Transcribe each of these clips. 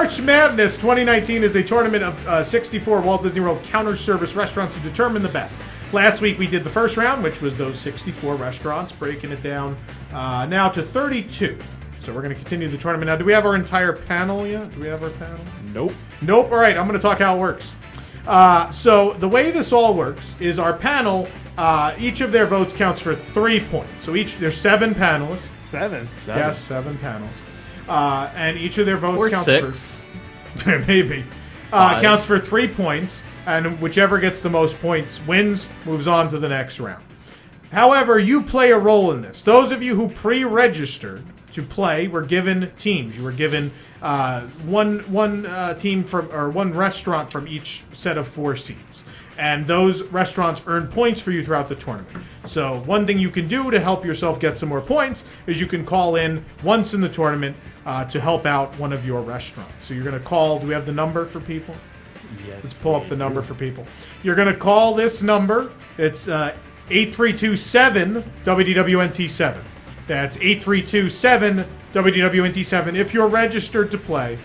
March Madness 2019 is a tournament of 64 Walt Disney World counter service restaurants to determine the best. Last week we did the first round, which was those 64 restaurants, breaking it down now to 32. So we're going to continue the tournament. Now, do we have our entire panel yet? Do we have our panel? Nope. Nope. All right, I'm going to talk how it works. So the way this all works is our panel, each of their votes counts for 3 points. So there's 7 panelists. Seven. Yes, 7 panels. And each of their votes Or counts 6. for maybe counts for 3 points, and whichever gets the most points wins, moves on to the next round. However, you play a role in this. Those of you who pre-registered to play were given teams. You were given one team from or one restaurant from each set of 4 seats. And those restaurants earn points for you throughout the tournament. So one thing you can do to help yourself get some more points is you can call in once in the tournament to help out one of your restaurants. So you're going to call, do we have the number for people? Yes. Let's pull up the number for people. You're going to call this number. It's 8327-WDWNT7. That's 8327-WDWNT7. If you're registered to play,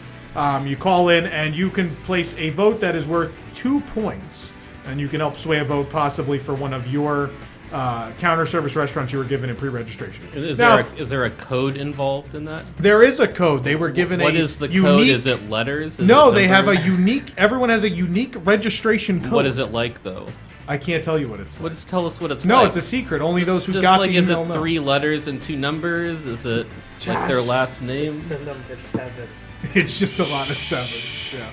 you call in and you can place a vote that is worth 2 points. And you can help sway a vote possibly for one of your counter service restaurants you were given in pre-registration. Is there a code involved in that? There is a code. They were given What a is the unique... code? Is it letters? No, it they have a numbers? unique... Everyone has a unique registration code. What is it like, though? I can't tell you what it's like. Tell us what it's No, like. it's a secret. Only those who Just got like, the email know. Is it 3 letters and 2 numbers? Is it like their last name? It's the number 7. It's just a lot of 7s. Yeah.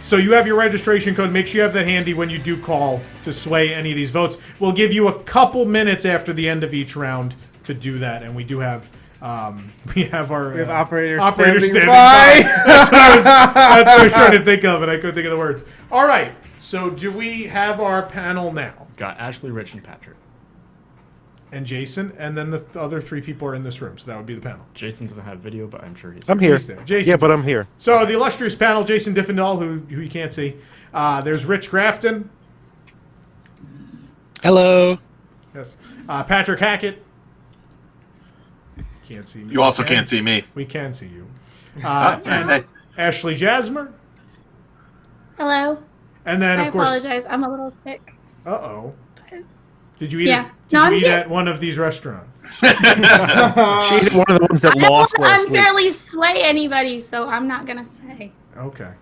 So you have your registration code. Make sure you have that handy when you do call to sway any of these votes. We'll give you a couple minutes after the end of each round to do that, and we do have our operators standing by. That's what I was trying to think of, and I couldn't think of the words. All right. So do we have our panel now? Got Ashley, Rich, and Patrick. And Jason, and then the other 3 people are in this room, so that would be the panel. Jason doesn't have video, but I'm sure he's... I'm here. He's there. Jason. Yeah, but I'm here. So the illustrious panel: Jason Diffendahl, who you can't see. There's Rich Grafton. Hello. Yes. Patrick Hackett. Can't see me. You also can't see me. We can see you. And Ashley Jasmer. Hello. And then, I of course... apologize. I'm a little sick. Uh-oh. Did you eat, Yeah. at one of these restaurants? She's one of the ones that I don't lost want to last week. unfairly sway anybody, so I'm not going to say. Okay.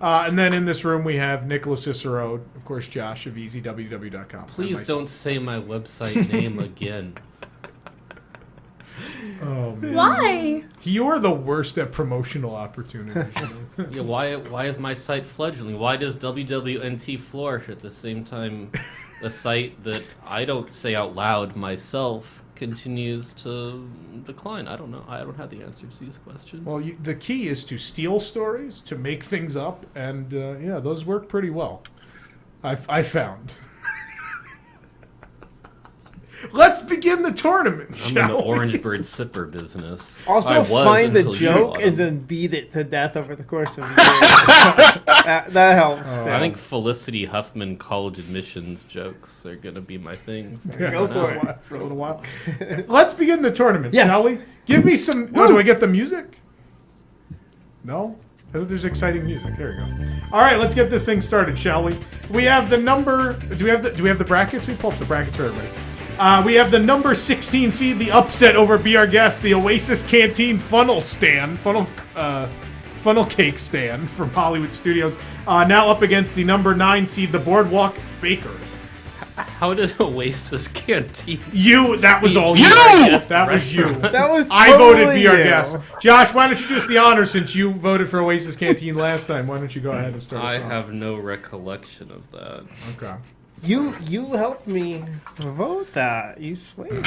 And then in this room we have Nicholas Cicero, of course, Josh of EasyWDW.com. Please don't say my website name again. Oh, man. Why? You're the worst at promotional opportunities. Yeah, why is my site fledgling? Why does WDWNT flourish at the same time the site that I don't say out loud myself continues to decline? I don't know. I don't have the answers to these questions. Well, the key is to steal stories, to make things up, and yeah, those work pretty well. I found. Let's begin the tournament, I'm in shall the we? orange bird sipper business. Also, I was find the until you joke bought and them. then beat it to death over the course of the year. that helps. Oh. I think Felicity Huffman college admissions jokes are going to be my thing. Yeah, Go for it. For a little while. Let's begin the tournament, Yes. shall we? Give me some... Oh, do I get the music? No? I thought there's exciting music. There we go. All right, let's get this thing started, shall we? We have the number... Do we have the brackets? We pull up the brackets for everybody. We have the number 16 seed, the upset over Be Our Guest, the Oasis Canteen funnel cake stand from Hollywood Studios. Now up against the number 9 seed, the Boardwalk Bakery. How did Oasis Canteen? That was all you. That was you. That was I voted totally Be Our you. Guest. Josh, why don't you do us the honor since you voted for Oasis Canteen last time? Why don't you go ahead and start us I off? have no recollection of that. Okay. You helped me vote that. You swayed me.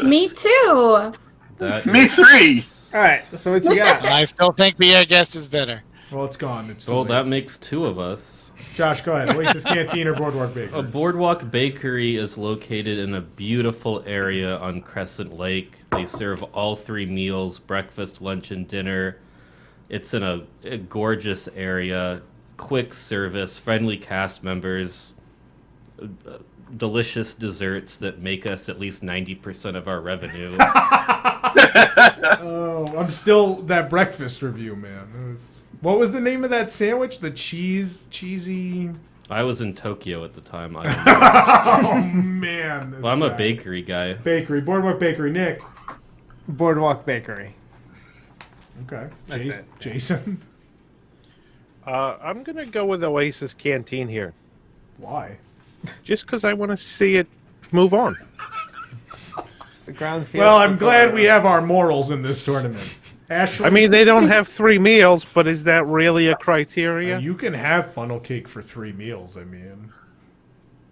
Me too. Me 3. All right, so what you got? I still think Be Our Guest is better. Well, it's gone. It's too Well, late. that makes 2 of us. Josh, go ahead. Oasis Canteen or Boardwalk Bakery? A Boardwalk Bakery is located in a beautiful area on Crescent Lake. They serve all 3 meals, breakfast, lunch, and dinner. It's in a gorgeous area. Quick service, friendly cast members, delicious desserts that make us at least 90% of our revenue. Oh, I'm still that breakfast review, man. What was the name of that sandwich? The cheesy. I was in Tokyo at the time. I don't know. Oh man. Well, I'm a bakery guy. Bakery, Boardwalk Bakery. Nick. Boardwalk Bakery. Okay. That's it. Jason. I'm going to go with Oasis Canteen here. Why? Just because I want to see it move on. It's the ground field. Well, I'm glad we have our morals in this tournament. Ashley? I mean, they don't have 3 meals, but is that really a criteria? You can have funnel cake for 3 meals, I mean.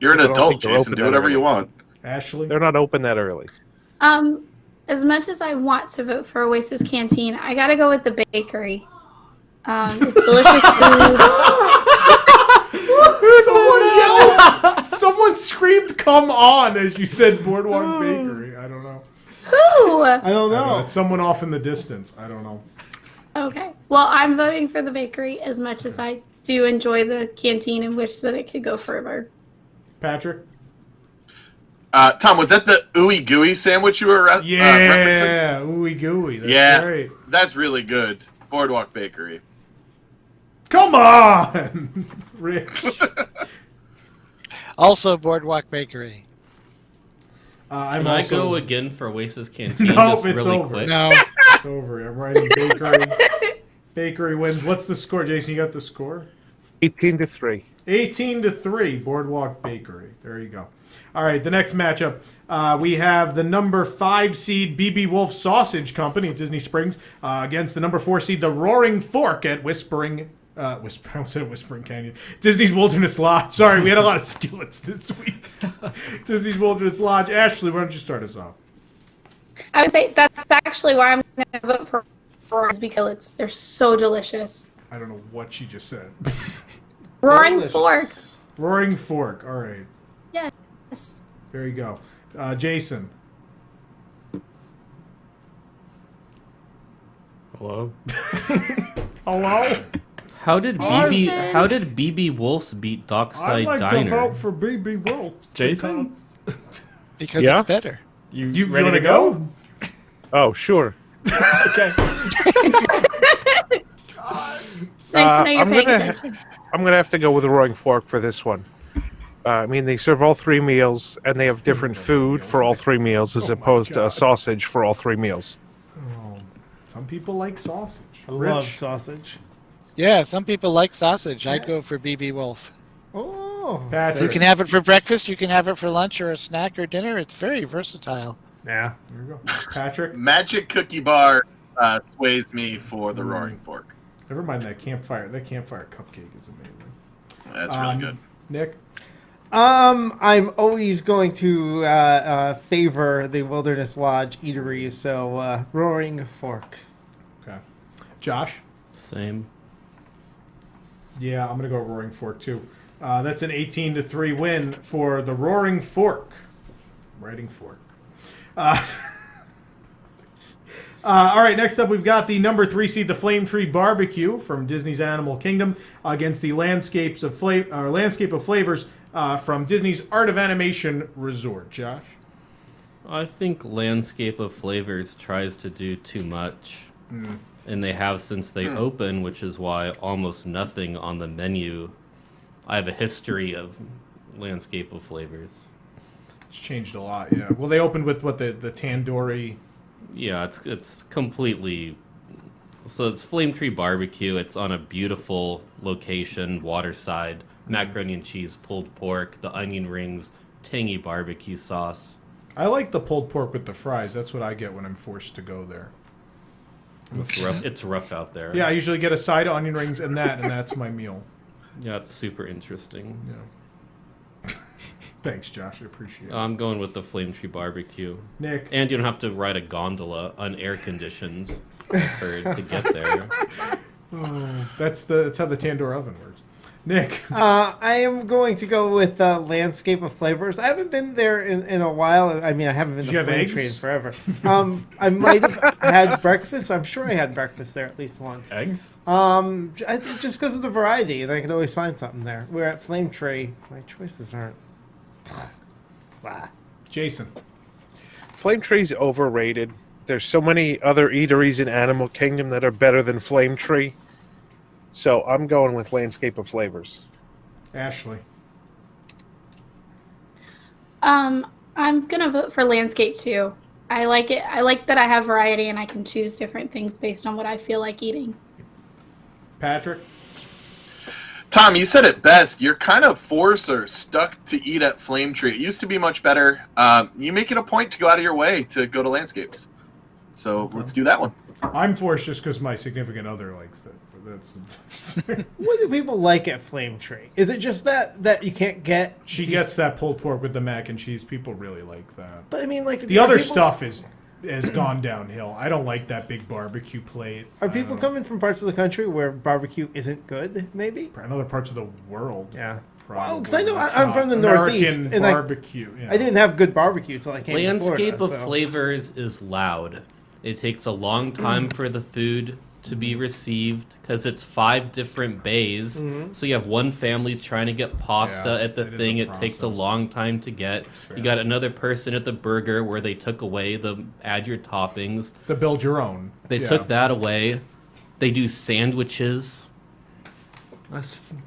You're an I don't adult, think they're Jason. open Do that whatever early. you want. Ashley? They're not open that early. As much as I want to vote for Oasis Canteen, I gotta go with the bakery. It's delicious food. Someone yelled! Someone screamed, "Come on!" as you said Boardwalk Bakery. I don't know. Who? I don't I don't know. know. It's someone off in the distance. I don't know. Okay. Well, I'm voting for the bakery as much as I do enjoy the canteen and wish that it could go further. Patrick? Tom, was that the ooey gooey sandwich you were referencing? Yeah, ooey gooey. That's great. That's really good. Boardwalk Bakery. Come on, Rich. Also, Boardwalk Bakery. Can I go again for Oasis Canteen? Nope, just it's really over. quick? No. It's over. I'm writing bakery. Bakery wins. What's the score, Jason? You got the score? 18-3. 18-3. Boardwalk Bakery. There you go. All right, the next matchup. We have the number 5 seed BB Wolf Sausage Company of Disney Springs against the number 4 seed the Roaring Fork at Whispering Canyon. Disney's Wilderness Lodge. Sorry, we had a lot of skillets this week. Disney's Wilderness Lodge. Ashley, why don't you start us off? I would say that's actually why I'm going to vote for Roaring because they're so delicious. I don't know what she just said. Roaring Delicious. Fork. Roaring Fork. All right. Yes. There you go. Jason. Hello? Hello? How did Austin. BB Wolves beat Dockside I'd like Diner? to vote for BB Wolf. Jason? Because Yeah? it's better. You ready want to to go? Oh, sure. Okay. It's nice to know you're I'm paying gonna- attention. I'm going to have to go with the Roaring Fork for this one. I mean, they serve all 3 meals, and they have different food for all 3 meals as Oh my opposed to God. a sausage for all 3 meals. Oh, some people like sausage. I love Rich. sausage. Yeah, some people like sausage. I'd go for BB Wolf. Oh. Patrick. You can have it for breakfast, you can have it for lunch or a snack or dinner. It's very versatile. Yeah, there you go. Patrick. Magic Cookie Bar sways me for the Roaring Fork. Never mind that campfire. That campfire cupcake is amazing. That's really good. Nick. I'm always going to favor the Wilderness Lodge eatery, so Roaring Fork. Okay. Josh. Same. Yeah, I'm gonna go Roaring Fork too. That's an 18-3 win for the Roaring Fork. Writing fork. All right, next up we've got the number 3 seed, the Flame Tree Barbecue from Disney's Animal Kingdom against the Landscape of Flavors from Disney's Art of Animation Resort. Josh? I think Landscape of Flavors tries to do too much. And they have since they opened, which is why almost nothing on the menu. I have a history of Landscape of Flavors. It's changed a lot, yeah. Well, they opened with what the tandoori. Yeah, it's completely. So it's Flame Tree Barbecue. It's on a beautiful location, waterside. Macaroni and cheese, pulled pork, the onion rings, tangy barbecue sauce. I like the pulled pork with the fries. That's what I get when I'm forced to go there. It's rough. It's rough out there. Yeah, I usually get a side of onion rings and that's my meal. Yeah, it's super interesting. Yeah. Thanks, Josh. I appreciate it. I'm going with the Flame Tree Barbecue. Nick. And you don't have to ride a gondola, unair conditioned, to get there. Oh, that's how the tandoor oven works. Nick. I am going to go with Landscape of Flavors. I haven't been there in a while. I mean, I haven't been Did to you have Flame eggs? Tree in forever. I might have had breakfast. I'm sure I had breakfast there at least once. Eggs? I think just because of the variety, and I can always find something there. We're at Flame Tree. My choices aren't. Blah. Jason. Flame Tree's overrated. there's so many other eateries in Animal Kingdom that are better than Flame Tree. So I'm going with Landscape of Flavors. Ashley. I'm gonna vote for landscape too. I like it. I like that I have variety and I can choose different things based on what I feel like eating. Patrick. Tom, you said it best. You're kind of forced or stuck to eat at Flame Tree. It used to be much better. You make it a point to go out of your way to go to landscapes. So let's do that one. I'm forced just because my significant other likes it. That's What do people like at Flame Tree? Is it just that you can't get? she gets that pulled pork with the mac and cheese. People really like that. But I mean, like The other people- stuff has gone downhill. I don't like that big barbecue plate. Are people coming from parts of the country where barbecue isn't good? Maybe. from other parts of the world? Yeah. Probably. Well, 'cause I know It's I'm not from the American Northeast, and barbecue. I didn't have good barbecue until I came to Landscape Florida. of so. Flavors is loud. It takes a long time for the food to be received because it's 5 different bays. So you have one family trying to get pasta at the it is thing. a It takes a process. long time to get. fair. You got another person at the burger where they took away the add your toppings. To build your own. They Yeah. took that away. They do sandwiches.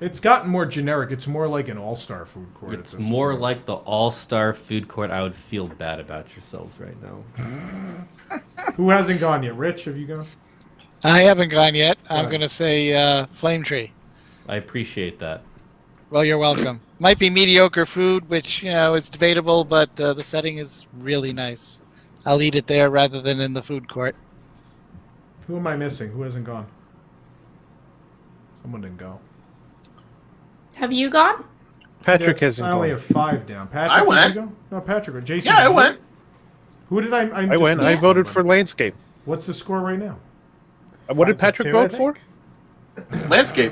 It's gotten more generic. It's more like an all-star food court. at It's this more point. like the all-star food court. I would feel bad about yourselves right now. Who hasn't gone yet? Rich, have you gone? I haven't gone yet. I'm ahead. going to say Flame Tree. I appreciate that. Well, you're welcome. Might be mediocre food, which, is debatable, but the setting is really nice. I'll eat it there rather than in the food court. Who am I missing? Who hasn't gone? Someone didn't go. Have you gone? Patrick Yes, hasn't I only gone. have 5 down. Patrick, I did went. you go? No, Patrick went. Jason. Yeah, I did you? went. Who did I? I went. I voted for Landscape. What's the score right now? What did 5-2, Patrick I vote think. for? Landscape.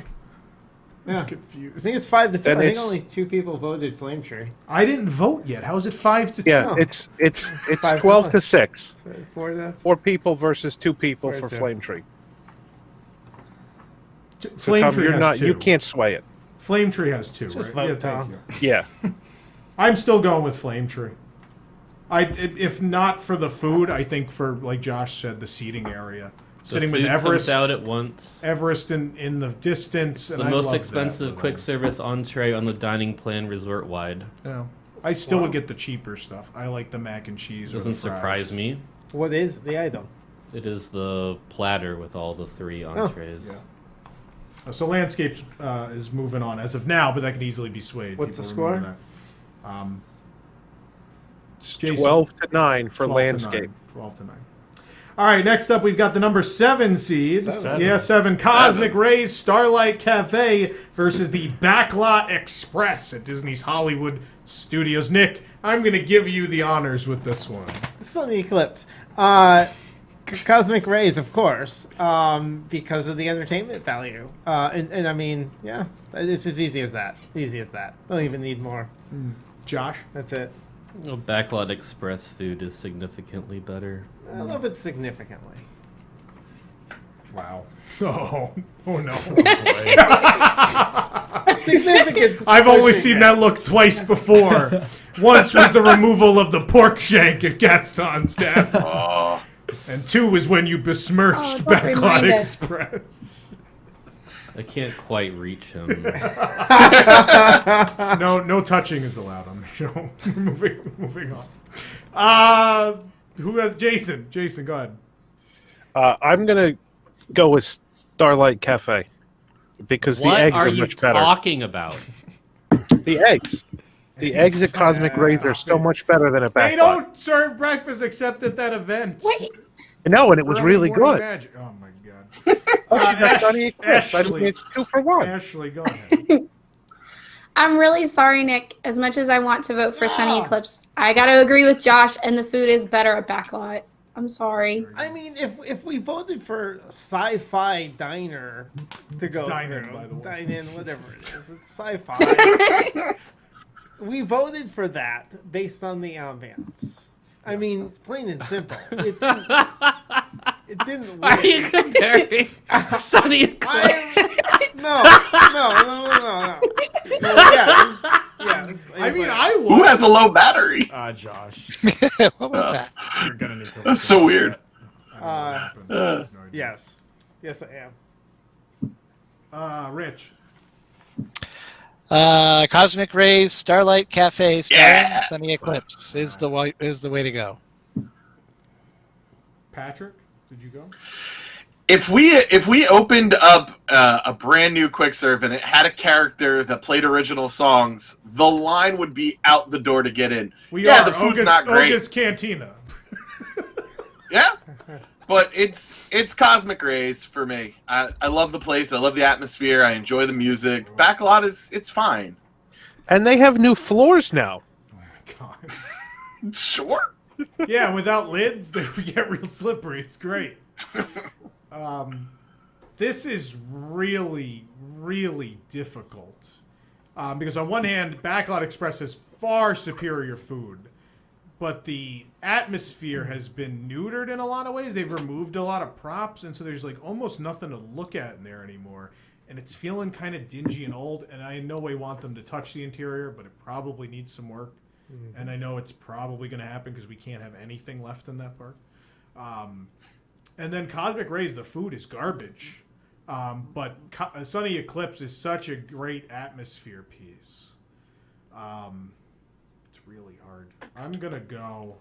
Yeah. I'm I confused. think it's 5-2. Then I think it's- only 2 people voted Flame Tree. I didn't vote yet. How is it 5-2? Yeah, Oh. it's 5 12 to to 6. For the 4 people versus 2 people Right for there. Flame Tree. So Flame Tom, Tree you're has not. 2. You can't sway it. Flame Tree has 2. Just right? vote, yeah, thank Tom. you. Yeah. I'm still going with Flame Tree. If not for the food, I think for, like Josh said, the seating area. Sitting the with food Everest, comes out at once. Everest in the distance. The and I most love that, expensive but, quick service entree on the dining plan resort wide. Yeah. I still would get the cheaper stuff. I like the mac and cheese. or the Doesn't fries. surprise me. what is the item? It is the platter with all the 3 entrees. Yeah. So Landscapes is moving on as of now, but that could easily be swayed. What's the People score? remember that. It's Jason. 12 to 9 for 12 to Landscape. 9. 12 to 9. All right, next up we've got the number 7 seed. Seven. Yeah, 7. Cosmic Rays Starlight Cafe versus the Backlot Express at Disney's Hollywood Studios. Nick, I'm going to give you the honors with this one. Sunny Eclipse. Cosmic Rays, of course, because of the entertainment value. And I mean, yeah, it's as easy as that. Easy as that. Don't even need more. Josh? That's it. Well, Backlot Express food is significantly better. I love it significantly. Wow. Oh no. Significant. I've only seen that look twice before. Once was the removal of the pork shank at Gaston's death, Oh, and 2 was when you besmirched Oh, don't Backlot remind us. Express. I can't quite reach him. No touching is allowed on the show. moving on. Who has Jason? Jason, go ahead. I'm going to go with Starlight Cafe because the What eggs are are you much better. talking about? The eggs. The eggs at Cosmic Rays are so much better than at Backlot. They don't serve breakfast except at that event. Wait, No, and it was Early really morning good. magic. Oh my god. Oh, she got Sunny Eclipse. I Ashley. mean, it's 2 for 1. Ashley, go ahead. I'm really sorry, Nick. As much as I want to vote for Sunny Yeah. Eclipse, I gotta agree with Josh, and the food is better at Backlot. I'm sorry. I mean, if we voted for sci-fi diner to go dine-in, through, by the way. dine in, whatever it is, it's sci-fi. We voted for that based on the ambiance. I mean, plain and simple. It didn't win. Are you comparing Sunny Eclipse? No. Yes. I mean, I who would. has a low battery? Josh, What was that? you're gonna need to. That's so weird. don't know what happened. No idea. Yes, I am. Rich. Cosmic Rays, Starlight Cafe, starring Yeah! Sunny Eclipse is the way to go. Patrick, did you go? If we opened up a brand new quick serve and it had a character that played original songs, the line would be out the door to get in. The food's not great. August Cantina. Yeah, but it's Cosmic Rays for me. I love the place. I love the atmosphere. I enjoy the music. Backlot it's fine. And they have new floors now. Oh my god. Sure. Yeah, without lids, they get real slippery. It's great. This is really, really difficult. Because on one hand, Backlot Express has far superior food, but the atmosphere has been neutered in a lot of ways. They've removed a lot of props, and so there's like almost nothing to look at in there anymore. And it's feeling kind of dingy and old, and I in no way want them to touch the interior, but it probably needs some work. Mm-hmm. And I know it's probably going to happen because we can't have anything left in that park. And then Cosmic Rays, the food is garbage. But Sunny Eclipse is such a great atmosphere piece. It's really hard. I'm going to go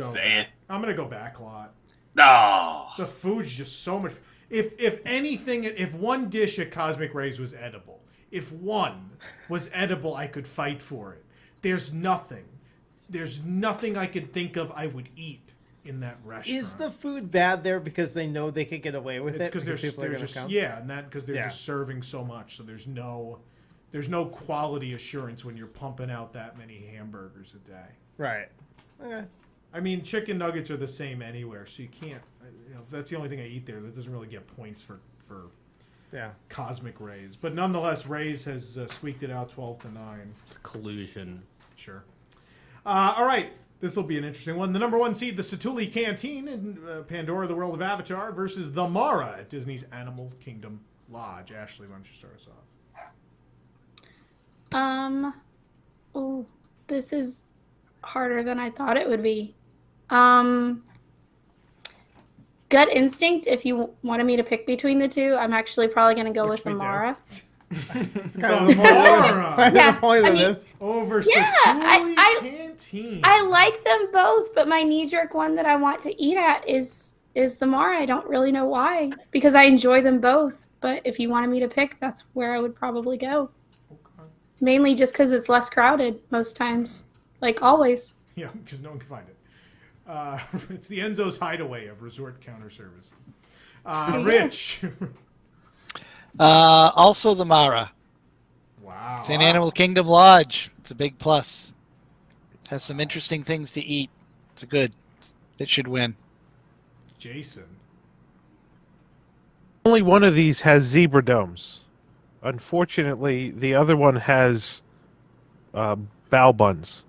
Say it. I'm going to go Backlot. No. The food's just so much. If anything, if one dish at Cosmic Rays was edible, I could fight for it. There's nothing I could think of I would eat in that restaurant. Is the food bad there because they know they could get away with it? Because people are going to come? Yeah, and that because they're just serving so much, so there's no quality assurance when you're pumping out that many hamburgers a day. Right. Okay. I mean, chicken nuggets are the same anywhere, so you can't. That's the only thing I eat there. That doesn't really get points for Cosmic Rays, but nonetheless, Rays has squeaked it out 12-9. Collusion. Sure. All right, this will be an interesting one. The number 1 seed, the Satuli Canteen in Pandora, the World of Avatar, versus the Mara at Disney's Animal Kingdom Lodge. Ashley, why don't you start us off? Oh, this is harder than I thought it would be. Gut instinct, if you wanted me to pick between the two, I'm actually probably going to go with the Mara. It's kind of the point of this. Over Satuli Canteen. I like them both, but my knee-jerk one that I want to eat at is the Mara. I don't really know why, because I enjoy them both. But if you wanted me to pick, that's where I would probably go. Okay. Mainly just because it's less crowded most times, like always. Yeah, because no one can find it. It's the Enzo's Hideaway of resort counter service. Rich. Also the Mara. Wow. It's in Animal Kingdom Lodge. It's a big plus. Has some interesting things to eat. It's good. It should win. Jason. Only one of these has zebra domes. Unfortunately, the other one has bao buns,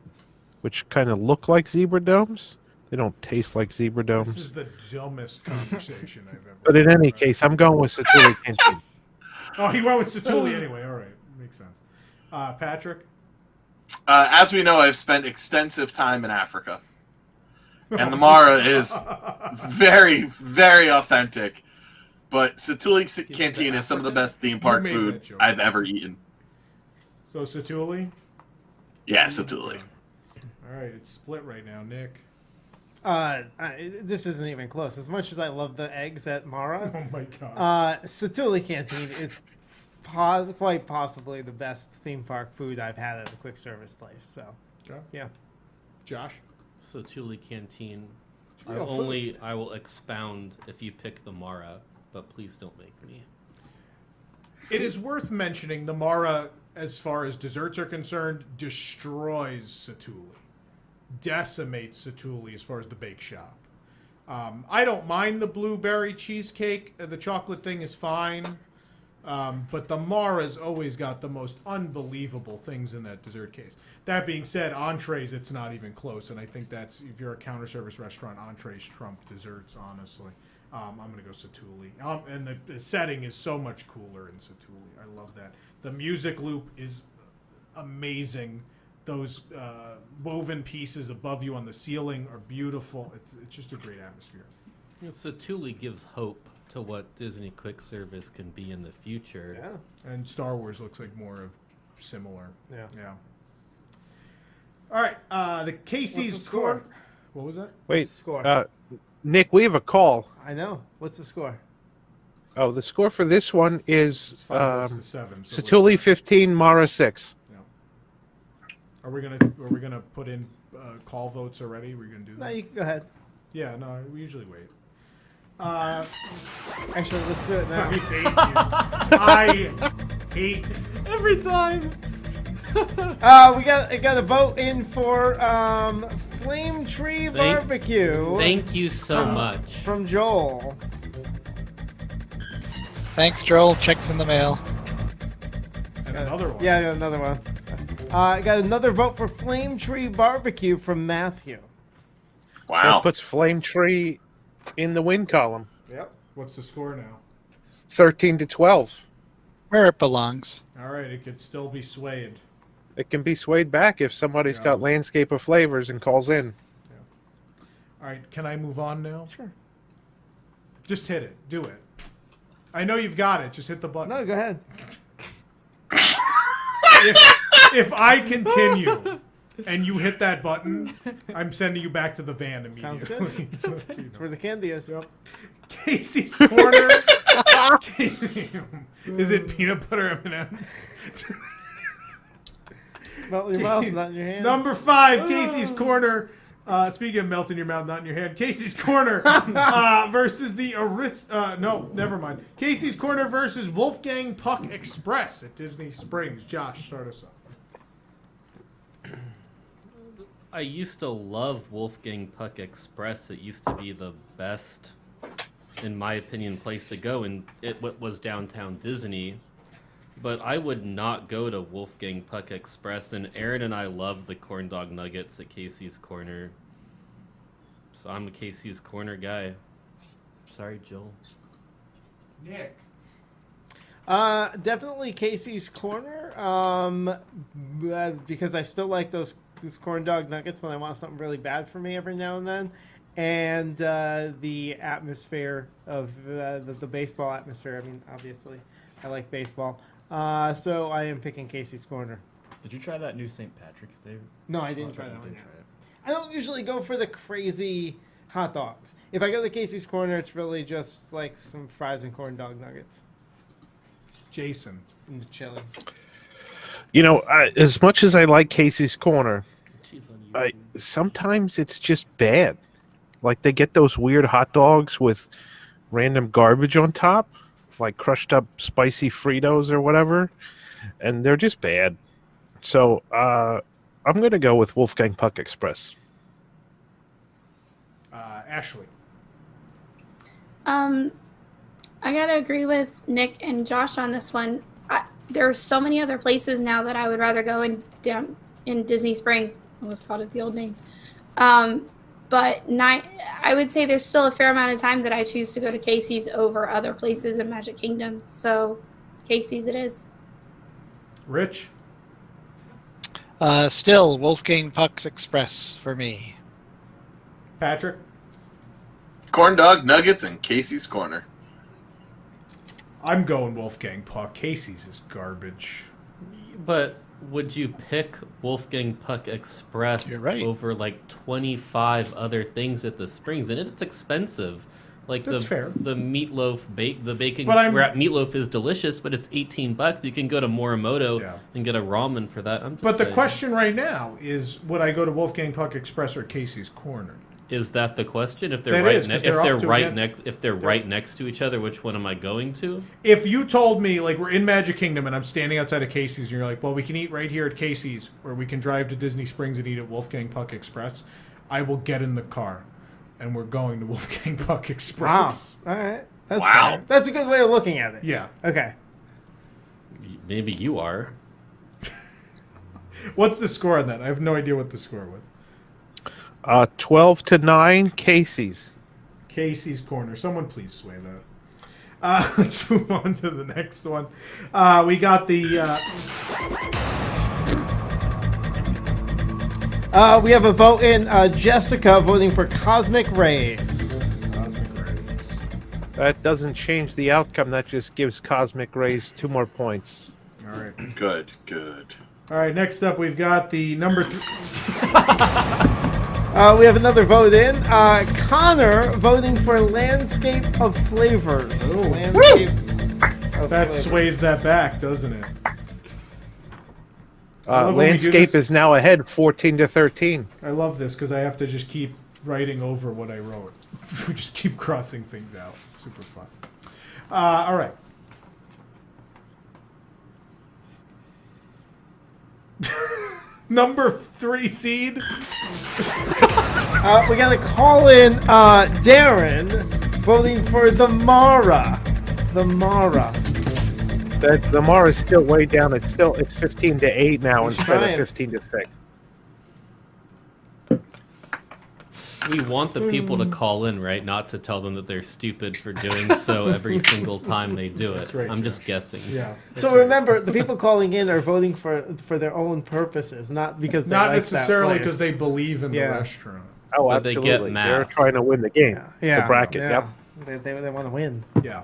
which kind of look like zebra domes. They don't taste like zebra domes. This is the dumbest conversation I've ever. But in any case, I'm going with Satuli Canteen. Oh, he went with Satuli anyway. All right, makes sense. Patrick. As we know, I've spent extensive time in Africa, and the Mara is very, very authentic. But Satuli Canteen is some of the best theme park food I've ever eaten. So Satuli? Yeah, Satuli. All right, it's split right now, Nick. This isn't even close. As much as I love the eggs at Mara, oh my god, Satuli Canteen is quite possibly the best theme park food I've had at a quick service place. So, yeah. Josh? Satuli Canteen. I will expound if you pick the Mara, but please don't make me. It is worth mentioning the Mara, as far as desserts are concerned, destroys Satuli. Decimates Satuli as far as the bake shop. I don't mind the blueberry cheesecake. The chocolate thing is fine. But the Mara's always got the most unbelievable things in that dessert case. That being said, entrees, it's not even close. And I think that's, if you're a counter service restaurant, entrees trump desserts, honestly. I'm going to go Satuli. And the setting is so much cooler in Satuli. I love that. The music loop is amazing. those woven pieces above you on the ceiling are beautiful. It's just a great atmosphere. So Thule gives hope to what Disney quick service can be in the future. Yeah. And Star Wars looks like more of similar. Yeah. All right, the KCs What's the score? Score. What was that? Wait, Score. Nick, we have a call. I know. What's the score? Oh, the score for this one is It's 5 to 7. So Satuli 15, Mara 6. Are we gonna put in call votes already? We're gonna do that? No, you can go ahead. Yeah, no, we usually wait. Actually, let's do it now. I hate Every time. We got a vote in for Flame Tree Barbecue. Thank you so much. From Joel. Thanks, Joel. Checks in the mail. And another one. Yeah, another one. I got another vote for Flame Tree Barbecue from Matthew. Wow. That puts Flame Tree in the win column. Yep. What's the score now? 13 to 12. Where it belongs. All right, it could still be swayed. It can be swayed back if somebody's Yeah. got Landscape of Flavors and calls in. All right, can I move on now? Sure. Just hit it. Do it. I know you've got it. Just hit the button. No, go ahead. If I continue and you hit that button, I'm sending you back to the van Sounds immediately. good. So that you That's know. where the candy is. Casey's Corner. Is it peanut butter M&M's? Melt in your mouth, not in your hand. Number 5, Casey's Corner. Speaking of melt in your mouth, not in your hand. Casey's Corner versus the no, never mind. Casey's Corner versus Wolfgang Puck Express at Disney Springs. Josh, start us off. I used to love Wolfgang Puck Express. It used to be the best, in my opinion, place to go, and it was downtown Disney. But I would not go to Wolfgang Puck Express, and Aaron and I love the corn dog nuggets at Casey's Corner. So I'm a Casey's Corner guy. Sorry, Joel. Nick. Definitely Casey's Corner. Because I still like those corn dog nuggets when I want something really bad for me every now and then, and the atmosphere of the baseball atmosphere. I mean, obviously, I like baseball. So I am picking Casey's Corner. Did you try that new St. Patrick's Day? No, I didn't try Okay, that you one didn't yet. try it. I don't usually go for the crazy hot dogs. If I go to Casey's Corner, it's really just like some fries and corn dog nuggets Jason. and chili. You know, as much as I like Casey's Corner, Cheese on you. sometimes it's just bad. Like they get those weird hot dogs with random garbage on top, like crushed up spicy Fritos or whatever, and they're just bad. So I'm going to go with Wolfgang Puck Express. Ashley. I gotta agree with Nick and Josh on this one. There are so many other places now that I would rather go down in Disney Springs. I almost called it the old name. But I would say there's still a fair amount of time that I choose to go to Casey's over other places in Magic Kingdom. So Casey's it is. Rich. Still, Wolfgang Puck's Express for me. Patrick. Corn dog nuggets and Casey's Corner. I'm going Wolfgang Puck. Casey's is garbage. But would you pick Wolfgang Puck Express You're right. over like 25 other things at the Springs? And it's expensive. Like That's fair. The meatloaf, the bacon But I'm- wrap meatloaf is delicious, but it's $18. You can go to Morimoto Yeah. and get a ramen for that. I'm just But the saying. question right now is, would I go to Wolfgang Puck Express or Casey's Corner? Is that the question? If they're That right is, 'cause they're up to against- if they're right next to each other, which one am I going to? If you told me, like, we're in Magic Kingdom and I'm standing outside of Casey's and you're like, well, we can eat right here at Casey's or we can drive to Disney Springs and eat at Wolfgang Puck Express, I will get in the car and we're going to Wolfgang Puck Wow. Express. All right. That's Wow. fair. That's a good way of looking at it. Yeah. Okay. Maybe you are. What's the score on that? I have no idea what the score was. 12 to 9, Casey's. Casey's Corner. Someone please sway that. Let's move on to the next one. We got the We have a vote in. Jessica voting for Cosmic Rays. Cosmic Rays. That doesn't change the outcome. That just gives Cosmic Rays 2 more points. All right. Good. All right, next up we've got the number 3. We have another vote in. Connor voting for Landscape of Flavors. Ooh. Landscape of That Flavors. sways that back, doesn't it? I love when we do Landscape this. is now ahead 14-13. I love this because I have to just keep writing over what I wrote. We just keep crossing things out. Super fun. All right. Number 3 seed. We got to call in Darren voting for the Mara. The Mara. The Mar is still way down. It's 15-8 now He's instead trying. of 15-6. We want the people to call in, right? Not to tell them that they're stupid for doing so every single time they do it. That's right, I'm just Josh. guessing. Yeah. So remember, the people calling in are voting for their own purposes, not because they Not like that necessarily place. because they believe in Yeah. the restaurant. Oh, But they get absolutely. mad. They're trying to win the game. Yeah. The bracket. Yeah. Yep. They want to win. Yeah.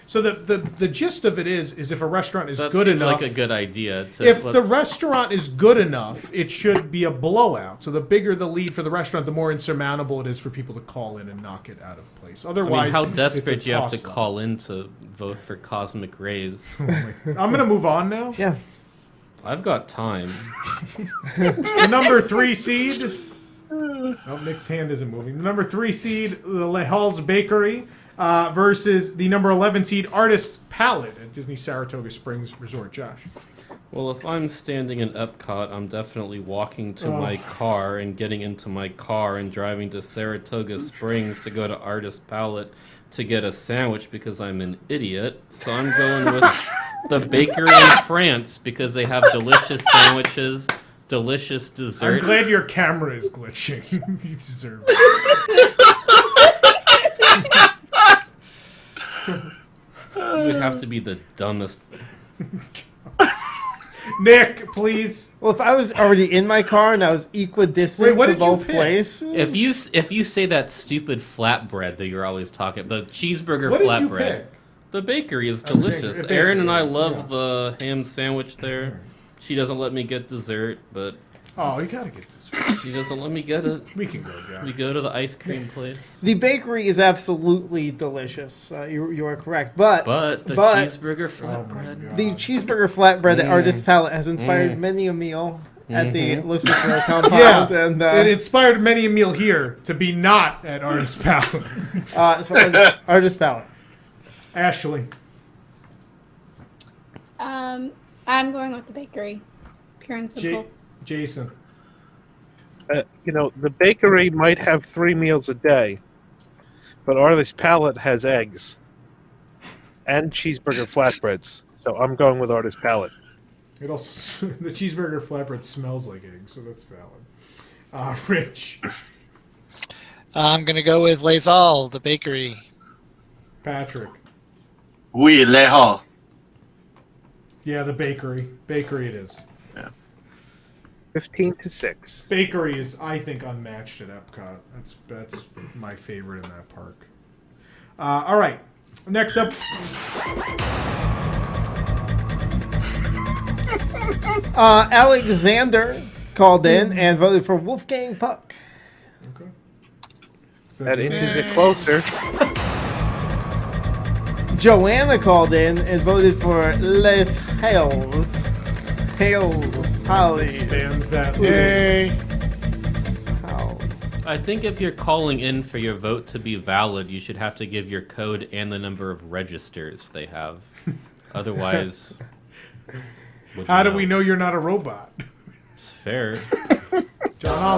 So the gist of it is if a restaurant is That good seems enough, like a good idea. if the restaurant is good enough, it should be a blowout. So the bigger the lead for the restaurant, the more insurmountable it is for people to call in and knock it out of place. I Otherwise, mean, how it's a desperate do you have to toss-up. call in to vote for Cosmic Rays? I'm gonna move on now. Yeah. I've got time. The number 3 seed. Oh, Nick's hand isn't moving. The number 3 seed, the Le Halls Bakery, versus the number 11 seed, Artist Pallette at Disney Saratoga Springs Resort. Josh. Well, if I'm standing in Epcot, I'm definitely walking to Oh. my car and getting into my car and driving to Saratoga Springs to go to Artist Pallette to get a sandwich because I'm an idiot. So I'm going with the bakery in France because they have delicious sandwiches, delicious I'm dessert. glad your camera is glitching. You deserve it. You have to be the dumbest. Nick, please. Well, if I was already in my car and I was equidistant Wait, what to did you both pick? places, If you say that stupid flatbread that you're always talking, the cheeseburger What did you flatbread. pick? The bakery is A delicious. bakery, Erin and I yeah. love the ham sandwich there. She doesn't let me get dessert, but Oh, you gotta get this. she doesn't let me get it. We can go, Josh. We go to the ice cream place. the bakery is absolutely delicious. You are correct, but But the but cheeseburger Oh my flatbread. God. the cheeseburger flatbread at Mm. Artist Palette has inspired Mm. many a meal at the Mhm. Lucifer compound. Yeah, and it inspired many a meal here to be not at Artist Pallette. so Artist Palette. Ashley. I'm going with the bakery. Pure and simple. Jason. The bakery might have 3 meals a day, but Artist Palette has eggs and cheeseburger flatbreads. So I'm going with Artist Palette. It also the cheeseburger flatbread smells like eggs, so that's valid. Rich. I'm going to go with Les Halles, the bakery. Patrick. Oui, Le Hall. Yeah, the bakery. Bakery it is. 15-6. Bakery is, I think, unmatched at Epcot. That's my favorite in that park. All right. Next up. Alexander called in and voted for Wolfgang Puck. Okay. That inches it closer. Joanna called in and voted for Les Halles. Halles. Expands that. Yay! Halles. I think if you're calling in for your vote to be valid, you should have to give your code and the number of registers they have. Otherwise, would How you do we know you're not a robot? It's fair. John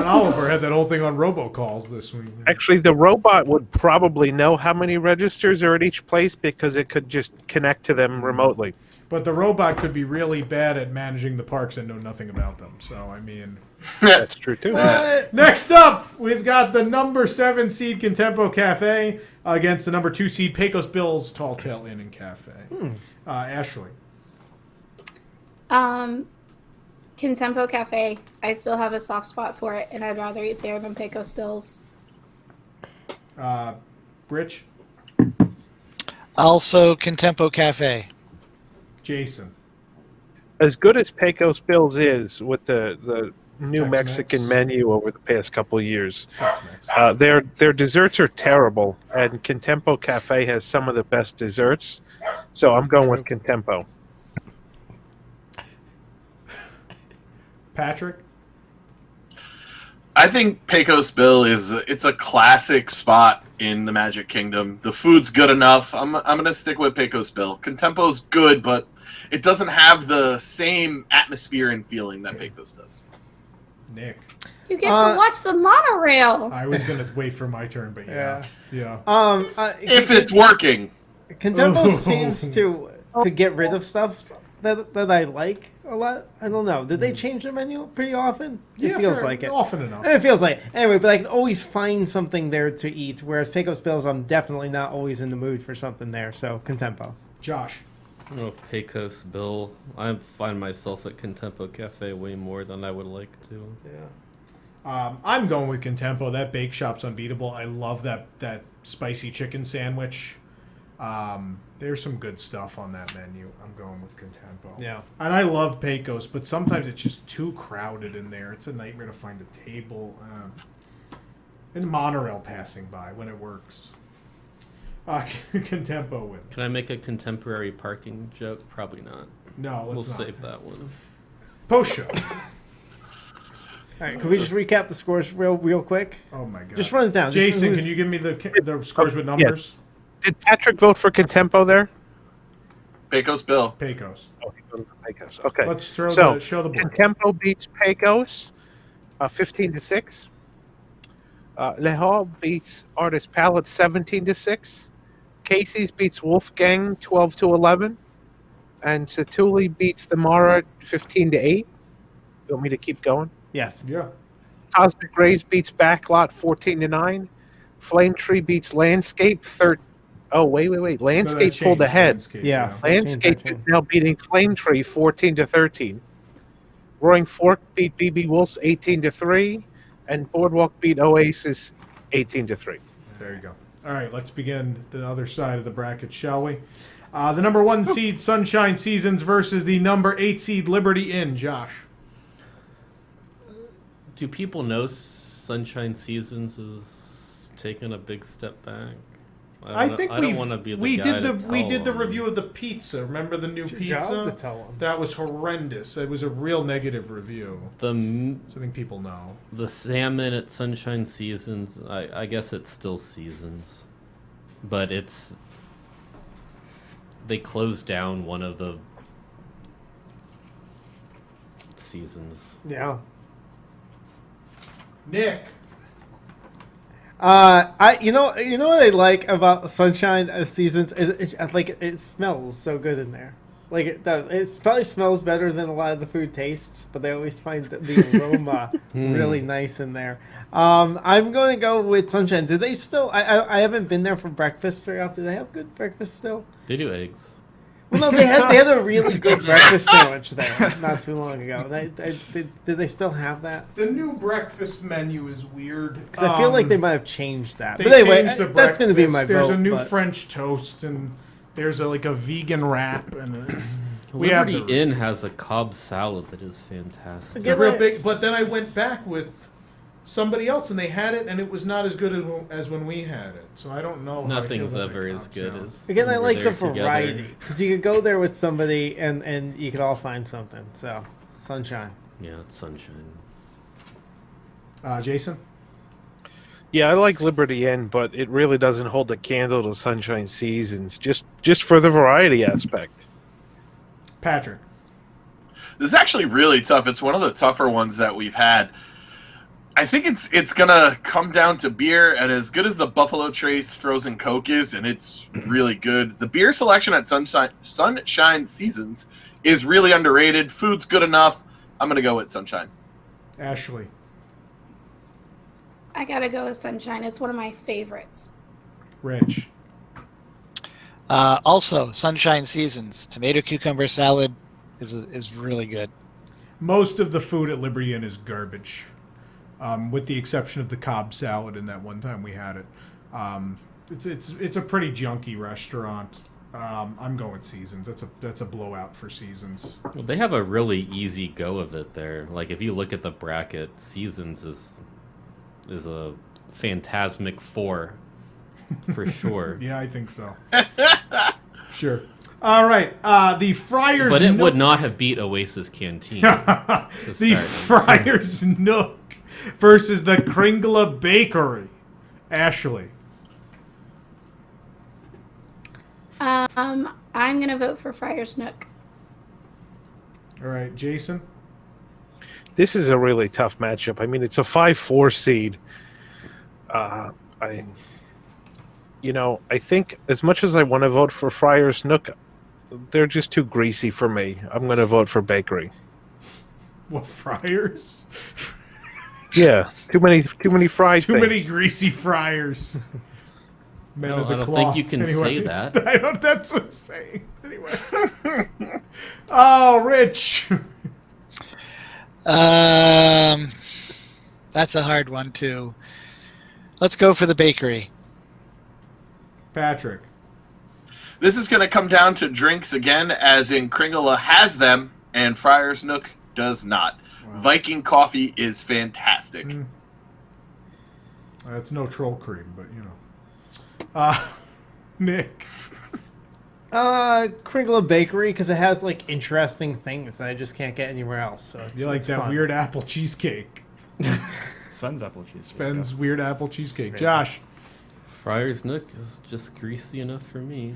Oliver had that whole thing on robocalls this week. Actually, the robot would probably know how many registers are at each place because it could just connect to them remotely. But the robot could be really bad at managing the parks and know nothing about them. So, I mean... That's true, too. Next up, we've got the number 7 seed Contempo Cafe against the number 2 seed Pecos Bill's Tall Tale Inn and Cafe. Ashley. Contempo Cafe. I still have a soft spot for it, and I'd rather eat there than Pecos Bills. Rich? Also, Contempo Cafe. Jason? As good as Pecos Bills is with the new Tex-Mex. Mexican menu over the past couple of years, their desserts are terrible, and Contempo Cafe has some of the best desserts. So I'm going with Contempo. Patrick? I think Pecos Bill it's a classic spot in the Magic Kingdom. The food's good enough. I'm gonna stick with Pecos Bill. Contempo's good, but it doesn't have the same atmosphere and feeling that Pecos does. Nick? You get to watch the monorail. I was going to wait for my turn, but yeah. If it's working. Contempo seems to get rid of stuff that I like a lot. I don't know. Did they change the menu pretty often? It feels like it. Often enough. It feels like it. Anyway, but I can always find something there to eat, whereas Pecos Bills, I'm definitely not always in the mood for something there. So, Contempo. Josh? Oh, Pecos Bill. I find myself at Contempo Cafe way more than I would like to. Yeah. I'm going with Contempo. That bake shop's unbeatable. I love that spicy chicken sandwich. There's some good stuff on that menu. I'm going with Contempo. Yeah. And I love Pecos, but sometimes it's just too crowded in there. It's a nightmare to find a table. And monorail passing by when it works. Contempo win. Can I make a contemporary parking joke? Probably not. No, We'll let's not. save that one. Post show. All right, can we just recap the scores real quick? Oh my god. Just run it down. Jason, can you give me the scores with numbers? Did Patrick vote for Contempo there? Pecos Bill. Pecos. Oh, he voted for Pecos. Okay. Let's show the board. Contempo beats Pecos, 15-6. Le Hall beats Artist Pallette 17-6. KCs beats Wolfgang 12-11. And Satuli beats the Mara 15-8. You want me to keep going? Yes. Yeah. Cosmic Rays beats Backlot 14-9. Flame Tree beats Landscape 13. Oh, wait. Landscape pulled ahead. Landscape is now beating Flame Tree 14-13. Roaring Fork beat BB Wolves 18-3. And Boardwalk beat Oasis 18-3. There you go. All right, let's begin the other side of the bracket, shall we? The number 1 seed, Sunshine Seasons, versus the number 8 seed, Liberty Inn. Josh. Do people know Sunshine Seasons is taking a big step back? I don't want to be the guy we did the review of the pizza. Remember the new pizza? To tell them. That was horrendous. It was a real negative review. So I think people know. The salmon at Sunshine Seasons, I guess it's still Seasons, but they closed down one of the seasons. Yeah. Nick. You know what I like about Sunshine Seasons is it smells so good in there. Like it does. It probably smells better than a lot of the food tastes, but they always find the aroma really nice in there. I'm going to go with Sunshine. Do they still? I haven't been there for breakfast very often. Do they have good breakfast still? They do eggs. Well, no, they had a really good breakfast sandwich there not too long ago. Did they still have that? The new breakfast menu is weird. Because I feel like they might have changed that. They But anyway, changed the that's going to be my breakfast. vote. There's a new but... French toast, and there's a vegan wrap, and it's, Liberty Inn has a Cobb salad that is fantastic. It's real big. But then I went back with somebody else, and they had it, and it was not as good as when we had it. So I don't know. Nothing's ever as good as. Again, I like the variety because you could go there with somebody, and you could all find something. So, Sunshine. Yeah, it's Sunshine. Jason. Yeah, I like Liberty Inn, but it really doesn't hold a candle to Sunshine Seasons, just for the variety aspect. Patrick. This is actually really tough. It's one of the tougher ones that we've had. I think it's gonna come down to beer, and as good as the Buffalo Trace frozen Coke is, and it's really good, the beer selection at Sunshine Seasons is really underrated. Food's good enough. I'm gonna go with Sunshine. Ashley. I gotta go with Sunshine. It's one of my favorites. Rich. Also, Sunshine Seasons tomato cucumber salad is really good. most of the food at Liberty Inn is garbage, with the exception of the Cobb salad. And that one time we had it, it's a pretty junky restaurant. I'm going Seasons. That's a blowout for Seasons. Well, they have a really easy go of it there. Like if you look at the bracket, Seasons is a phantasmic 4 for sure. Yeah, I think so. Sure. All right. The Friars. But it would not have beat Oasis Canteen. The Friars Nook versus the Kringle Bakery. Ashley. I'm gonna vote for Friars Nook. All right, Jason. This is a really tough matchup. I mean, it's a 5-4 seed. I think as much as I want to vote for Friars Nook, they're just too greasy for me. I'm going to vote for Bakery. What, Friars? Yeah, too many fried Too things. many greasy Friars. Men No, of the I don't cloth. think you can say that. That's what I'm saying. Anyway. Oh, Rich. That's a hard one too. Let's go for the Bakery. Patrick. This is going to come down to drinks again, as in Kringle has them and Friars Nook does not. Wow. Viking coffee is fantastic. It's no troll cream, but Nick. Kringle Bakery, because it has like interesting things that I just can't get anywhere else. So you like that fun. weird apple cheesecake? Sven's apple cheesecake. Sven's weird apple cheesecake. Josh. Friars Nook is just greasy enough for me.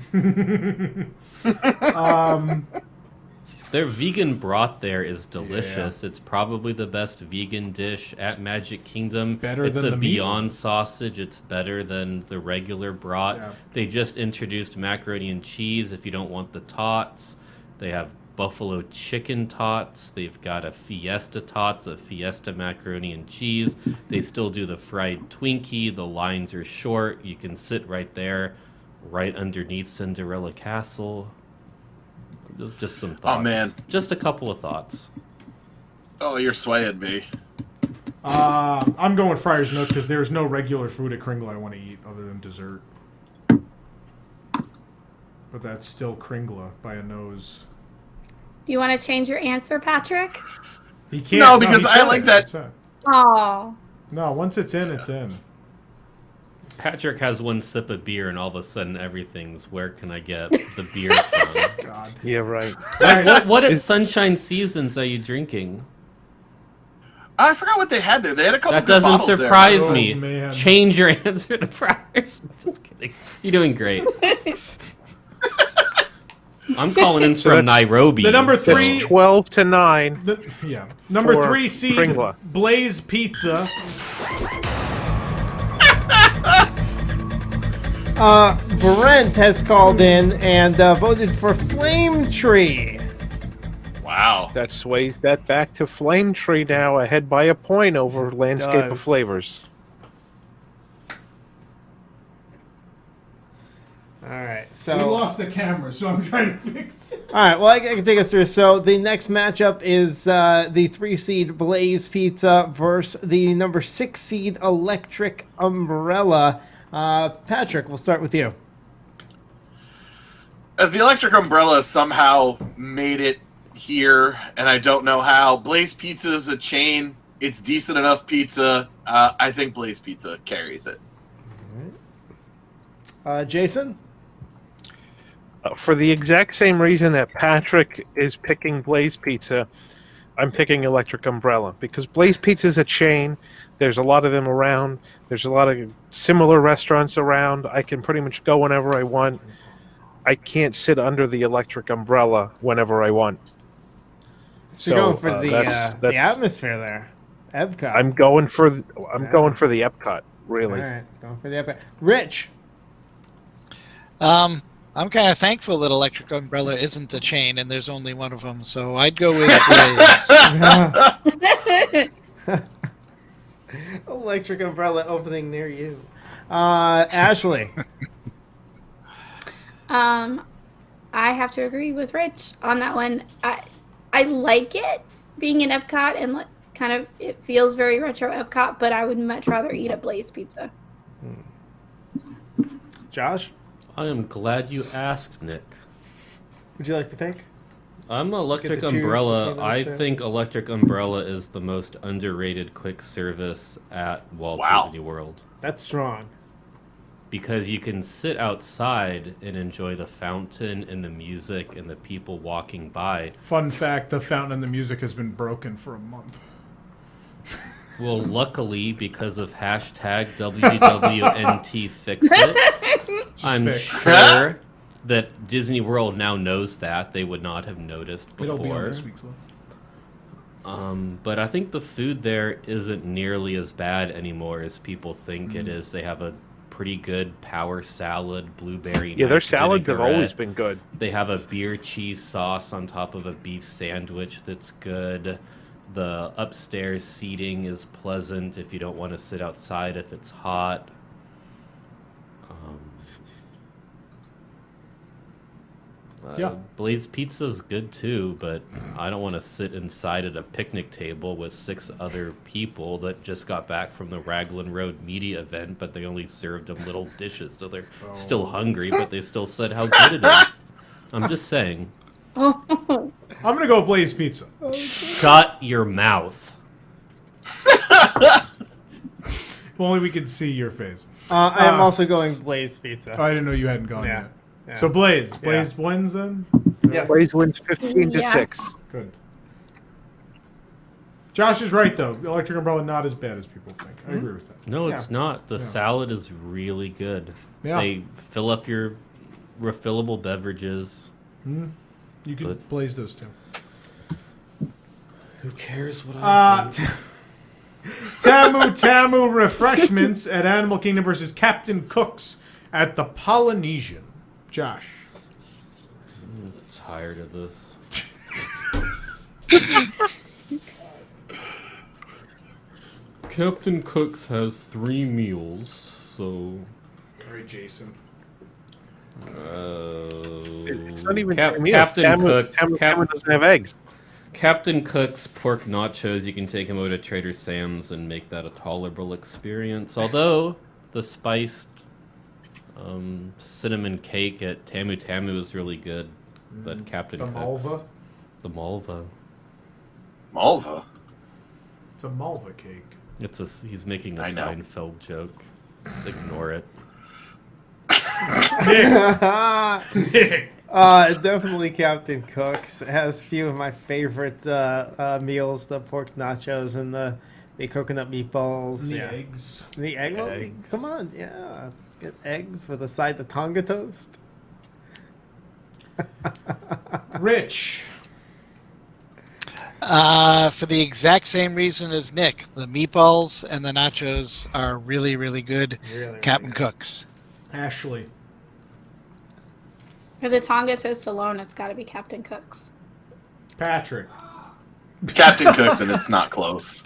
Their vegan broth there is delicious. Yeah. It's probably the best vegan dish at Magic Kingdom. Better than the Beyond sausage. It's better than the regular broth. Yeah. They just introduced macaroni and cheese if you don't want the tots. They have buffalo chicken tots. They've got a Fiesta tots, a Fiesta macaroni and cheese. They still do the fried Twinkie. The lines are short. You can sit right there, right underneath Cinderella Castle. Just some thoughts. Oh, man. Just a couple of thoughts. Oh, you're swaying me. I'm going Friars Nook because there's no regular food at Kringle I want to eat other than dessert. But that's still Kringle by a nose. Do you want to change your answer, Patrick? He can't. No, because I like that. Oh. No, once it's in, it's in. Patrick has one sip of beer, and all of a sudden everything's, where can I get the beer song? God. Yeah, right. What at Sunshine Seasons are you drinking? I forgot what they had there. They had a couple That good doesn't bottles surprise there. me. Oh, man. Change your answer to Friars. Just kidding. You're doing great. I'm calling in from Nairobi. The number 3... 12-9. Number 3 seed, Kringle. Blaze Pizza. Brent has called in and voted for Flame Tree. Wow. That sways that back to Flame Tree now, ahead by a point over Landscape of Flavors. All right, so We lost the camera, so I'm trying to fix it. All right, well, I can take us through. So the next matchup is the 3 seed Blaze Pizza versus the number 6 seed Electric Umbrella. Patrick, we'll start with you. The Electric Umbrella somehow made it here, and I don't know how. Blaze Pizza is a chain. It's decent enough pizza. I think Blaze Pizza carries it. All right. Jason? For the exact same reason that Patrick is picking Blaze Pizza, I'm picking Electric Umbrella. Because Blaze Pizza is a chain. There's a lot of them around. There's a lot of similar restaurants around. I can pretty much go whenever I want. I can't sit under the Electric Umbrella whenever I want. So you're going for the atmosphere there. Epcot. I'm going for the Epcot, really. All right, going for the Epcot. Rich? I'm kind of thankful that Electric Umbrella isn't a chain and there's only one of them, so I'd go with Blaze. Electric Umbrella opening near you. Ashley? I have to agree with Rich on that one. I like it, being in Epcot and kind of it feels very retro Epcot, but I would much rather eat a Blaze Pizza. Josh, I am glad you asked, Nick. would you like to pick? I'm Electric Get to choose Umbrella. between those I two. think Electric Umbrella is the most underrated quick service at Walt Disney World. That's strong. Because you can sit outside and enjoy the fountain and the music and the people walking by. Fun fact, the fountain and the music has been broken for a month. Well, luckily, because of hashtag WDWNT Fix It, I'm fix. sure that Disney World now knows that. They would not have noticed It'll be on before. this week's list. But I think the food there isn't nearly as bad anymore as people think it is. They have a pretty good power salad, blueberry. Yeah, their nice salads have always vinaigrette. been good. They have a beer cheese sauce on top of a beef sandwich that's good. The upstairs seating is pleasant if you don't want to sit outside if it's hot. Yeah. Blaze Pizza is good too, but I don't want to sit inside at a picnic table with 6 other people that just got back from the Raglan Road media event, but they only served them little dishes, so they're still hungry, but they still said how good it is. I'm just saying. I'm gonna go Blaze Pizza. Shut your mouth. If only we could see your face. I am also going Blaze Pizza. I didn't know you hadn't gone Yeah. yet. Yeah. So Blaze wins then? Yes. Blaze wins 15 to Yeah. 6. Good. Josh is right though. Electric Umbrella not as bad as people think. I agree with that. No, it's not. The Yeah. salad is really good. Yeah. They fill up your refillable beverages. You can But- Blaze those too. Who cares what I think? Tamu Refreshments at Animal Kingdom versus Captain Cook's at the Polynesian. Josh. I'm tired of this. Captain Cook's has 3 meals, so... All right, Jason. It's not even meals. Captain Cook. Tamu doesn't have eggs. Captain Cook's pork nachos, you can take them over to Trader Sam's and make that a tolerable experience. Although the spiced cinnamon cake at Tamu Tamu is really good, but Captain The Cook's... Malva. The Malva. Malva. It's a Malva cake. He's making a I know. Seinfeld joke. Just ignore it. Nick. Definitely Captain Cook's. It has a few of my favorite meals: the pork nachos and the coconut meatballs. The yeah. eggs. The egg. Well, Eggs. come on, yeah. Get eggs with a side of Tonga toast. Rich. For the exact same reason as Nick, the meatballs and the nachos are really, really good. Really, Captain really Cook's. Ashley. For the Tonga toast alone, it's got to be Captain Cook's. Patrick. Captain Cook's, and it's not close.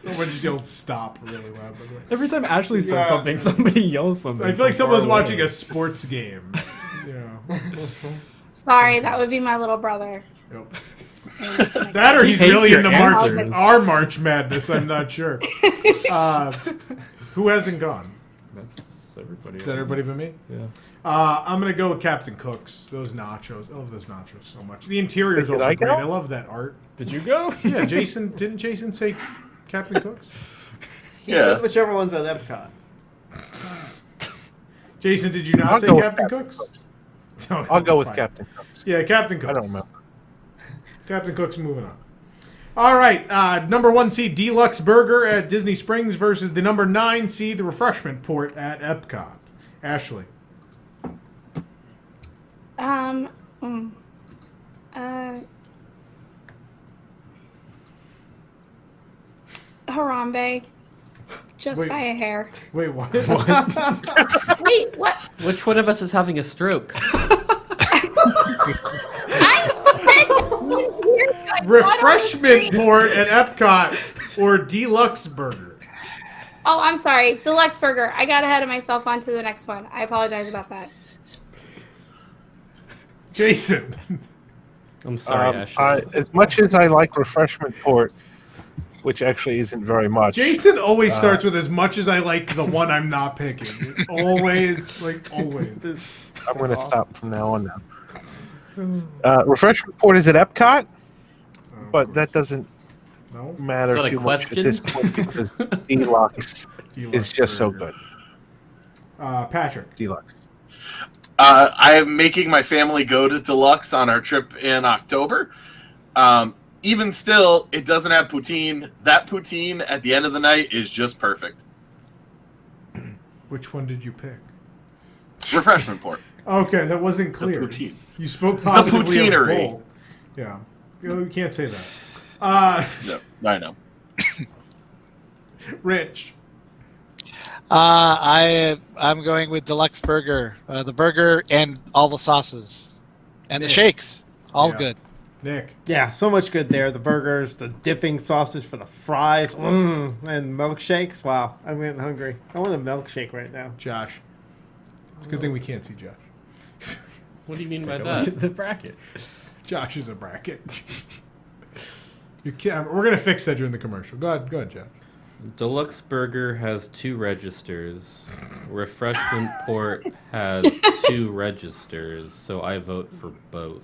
Someone just yelled stop really loud. by the way. Every time Ashley says Yeah. something, somebody yells something. I feel like from someone's far watching away. a sports game. Yeah. Sorry, that would be my little brother. Yep. That or he's hates really your into answers. our March Madness. I'm not sure. Who hasn't gone? That's everybody. Is that everybody but me? Yeah. I'm gonna go with Captain Cook's. Those nachos. I love those nachos so much. The interior is Did also I great. go? I love that art. Did you go? Yeah, Jason. Didn't Jason say Captain Cook's? Yeah. Whichever one's at Epcot. Jason, did you not I'll say go with Captain Captain Cook's? Okay, I'll go with fine. Captain Cook's. Yeah, Captain Cook's. I don't remember. Captain Cook's moving on. All right, number 1 seed Deluxe Burger at Disney Springs versus the number 9 seed Refreshment Port at Epcot. Ashley. Harambe. Just Wait. by a hair. Wait, what? Wait, what? Which one of us is having a stroke? I said Refreshment Port at Epcot or Deluxe Burger? Oh, I'm sorry. Deluxe Burger. I got ahead of myself. On to the next one. I apologize about that. Jason. I'm sorry, Ashley. As much as I like refreshment port, which actually isn't very much. Jason always starts with as much as I like the one I'm not picking. Always, always. I'm going to stop from now on now. Refreshment port is at Epcot, but that doesn't matter Is that a too much question? at this point because Deluxe is just so good. Patrick. Deluxe. I am making my family go to Deluxe on our trip in October. Even still, it doesn't have poutine. That poutine at the end of the night is just perfect. Which one did you pick? Refreshment port. Okay, that wasn't clear. The poutine. You spoke positively of poutineery. both. Yeah. You can't say that. No, I know. Rich. I'm going with Deluxe Burger. The burger and all the sauces. And the shakes. All good. Nick. Yeah, so much good there. The burgers, the dipping sauces for the fries, and milkshakes. Wow, I'm getting hungry. I want a milkshake right now. Josh. It's a good thing we can't see Josh. What do you mean by Look that? at the bracket. Josh is a bracket. You can't. We're gonna fix that during the commercial. Go ahead, Josh. Deluxe Burger has 2 registers. Refreshment Port has 2 registers, so I vote for both.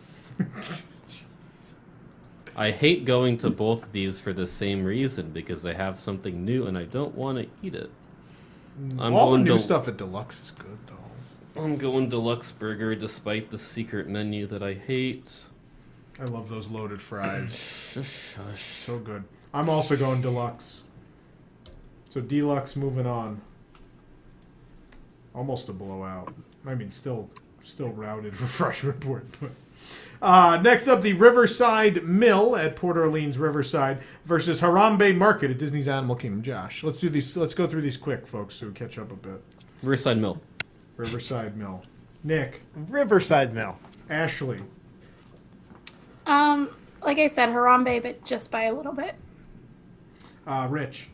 I hate going to both of these for the same reason, because they have something new and I don't want to eat it. All the new stuff at Deluxe is good, though. I'm going Deluxe Burger despite the secret menu that I hate. I love those loaded fries. Shush, shush. So good. I'm also going Deluxe. So Deluxe moving on. Almost a blowout. I mean, still routed refreshment board. But next up, the Riverside Mill at Port Orleans Riverside versus Harambe Market at Disney's Animal Kingdom. Josh, let's do these. Let's go through these quick, folks, so we catch up a bit. Riverside Mill. Riverside Mill. Nick. Riverside Mill. Ashley. Like I said, Harambe, but just by a little bit. Rich.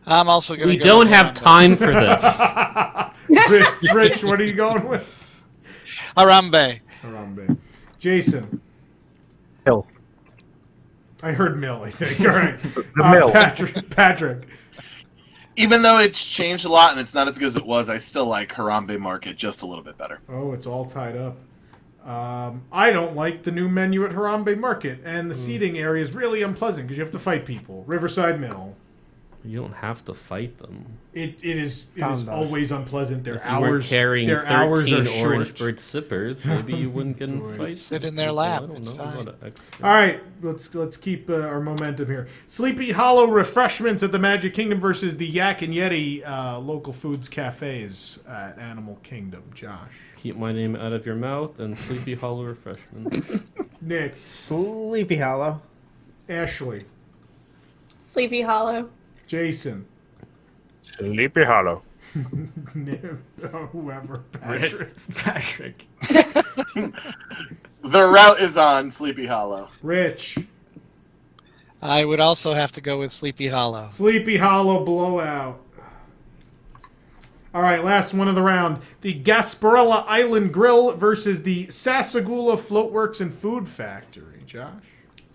I'm also going to We go don't with have Harambe. time for this. Rich, what are you going with? Harambe. Harambe. Jason. Mill. I heard Mill, I think. All right. The Mill. Patrick. Even though it's changed a lot and it's not as good as it was, I still like Harambe Market just a little bit better. Oh, it's all tied up. I don't like the new menu at Harambe Market, and the seating area is really unpleasant because you have to fight people. Riverside Mill. You don't have to fight them. It is Sound does. always unpleasant. Their If you were hours carrying their hours 13 are short. Orange Bird sippers, maybe you wouldn't get in fights. Sit in their with lap, people. I don't it's know fine. about an expert. All right, let's keep our momentum here. Sleepy Hollow Refreshments at the Magic Kingdom versus the Yak and Yeti local foods cafes at Animal Kingdom. Josh. Keep my name out of your mouth and Sleepy Hollow Refreshments. Nick. Sleepy Hollow. Ashley. Sleepy Hollow. Jason. Sleepy Hollow. Whoever. Patrick. The route is on Sleepy Hollow. Rich. I would also have to go with Sleepy Hollow. Sleepy Hollow blowout. All right, last one of the round. The Gasparilla Island Grill versus the Sassagoula Floatworks and Food Factory. Josh?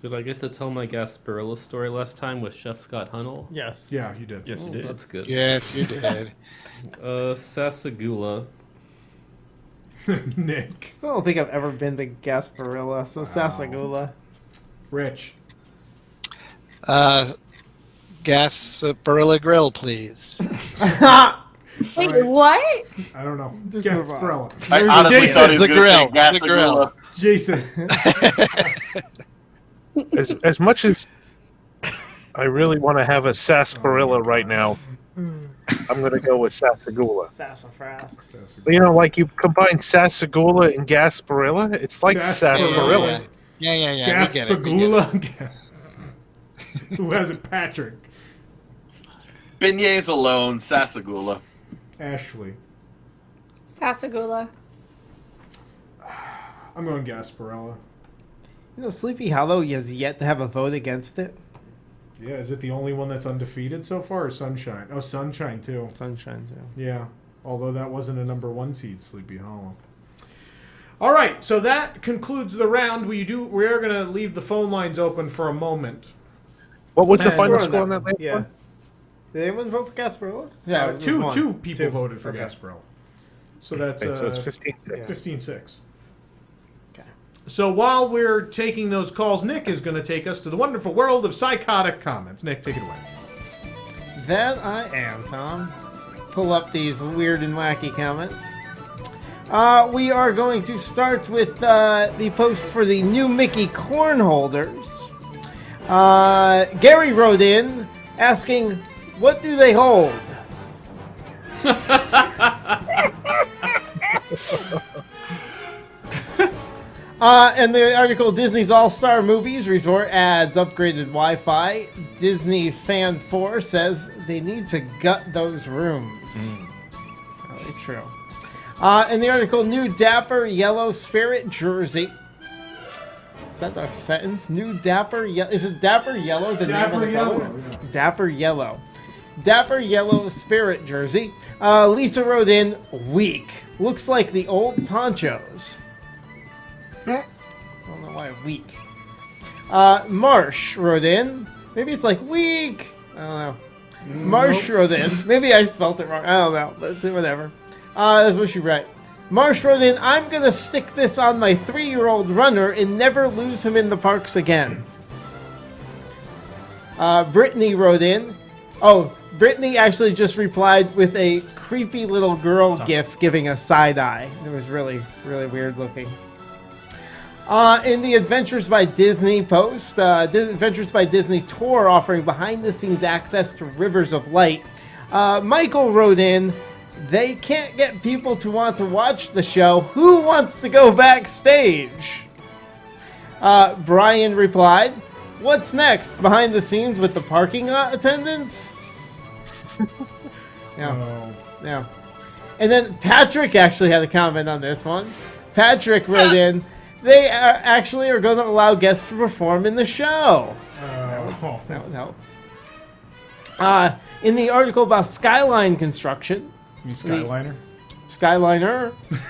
Did I get to tell my Gasparilla story last time with Chef Scott Hunnell? Yes. Yeah, you did. Yes, you Oh, did. that's good. Yes, you did. Sassagoula. Nick. Still don't think I've ever been to Gasparilla, so Sassagoula. Rich. Gasparilla Grill, please. Wait, Right. what? I don't know. Just move on. Gasparilla. I honestly Jason. thought he was The going to say grill, the grill. Gasparilla. Jason. As much as I really want to have a sarsaparilla right now, I'm going to go with Sassagoula. Sassafras. But you know, like you combine Sassagoula and Gasparilla, it's like sarsaparilla. Yeah. We get it. We get it. Gaspagoula. Who has it? Patrick. Beignets alone, Sassagoula. Ashley. Sassagoula. I'm going Gasparilla. You know, Sleepy Hollow has yet to have a vote against it. Yeah, is it the only one that's undefeated so far, or Sunshine? Oh, Sunshine, too. Sunshine, too. Yeah, although that wasn't a number 1 seed, Sleepy Hollow. All right, so that concludes the round. We are going to leave the phone lines open for a moment. What was the And- final score on that last Yeah. one? Did anyone vote for Gasparilla? Yeah, it was two one. people Two. voted for Okay. Gasparilla. So that's Okay, so it's 15-6. 15-6. Okay. So while we're taking those calls, Nick is going to take us to the wonderful world of psychotic comments. Nick, take it away. That I am, Tom. Pull up these weird and wacky comments. We are going to start with the post for the new Mickey corn holders. Gary wrote in asking, what do they hold? And the article, Disney's All-Star Movies Resort adds upgraded Wi-Fi. Disney Fan 4 says they need to gut those rooms. Probably true. In the article, new Dapper Yellow Spirit Jersey. Is that a sentence? New Dapper Yellow. Is it Dapper Yellow? The name of the color? Dapper Yellow. Dapper Yellow Spirit Jersey. Lisa wrote in, weak. Looks like the old ponchos. I don't know why weak. Marsh wrote in. Maybe it's like weak. I don't know. Marsh wrote in. Maybe I spelled it wrong. I don't know. But whatever. That's what she wrote. Marsh wrote in, I'm going to stick this on my 3-year-old runner and never lose him in the parks again. Brittany wrote in. Oh, Brittany actually just replied with a creepy little girl gif giving a side eye. It was really, really weird looking. In the Adventures by Disney post, Adventures by Disney tour offering behind-the-scenes access to Rivers of Light, Michael wrote in, they can't get people to want to watch the show. Who wants to go backstage? Brian replied, what's next? Behind the scenes with the parking lot attendants? Yeah. And then Patrick actually had a comment on this one. Patrick wrote in, they actually are going to allow guests to perform in the show. That would help. In the article about Skyline construction. Skyliner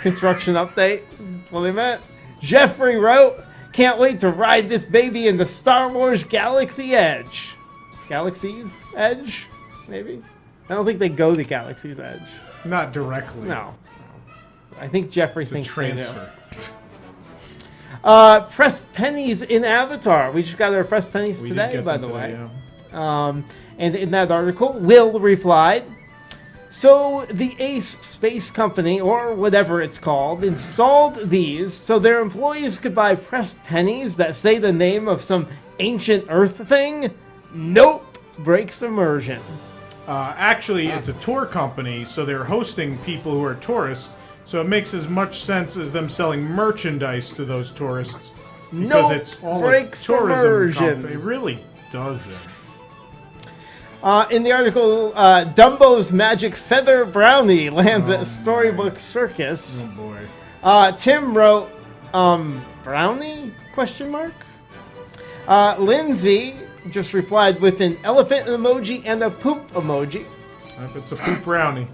construction update. That's what they meant. Jeffrey wrote, can't wait to ride this baby into Star Wars Galaxy Edge. Galaxy's Edge? Maybe? I don't think they go to Galaxy's Edge. Not directly. No. I think Jeffrey It's a thinks they do. transfer. Pressed pennies in Avatar. We just got our pressed pennies We did today, get by them the today, way. yeah. And in that article, Will replied, so the Ace Space Company, or whatever it's called, installed these so their employees could buy pressed pennies that say the name of some ancient Earth thing? Nope. Breaks immersion. Actually, it's a tour company, so they're hosting people who are tourists, so it makes as much sense as them selling merchandise to those tourists. Because Nope. it's all Breaks a tourism immersion. company. It really doesn't. In the article, Dumbo's Magic Feather Brownie lands at Storybook Circus. Oh boy. Tim wrote, brownie? Question mark? Lindsay just replied with an elephant emoji and a poop emoji. It's a poop brownie.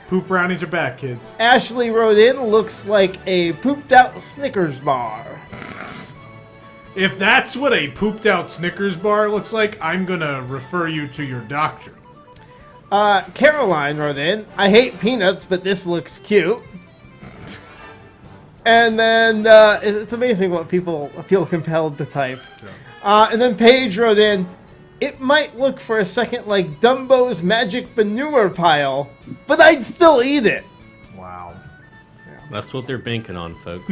Poop brownies are back, kids. Ashley wrote in, looks like a pooped out Snickers bar. If that's what a pooped out Snickers bar looks like, I'm gonna refer you to your doctor. Caroline wrote in, I hate peanuts, but this looks cute. And then it's amazing what people feel compelled to type. And then Paige wrote in, it might look for a second like Dumbo's magic manure pile, but I'd still eat it. Wow. That's what they're banking on, folks.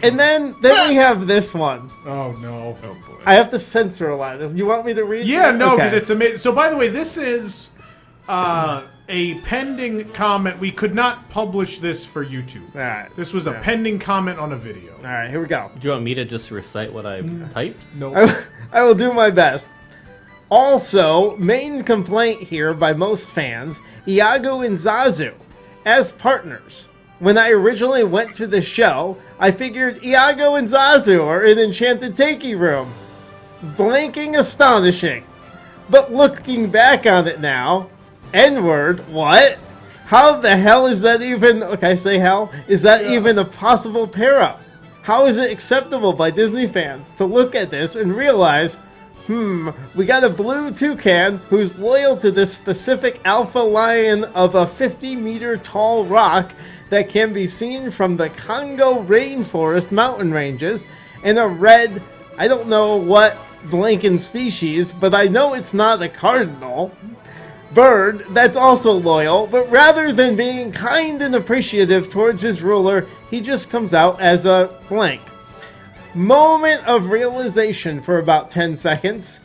And then we have this one. Oh no. Oh boy. I have to censor a lot of this. You want me to read? Yeah, it? no, because Okay. it's amazing. So, by the way, this is a pending comment. We could not publish this for YouTube. All right. This was a pending comment on a video. All right, here we go. Do you want me to just recite what I typed? No. I will do my best. Also, main complaint here by most fans, Iago and Zazu, as partners. When I originally went to the show, I figured Iago and Zazu are in Enchanted Takey Room. Blanking astonishing. But looking back on it now, N-word, what? How the hell is that even, okay, say hell, is that even a possible pair-up? How is it acceptable by Disney fans to look at this and realize, we got a blue toucan who's loyal to this specific alpha lion of a 50-meter tall rock that can be seen from the Congo rainforest mountain ranges, and a red, I don't know what blank in species, but I know it's not a cardinal bird that's also loyal, but rather than being kind and appreciative towards his ruler, he just comes out as a blank. Moment of realization for about 10 seconds.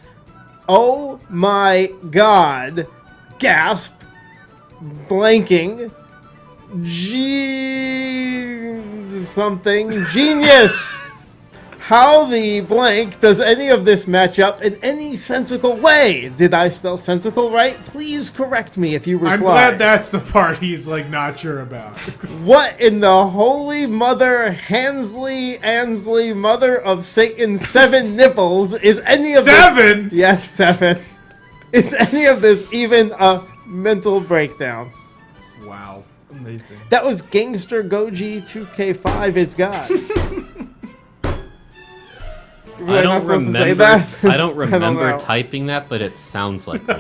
Oh my god. Gasp. Blanking. Something. Genius. How the blank does any of this match up in any sensical way? Did I spell sensical right? Please correct me if you reply. I'm glad that's the part he's like not sure about. What in the holy mother, Ansley, mother of Satan, 7 nipples, is any of this... 7? Yes, 7. Is any of this even a mental breakdown? Wow. Amazing. That was Gangster Goji 2K5 is God. I don't remember. I don't remember typing that, but it sounds like me.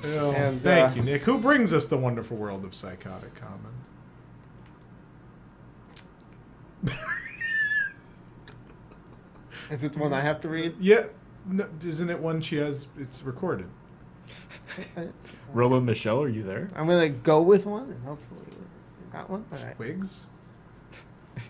Thank you, Nick. Who brings us the wonderful world of psychotic comment? Is it the one I have to read? Yeah. No, isn't it one she has? It's recorded. Robo Michelle, are you there? I'm gonna go with one and hopefully that one. All right. Wigs.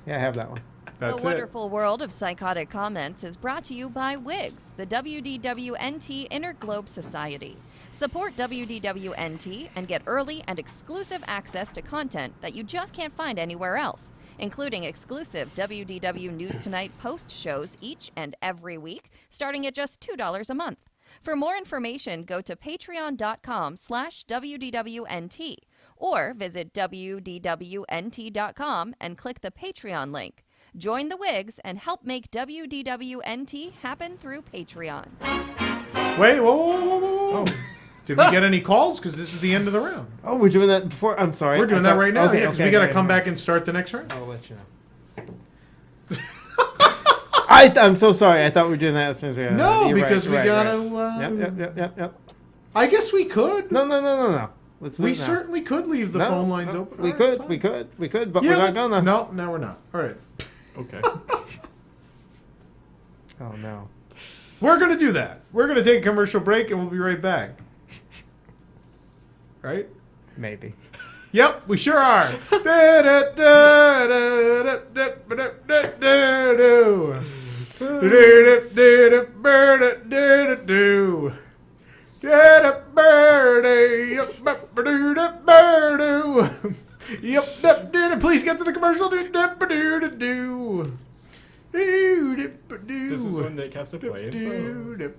Yeah, I have that one. That's the wonderful world of psychotic comments is brought to you by WIGS, the WDWNT Inner Globe Society. Support WDWNT and get early and exclusive access to content that you just can't find anywhere else, including exclusive WDW News Tonight post shows each and every week, starting at just $2 a month. For more information, go to patreon.com/WDWNT or visit WDWNT.com and click the Patreon link. Join the WIGS and help make WDWNT happen through Patreon. Wait, whoa. Did we get any calls? Because this is the end of the round. Oh, we're doing that before? I'm sorry. We're doing that right now. Okay, Yeah, because we got to come back and start the next round. I'll let you know. I'm so sorry. I thought we were doing that as soon as we... No, because we got to... Yep. I guess we could. No. We certainly could leave the phone lines open. We could, but we're not gonna. No, we're not. All right. Okay. Oh, no. We're going to do that. We're going to take a commercial break and we'll be right back. Right? Maybe. Yep, we sure are. Please get to the commercial. This is one that has to play himself.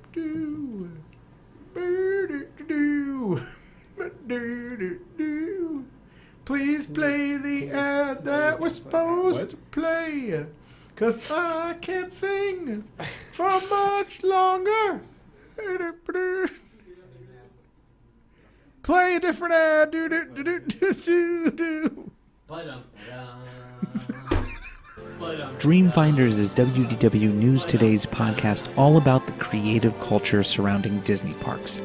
Please play the ad that we're supposed to play, 'cause I can't sing for much longer. Play a different ad. Dreamfinders is WDW News Today's podcast all about the creative culture surrounding Disney parks.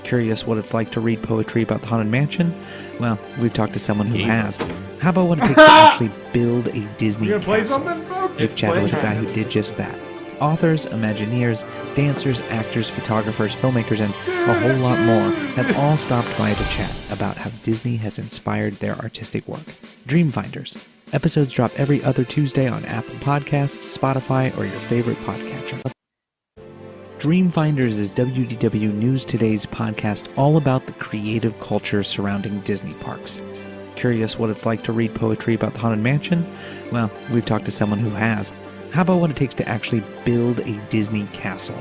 Curious what it's like to read poetry about the Haunted Mansion? Well, we've talked to someone who has. How about what it takes to actually build a Disney You gonna play castle? something, folks? We've chatted with a guy who did just that. Authors, Imagineers, dancers, actors, photographers, filmmakers, and a whole lot more have all stopped by to chat about how Disney has inspired their artistic work. Dreamfinders. Episodes drop every other Tuesday on Apple Podcasts, Spotify, or your favorite podcatcher. Dreamfinders is WDW News Today's podcast all about the creative culture surrounding Disney parks. Curious what it's like to read poetry about the Haunted Mansion? Well, we've talked to someone who has. How about what it takes to actually build a Disney castle?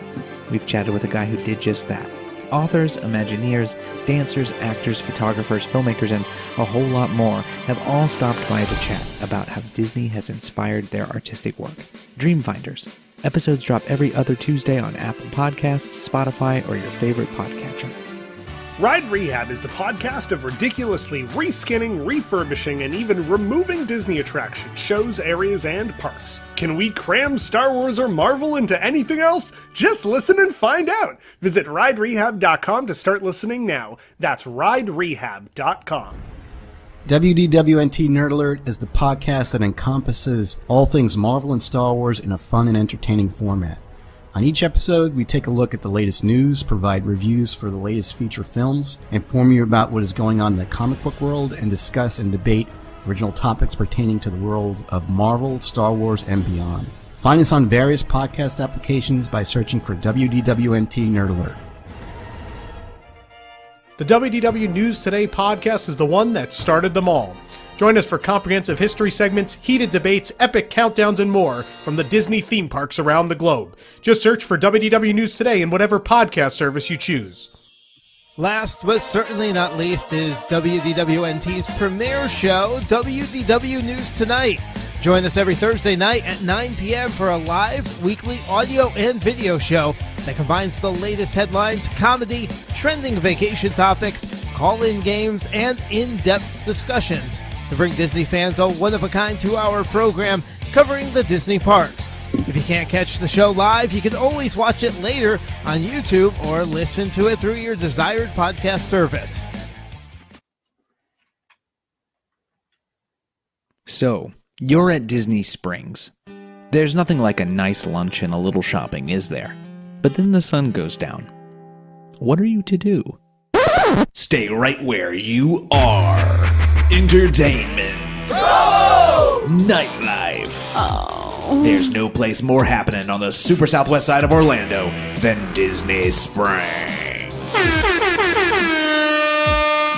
We've chatted with a guy who did just that. Authors, Imagineers, dancers, actors, photographers, filmmakers, and a whole lot more have all stopped by to chat about how Disney has inspired their artistic work. Dreamfinders. Episodes drop every other Tuesday on Apple Podcasts, Spotify, or your favorite podcatcher. Ride Rehab is the podcast of ridiculously reskinning, refurbishing, and even removing Disney attractions, shows, areas, and parks. Can we cram Star Wars or Marvel into anything else? Just listen and find out. Visit riderehab.com to start listening now. That's riderehab.com. WDWNT Nerd Alert is the podcast that encompasses all things Marvel and Star Wars in a fun and entertaining format. On each episode, we take a look at the latest news, provide reviews for the latest feature films, inform you about what is going on in the comic book world, and discuss and debate original topics pertaining to the worlds of Marvel, Star Wars, and beyond. Find us on various podcast applications by searching for WDWNT Nerd Alert. The WDW News Today podcast is the one that started them all. Join us for comprehensive history segments, heated debates, epic countdowns, and more from the Disney theme parks around the globe. Just search for WDW News Today in whatever podcast service you choose. Last but certainly not least is WDWNT's premiere show, WDW News Tonight. Join us every Thursday night at 9 p.m. for a live weekly audio and video show that combines the latest headlines, comedy, trending vacation topics, call-in games, and in-depth discussions to bring Disney fans a one-of-a-kind 2-hour program covering the Disney parks. If you can't catch the show live, you can always watch it later on YouTube or listen to it through your desired podcast service. So, you're at Disney Springs. There's nothing like a nice lunch and a little shopping, is there? But then the sun goes down. What are you to do? Stay right where you are. Entertainment. Bravo! Nightlife. There's no place more happening on the super southwest side of Orlando than Disney Springs.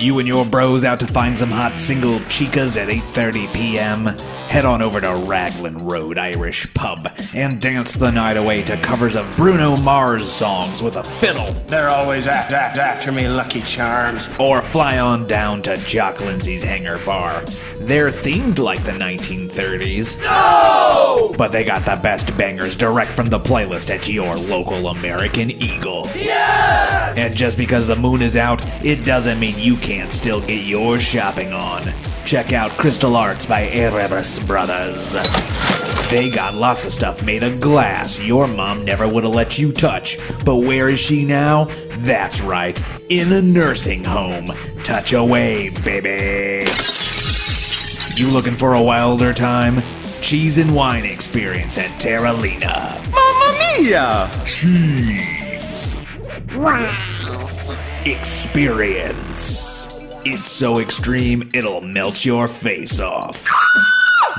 You and your bros out to find some hot single chicas at 8:30 p.m.? Head on over to Raglan Road Irish Pub and dance the night away to covers of Bruno Mars songs with a fiddle. They're always after me, Lucky Charms. Or fly on down to Jock Lindsay's Hangar Bar. They're themed like the 1930s. No! But they got the best bangers direct from the playlist at your local American Eagle. Yes! And just because the moon is out, it doesn't mean you can't still get your shopping on. Check out Crystal Arts by Erebus Brothers. They got lots of stuff made of glass your mom never would have let you touch. But where is she now? That's right, in a nursing home. Touch away, baby. You looking for a wilder time? Cheese and wine experience at Terralina. Mamma mia! Cheese. Wow. Experience. It's so extreme, it'll melt your face off.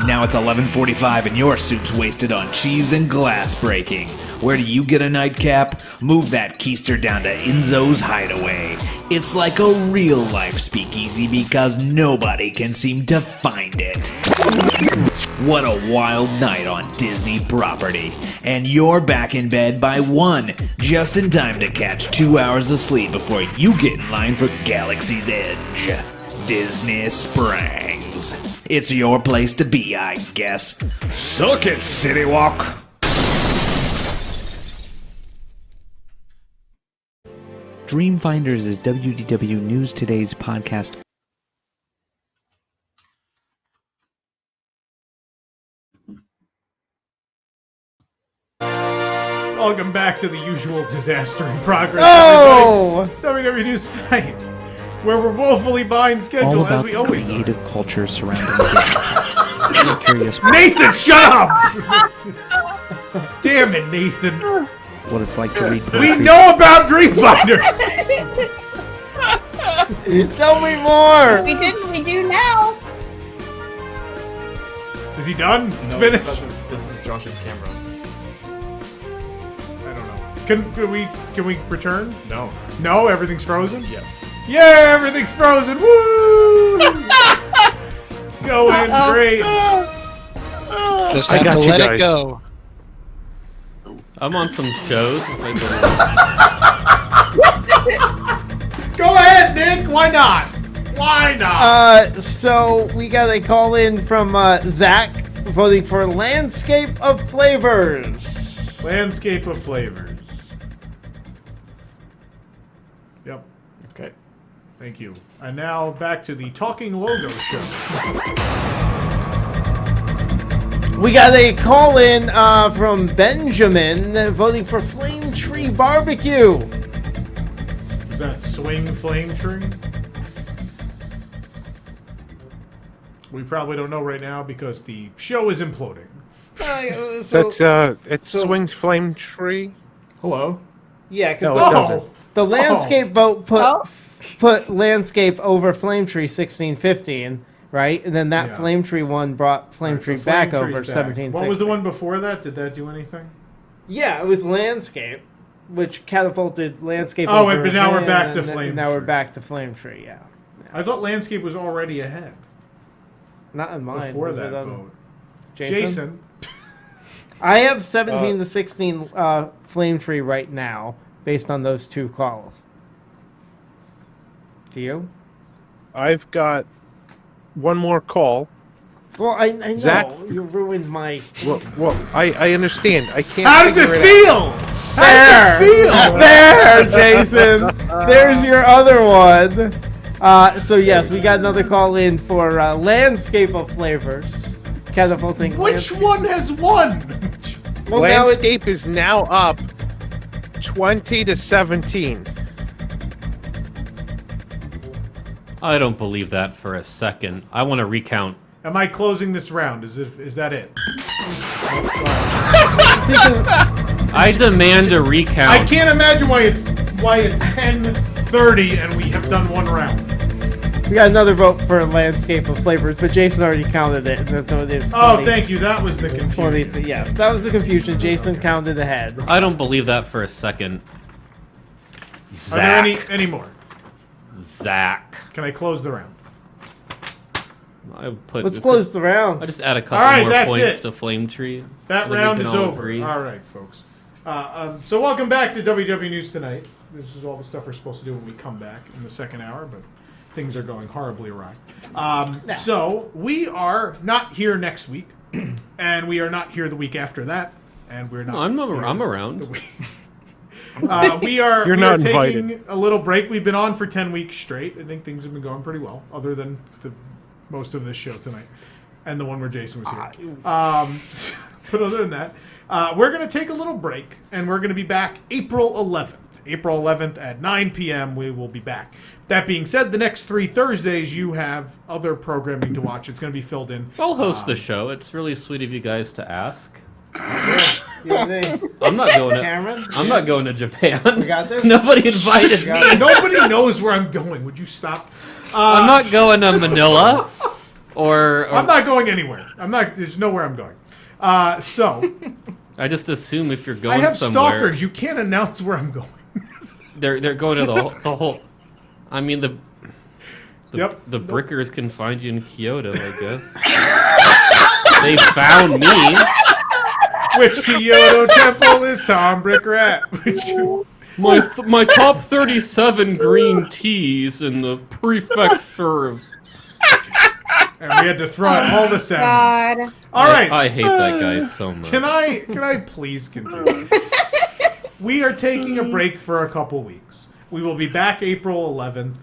Now it's 11:45 and your soup's wasted on cheese and glass breaking. Where do you get a nightcap? Move that keister down to Enzo's Hideaway. It's like a real-life speakeasy because nobody can seem to find it. What a wild night on Disney property. And you're back in bed by 1, just in time to catch 2 hours of sleep before you get in line for Galaxy's Edge. Disney Springs. It's your place to be, I guess. Suck it, City Walk! Dreamfinders is WDW News Today's podcast. Welcome back to the usual disaster in progress. Oh! Everybody. It's WDW News Tonight, where we're woefully behind schedule All about as we the always creative culture surrounding Disney parks. If you're curious Nathan, shut up! Damn it, Nathan. what it's like to read We poetry. know about Dreamfinder. Tell me more! We didn't. We do now. Is he done? It's No, finished? this is Josh's camera. I don't know. Can we return? No. No, everything's frozen? Yes. Yeah, everything's frozen. Woo! Going great. Just I have got to you let guys. it go. I'm on some shows. Go ahead, Nick. Why not? Why not? So we got a call in from Zach voting for Landscape of Flavors. Landscape of Flavors. Yep. Okay. Thank you. And now back to the Talking Logo Show. We got a call-in from Benjamin voting for Flame Tree Barbecue. Is that Swing Flame Tree? We probably don't know right now because the show is imploding. It swings Flame Tree. Hello. Yeah, because No, it doesn't. the landscape vote put landscape over Flame Tree 1615, right? And then that Flame Tree one brought Flame Tree so back Flame over Tree's back. 1760. What was the one before that? Did that do anything? Yeah, it was landscape, which catapulted landscape. Oh, over but now we're Flame, back to and then- Flame Now we're Tree. back to Flame Tree. Yeah. I thought landscape was already ahead. Not in mine. Before Was that it on vote. Jason? I have 17 to 16 Flame Tree right now, based on those two calls. Do you? I've got one more call. Well, I know. Zach? You ruined my... Well, I understand. I can't How does it figure feel? How does it feel? There, Jason. There's your other one. So yes, we got another call in for Landscape of Flavors, catapulting. Which one has won? Well, now Landscape is now up 20 to 17. I don't believe that for a second. I want to recount. Am I closing this round? Is that it? I demand a recount. I can't imagine why it's 10:30 and we have done one round. We got another vote for Landscape of Flavors, but Jason already counted it. And so it is 20, Oh, thank you. That was the confusion. 20 yes, that was the confusion. Jason counted ahead. I don't believe that for a second. Are there any more? Zach. Can I close the round? Let's close the round. I just add a couple All right, more that's points it. to Flame Tree. That so we round can is all over. agree. All right, folks. So welcome back to WDW News Tonight. This is all the stuff we're supposed to do when we come back in the second hour, but things are going horribly awry. So we are not here next week, and we are not here the week after that, and we're not. No, I'm around. We are. You're we not are taking invited. a little break. We've been on for 10 weeks straight. I think things have been going pretty well, other than most of this show tonight, and the one where Jason was here. But other than that, we're going to take a little break, and we're going to be back April 11th. April 11th at 9 p.m. we will be back. That being said, the next 3 Thursdays you have other programming to watch. It's going to be filled in. I'll host the show. It's really sweet of you guys to ask. I'm I'm not going to. Cameron? I'm not going to Japan. We got this? Nobody invited me. Nobody knows where I'm going. Would you stop? I'm not going to Manila. Or I'm not going anywhere. There's nowhere I'm going. So I just assume if you're I going have somewhere, stalkers. You can't announce where I'm going. they're going to the whole. I mean the Brickers can find you in Kyoto, I guess. They found me. Which Kyoto temple is Tom Bricker at? My top 37 green teas in the prefecture of. And we had to throw out all the sound. God. All right. I hate that guy so much. Can I please continue? We are taking a break for a couple weeks. We will be back April 11th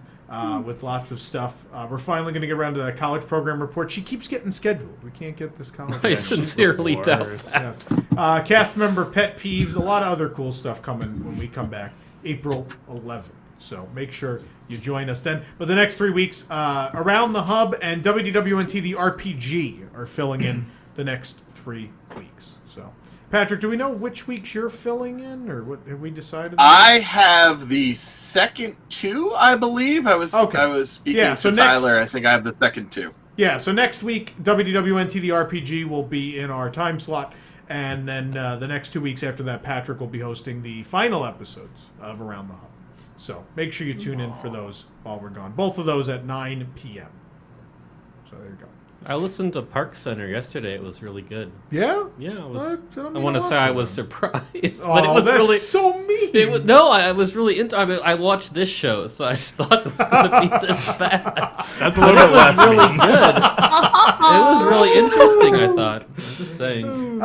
with lots of stuff. We're finally going to get around to that college program report. She keeps getting scheduled. We can't get this college. I program. sincerely doubt that. Yes. Cast member pet peeves, a lot of other cool stuff coming when we come back April 11th. So make sure you join us then. But the next 3 weeks, Around the Hub and WDWNT the RPG are filling in the next 3 weeks. So, Patrick, do we know which weeks you're filling in, or what have we decided? I have the second 2, I believe. I was speaking to Tyler. I think I have the second 2. Yeah, so next week, WDWNT the RPG will be in our time slot, and then the next 2 weeks after that, Patrick will be hosting the final episodes of Around the Hub. So make sure you tune in for those while we're gone. Both of those at 9 p.m. So there you go. I listened to Park Center yesterday. It was really good. Yeah? Yeah, it was. I want to say I was surprised, but it Oh, was that's really so mean. It was, no, I was really into. I mean, I watched this show, so I just thought it was going to be this bad. That's a little bit less really mean. good. It was really interesting. I thought. I'm just saying.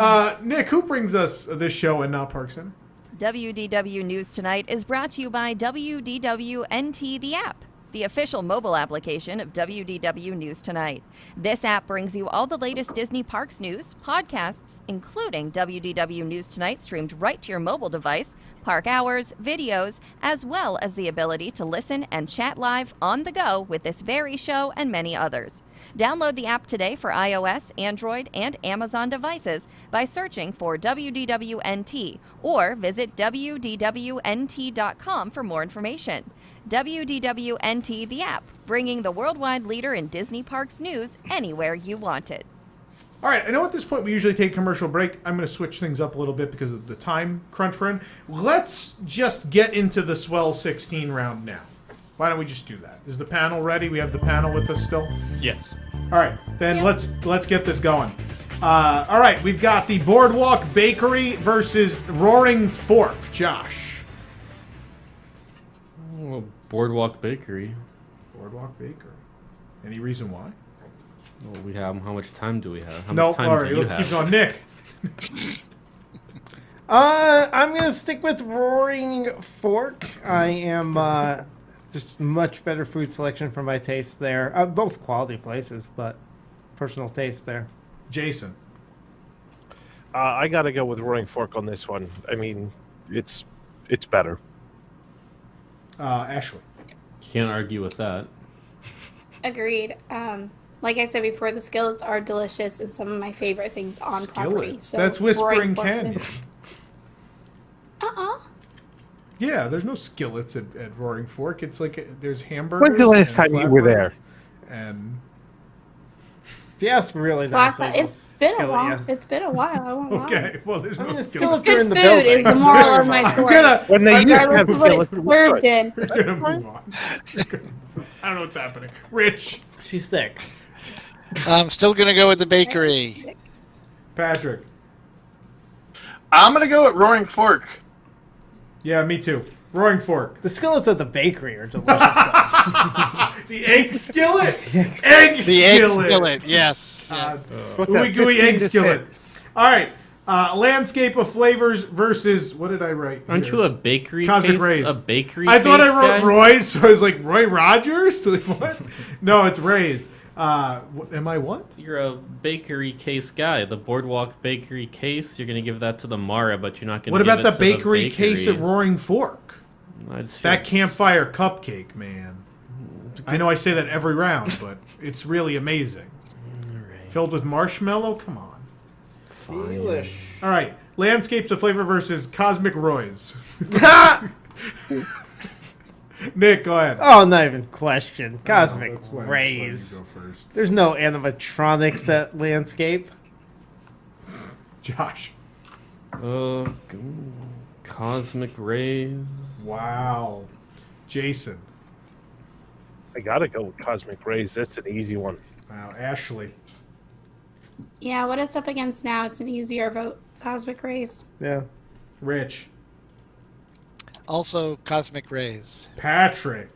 Nick, who brings us this show and not Park Center? WDW News Tonight is brought to you by WDWNT, the app. the official mobile application of WDW News Tonight. This app brings you all the latest Disney Parks news, podcasts, including WDW News Tonight streamed right to your mobile device, park hours, videos, as well as the ability to listen and chat live on the go with this very show and many others. Download the app today for iOS, Android, and Amazon devices by searching for WDWNT or visit WDWNT.com for more information. WDWNT, the app, bringing the worldwide leader in Disney Parks news anywhere you want it. All right, I know at this point we usually take a commercial break. I'm going to switch things up a little bit because of the time crunch we're in. Let's just get into the Swell 16 round now. Why don't we just do that? Is the panel ready? We have the panel with us still? Yes. All right, then let's get this going. All right, we've got the Boardwalk Bakery versus Roaring Fork. Josh. Well, Boardwalk Bakery. Boardwalk Bakery. Any reason why? Well, we have. How much time do we have? How No, much time all right, do you let's have? keep going. Nick. I'm gonna stick with Roaring Fork. I am just much better food selection for my taste there. Both quality places, but personal taste there. Jason. I gotta go with Roaring Fork on this one. I mean, it's better. Ashley. Can't argue with that. Agreed. Like I said before, the skillets are delicious and some of my favorite things on property. So That's Whispering Roaring Fork Canyon. is- Yeah, there's no skillets at Roaring Fork. It's like there's hamburgers. When's the last and time you were there? And If you ask really Last nicely, night, it's been a skillet, while. yeah. It's been a while. I won't lie. okay, well, there's no I mean, skillets. skillets are in Good the food building. is the moral of my story. When they used to have Regardless of what skillets, it's served in. We're gonna move on. I don't know what's happening. Rich. She's sick. I'm still going to go with the bakery. Patrick. I'm gonna go at Roaring Fork. Yeah, me too. Roaring Fork. The skillets at the bakery are delicious. Though. The egg skillet. Egg The egg skillet. skillet, yes. yes. What's that, Ooey gooey 15 egg to skillet. 6? All right. Landscape of Flavors versus what did I write? Aren't here? you a bakery Cosmic case? Rays. A bakery I thought I case wrote guy? Roy's, so I was like Roy Rogers. What? No, it's Ray's. Am I what? You're a bakery case guy. The Boardwalk Bakery case, you're going to give that to the Mara, but you're not going to What give about it the to bakery the case at Roaring Fork? I just That feel- campfire cupcake, man. I know I say that every round, but it's really amazing. Alright. Filled with marshmallow? Come on. Delish. All right. Landscapes of Flavor versus Cosmic Roy's. Nick, go ahead. Oh, not even question. Cosmic That's why- that's why Rays. you go first. There's no animatronics at Landscape. Josh. Cosmic Rays. Wow. Jason. I gotta go with Cosmic Rays. That's an easy one. Wow. Ashley. Yeah, what it's up against now, it's an easier vote. Cosmic Rays. Yeah. Rich. Also, Cosmic Rays. Patrick.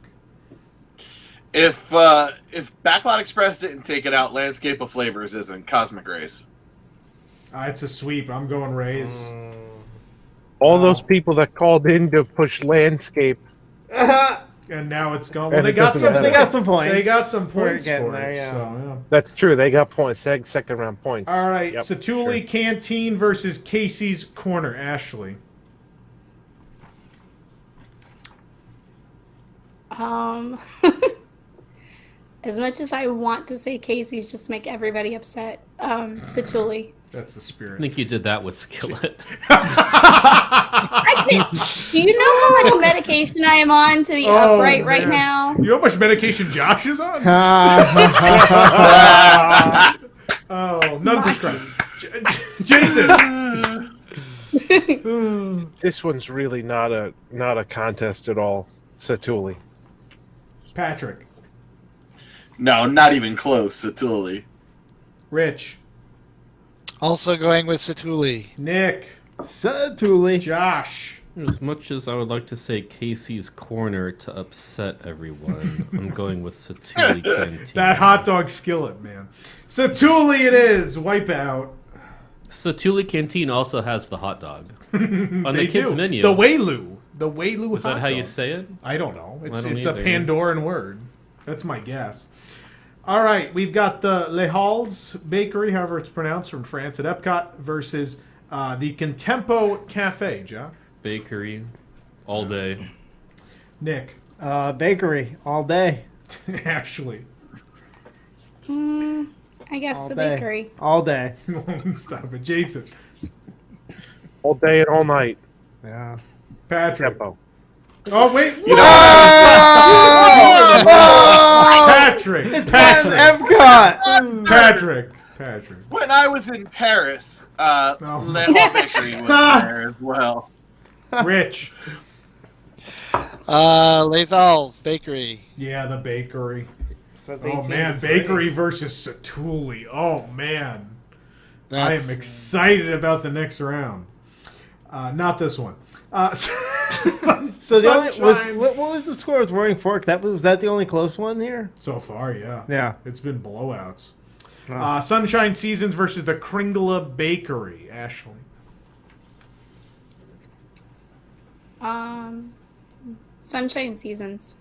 If Backlot Express didn't take it out, Landscape of Flavors isn't Cosmic Rays. It's a sweep. I'm going Rays. All those people that called in to push Landscape. And now it's gone. Well, And they it got doesn't some. matter. They got some points. They got some We're points getting for there, it. yeah. So, yeah. That's true. They got points. Second round points. All right. Yep, Satuli sure. Canteen versus Casey's Corner. Ashley. As much as I want to say Casey's just to make everybody upset, Satuli. That's the I spirit. think you did that with Skillet. Do you know how much medication I am on to be upright right man. now? You know how much medication Josh is on? Oh, none prescribed. Jason. This one's really not a contest at all. Satuli. Patrick. No, not even close, Satuli. Rich. Also going with Satuli. Nick. Satuli. Josh. As much as I would like to say Casey's Corner to upset everyone, I'm going with Satuli Canteen. That hot dog skillet, man. Satuli it is. Wipeout. Satuli Canteen also has the hot dog. On They the kids' do. menu. The Waylu. The Waylu Is hot that how you dog. say it? I don't know. I It's don't a either. Pandoran word. That's my guess. All right, we've got the Les Halles Bakery, however it's pronounced, from France at Epcot versus the Contempo Cafe. John? Bakery, all day. Nick? Bakery, all day. Ashley? I guess All the day. bakery. All day. Stop it. Jason? All day and all night. Yeah. Patrick? Tempo. Oh, wait. You know, Patrick! It's Patrick! Epcot! Patrick! when I was in Paris, No. Les Halles Bakery was there as well. Rich? Les Halles Bakery. Yeah, the bakery. Says Oh 18 man, to 3. bakery versus Satuli. Oh man, I That's- am excited about the next round. Not this one. So the only was Sunshine. what was the score with Roaring Fork? Was that the only close one here? So far, yeah. Yeah. It's been blowouts. Oh. Sunshine Seasons versus the Kringle Bakery. Ashley. Sunshine Seasons.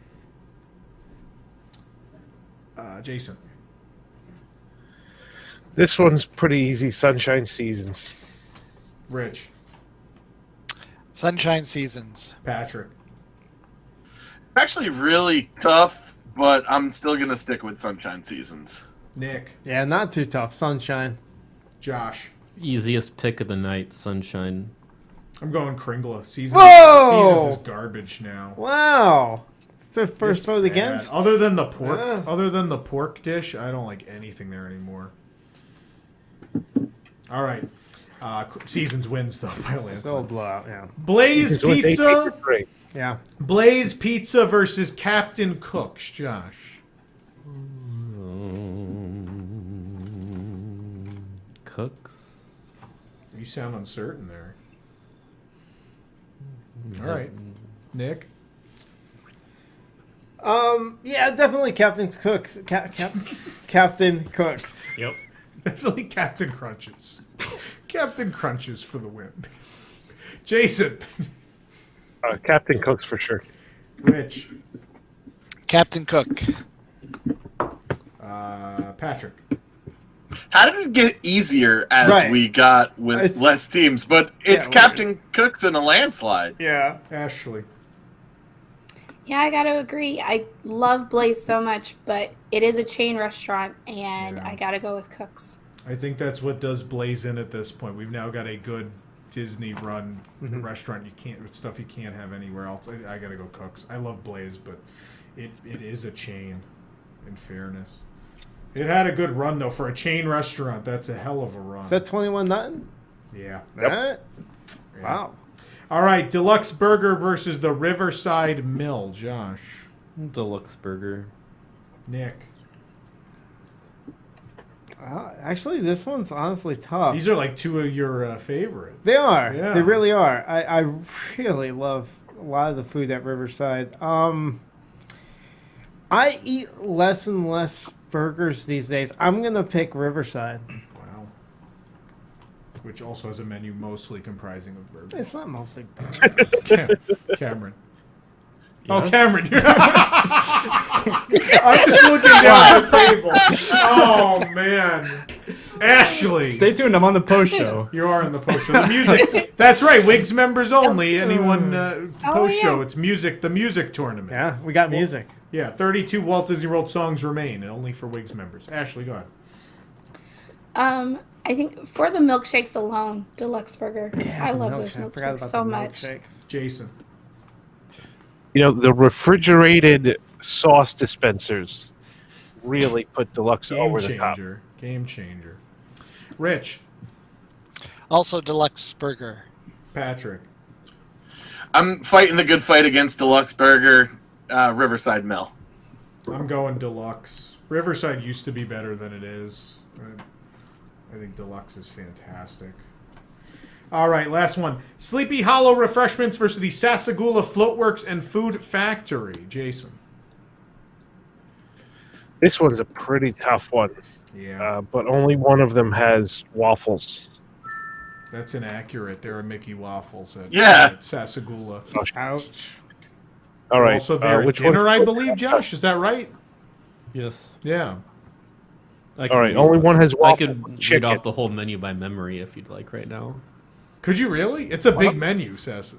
Jason. This one's pretty easy. Sunshine Seasons. Rich. Sunshine Seasons. Patrick. Actually, really tough, but I'm still gonna stick with Sunshine Seasons. Nick. Yeah, not too tough. Sunshine. Josh. Easiest pick of the night, Sunshine. I'm going Kringle. Seasons Whoa! is garbage now. Wow. It's the first It's vote bad. against. Other than the pork, Yeah. other than the pork dish, I don't like anything there anymore. All right, Seasons wins though by a landslide. Still a blowout. Yeah. Blaze Seasons wins 18 Pizza. to 3. Yeah. Blaze Pizza versus Captain Cook's. Josh. Cooks. You sound uncertain there. All right, Nick. Yeah, definitely Captain Cooks. Captain Cooks. Yep. Definitely Captain Crunches. Captain Crunches for the win. Jason. Captain Cook's for sure. Rich. Captain Cook. Patrick. How did it get easier as Right. we got with It's- less teams? But it's Yeah, Captain Cook's in a landslide. Yeah. Ashley. Yeah, I gotta agree. I love Blaze so much, but it is a chain restaurant, and Yeah. I gotta go with Cook's. I think that's what does Blaze in at this point. We've now got a good Disney-run restaurant. Stuff you can't have anywhere else. I gotta go Cook's. I love Blaze, but it is a chain. In fairness, it had a good run though for a chain restaurant. That's a hell of a run. Is that 21-0? Yeah. That? Yeah. Wow. All right, Deluxe Burger versus the Riverside Mill. Josh. Deluxe Burger. Nick. Actually, this one's honestly tough. These are like two of your favorites. They are. Yeah. They really are. I really love a lot of the food at Riverside. I eat less and less burgers these days. I'm gonna pick Riverside. Wow. Which also has a menu mostly comprising of burgers. It's not mostly burgers. Cameron. Yes? Oh, Cameron. I'm just looking down at the table. Oh, man. Ashley. Stay tuned. I'm on the post show. You are in the post show. The music. That's right. Wigs members only. Anyone post show. yeah. It's music. The music tournament. Yeah, we got music. Yeah. 32 Walt Disney World songs remain, only for Wigs members. Ashley, go ahead. I think for the milkshakes alone, Deluxe Burger. Yeah, I the love those milkshake. I forgot milkshakes about so the much. milkshakes. Jason. You know, the refrigerated sauce dispensers really put Deluxe Game over the top. changer. Game changer. Rich. Also Deluxe Burger. Patrick. I'm fighting the good fight against Deluxe Burger, Riverside Mill. I'm going Deluxe. Riverside used to be better than it is. I think Deluxe is fantastic. All right, last one. Sleepy Hollow Refreshments versus the Sasagula Floatworks and Food Factory. Jason. This one's a pretty tough one. Yeah. But only one of them has waffles. That's inaccurate. There are Mickey waffles at, Yeah. at Sasagula. Ouch. All right. Also there at which dinner, one? I believe, Josh. Is that right? Yes. Yeah. I All right, only one has I waffle could read chicken. off the whole menu by memory if you'd like right now. Could you really? It's a big menu, says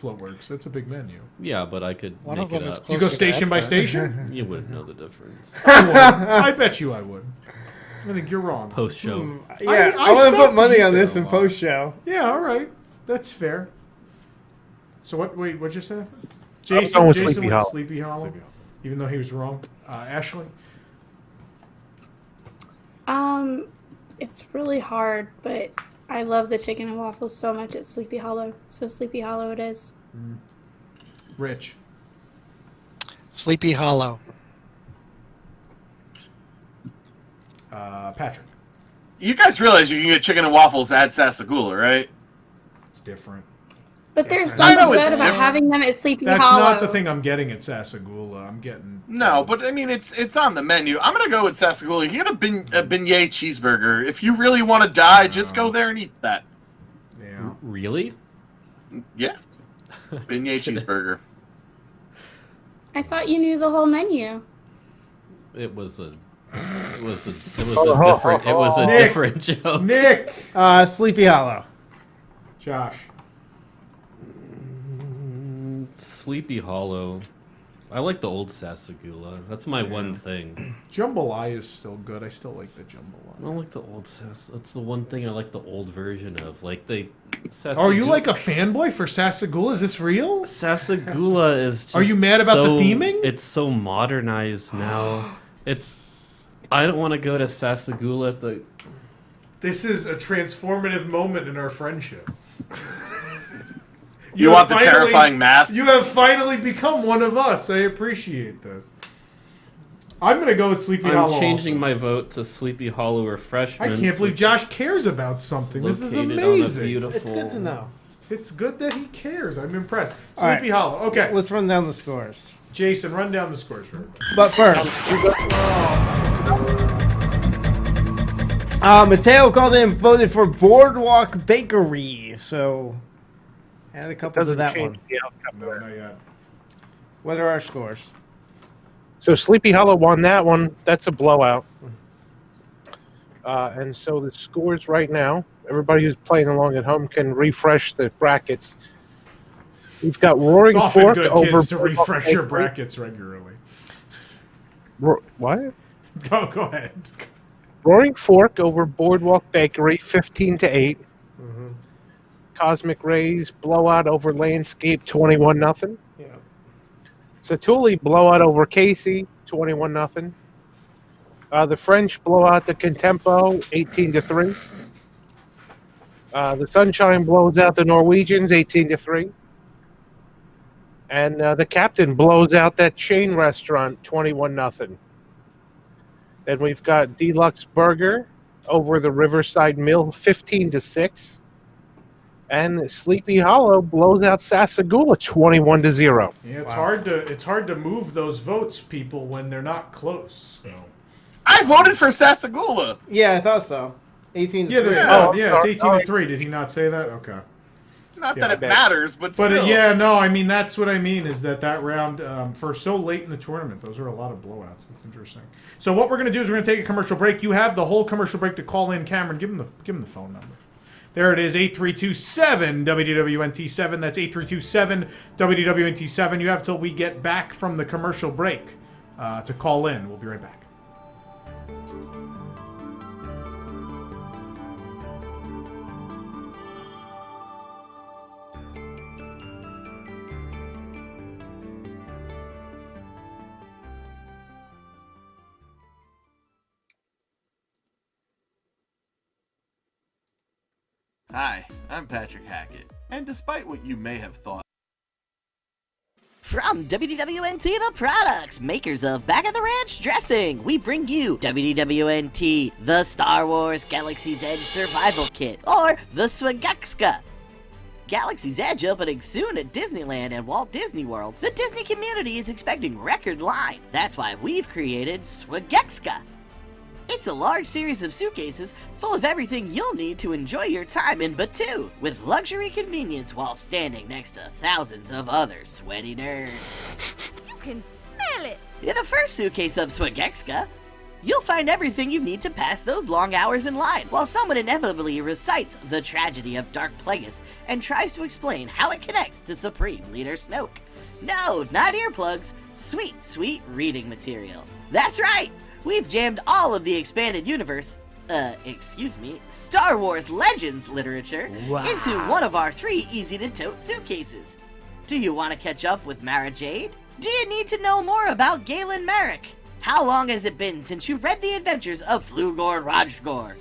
Floatworks. It's a big menu. Yeah, but I could One make of them it is up. You go station by station? You wouldn't know the difference. I would. I bet you I would. I think you're wrong. Post show. Yeah, I I want to stopped put money to on eat this there in a lot. post show. Yeah, all right. That's fair. So what? Wait, what'd you say? going Jason. with Jason Sleepy went Hollow. Sleepy Hollow, even though he was wrong. Ashley. It's really hard, but I love the chicken and waffles so much at Sleepy Hollow. So Sleepy Hollow it is. Rich. Sleepy Hollow. Patrick. You guys realize you can get chicken and waffles at Sasagula, right? It's different. But there's I something know it's good about different. having them at Sleepy That's Hollow. not the thing I'm getting at Sasagula. I'm getting. No, but I mean it's on the menu. I'm gonna go with Sasagula. You get a beignet cheeseburger. If you really want to die, just go there and eat that. Yeah. Really? Yeah. Beignet cheeseburger. I thought you knew the whole menu. It was a Nick. different joke. Nick. Sleepy Hollow. Josh. Sleepy Hollow. I like the old Sasagula. That's my one thing. Jambalaya is still good. I still like the jambalaya. I don't like the old That's the one thing I like the old version of. Like they. Are you like a fanboy for Sasagula? Is this real? Sasagula is. Just Are you mad about the so- theming? It's so modernized now. It's. I don't want to go to Sasagula at the. This is a transformative moment in our friendship. You want the terrifying mask? You have finally become one of us. I appreciate this. I'm going to go with Sleepy Hollow. I'm changing also. my vote to Sleepy Hollow Refreshments. I can't believe Josh cares about something. This is located on a amazing. beautiful- It's good to know. It's good that he cares. I'm impressed. All right. Sleepy Hollow. Okay. Let's run down the scores. Jason, run down the scores for everybody. But first, Mateo called in and voted for Boardwalk Bakery. So, add a couple to Doesn't that change one. the outcome No, there. not yet. What are our scores? So Sleepy Hollow won that one. That's a blowout. And so the scores right now, everybody who's playing along at home can refresh the brackets. We've got Roaring It's often Fork good, over kids, to Boardwalk refresh your Bakery. brackets regularly. What? Go ahead. Roaring Fork over Boardwalk Bakery, 15-8. Cosmic Rays blowout over Landscape, 21-0. Yeah. Satuli blowout over Casey, 21-0. The French blowout the Contempo, 18-3. The Sunshine blows out the Norwegians, 18-3. And the Captain blows out that chain restaurant, 21-0. Then we've got Deluxe Burger over the Riverside Mill, 15-6. And Sleepy Hollow blows out Sasagula, 21-0. Yeah, it's hard to move those votes, people, when they're not close. So. I voted for Sasagula. Yeah, I thought so. 18 Yeah, to 3. it's 18-3. Did he not say that? Okay. Not Yeah, that it matters, but still. But yeah, no, I mean that's what I mean is that round for so late in the tournament, those are a lot of blowouts. That's interesting. So what we're going to do is we're going to take a commercial break. You have the whole commercial break to call in. Cameron, give him the phone number. There it is, 8327 WDWNT7. That's 8327 WDWNT7. You have till we get back from the commercial break to call in. We'll be right back. Hi, I'm Patrick Hackett, and despite what you may have thought, from WDWNT The Products, makers of Back of the Ranch dressing, we bring you WDWNT The Star Wars Galaxy's Edge Survival Kit, or the Swagexka. Galaxy's Edge opening soon at Disneyland and Walt Disney World. The Disney community is expecting record line. That's why we've created Swagexka. It's a large series of suitcases full of everything you'll need to enjoy your time in Batuu, with luxury convenience while standing next to thousands of other sweaty nerds. You can smell Pallette. In the first suitcase of Swagexka, you'll find everything you need to pass those long hours in line, while someone inevitably recites the tragedy of Dark Plagueis and tries to explain how it connects to Supreme Leader Snoke. No, not earplugs. Sweet, sweet reading material. That's right! We've jammed all of the expanded universe, Star Wars Legends literature into one of our 3 easy-to-tote suitcases. Do you want to catch up with Mara Jade? Do you need to know more about Galen Merrick? How long has it been since you read the adventures of Flugor Rajgor?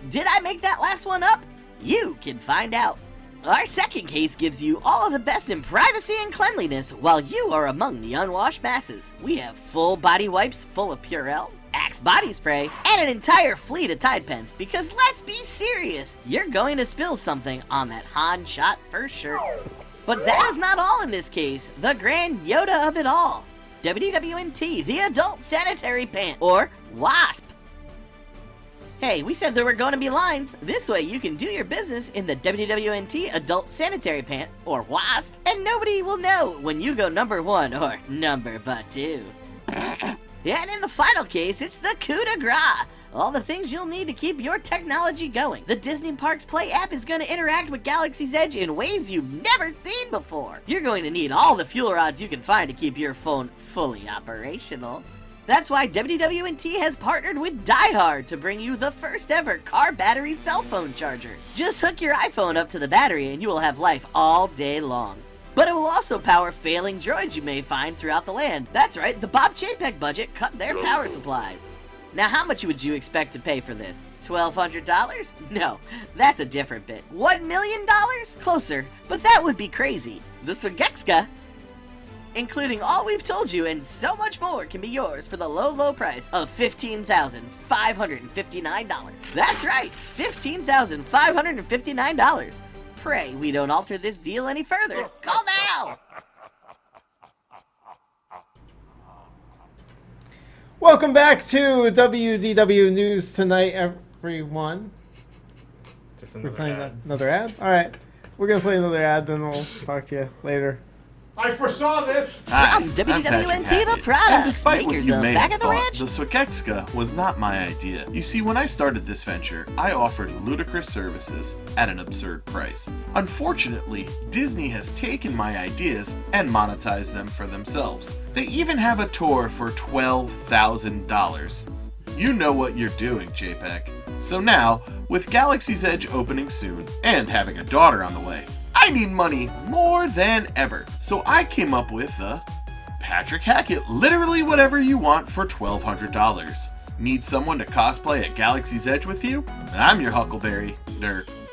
Did I make that last one up? You can find out. Our second case gives you all of the best in privacy and cleanliness while you are among the unwashed masses. We have full body wipes full of Purell, Axe body spray, and an entire fleet of Tide Pens because let's be serious, you're going to spill something on that Han shot first shirt. But that is not all in this case, the grand Yoda of it all. WDWNT, the Adult Sanitary Pant, or WASP. Hey, we said there were going to be lines. This way you can do your business in the WDWNT Adult Sanitary Pant, or WASP, and nobody will know when you go number 1 or number but 2. And in the final case, it's the coup de grace. All the things you'll need to keep your technology going. The Disney Parks Play app is going to interact with Galaxy's Edge in ways you've never seen before. You're going to need all the fuel rods you can find to keep your phone fully operational. That's why WDWNT has partnered with Die Hard to bring you the first ever car battery cell phone charger. Just hook your iPhone up to the battery and you will have life all day long. But it will also power failing droids you may find throughout the land. That's right, the Bob Chapek budget cut their power supplies. Now how much would you expect to pay for this? $1,200? No, that's a different bit. $1 million? Closer, but that would be crazy. The Swagexka, including all we've told you and so much more, can be yours for the low, low price of $15,559. That's right, $15,559. Pray we don't alter this deal any further. Call now! Welcome back to WDW News Tonight, everyone. We're playing another ad? Alright. We're going to play another ad, then we'll talk to you later. I foresaw this! Hi, From I'm Patrick WDWNT, the Hackett. product And despite what makers you of may Back have of the thought, Ranch. the Swagexka was not my idea. You see, when I started this venture, I offered ludicrous services at an absurd price. Unfortunately, Disney has taken my ideas and monetized them for themselves. They even have a tour for $12,000. You know what you're doing, JPEG. So now, with Galaxy's Edge opening soon, and having a daughter on the way, I need money more than ever. So I came up with the Patrick Hackett, literally whatever you want for $1,200. Need someone to cosplay at Galaxy's Edge with you? I'm your Huckleberry,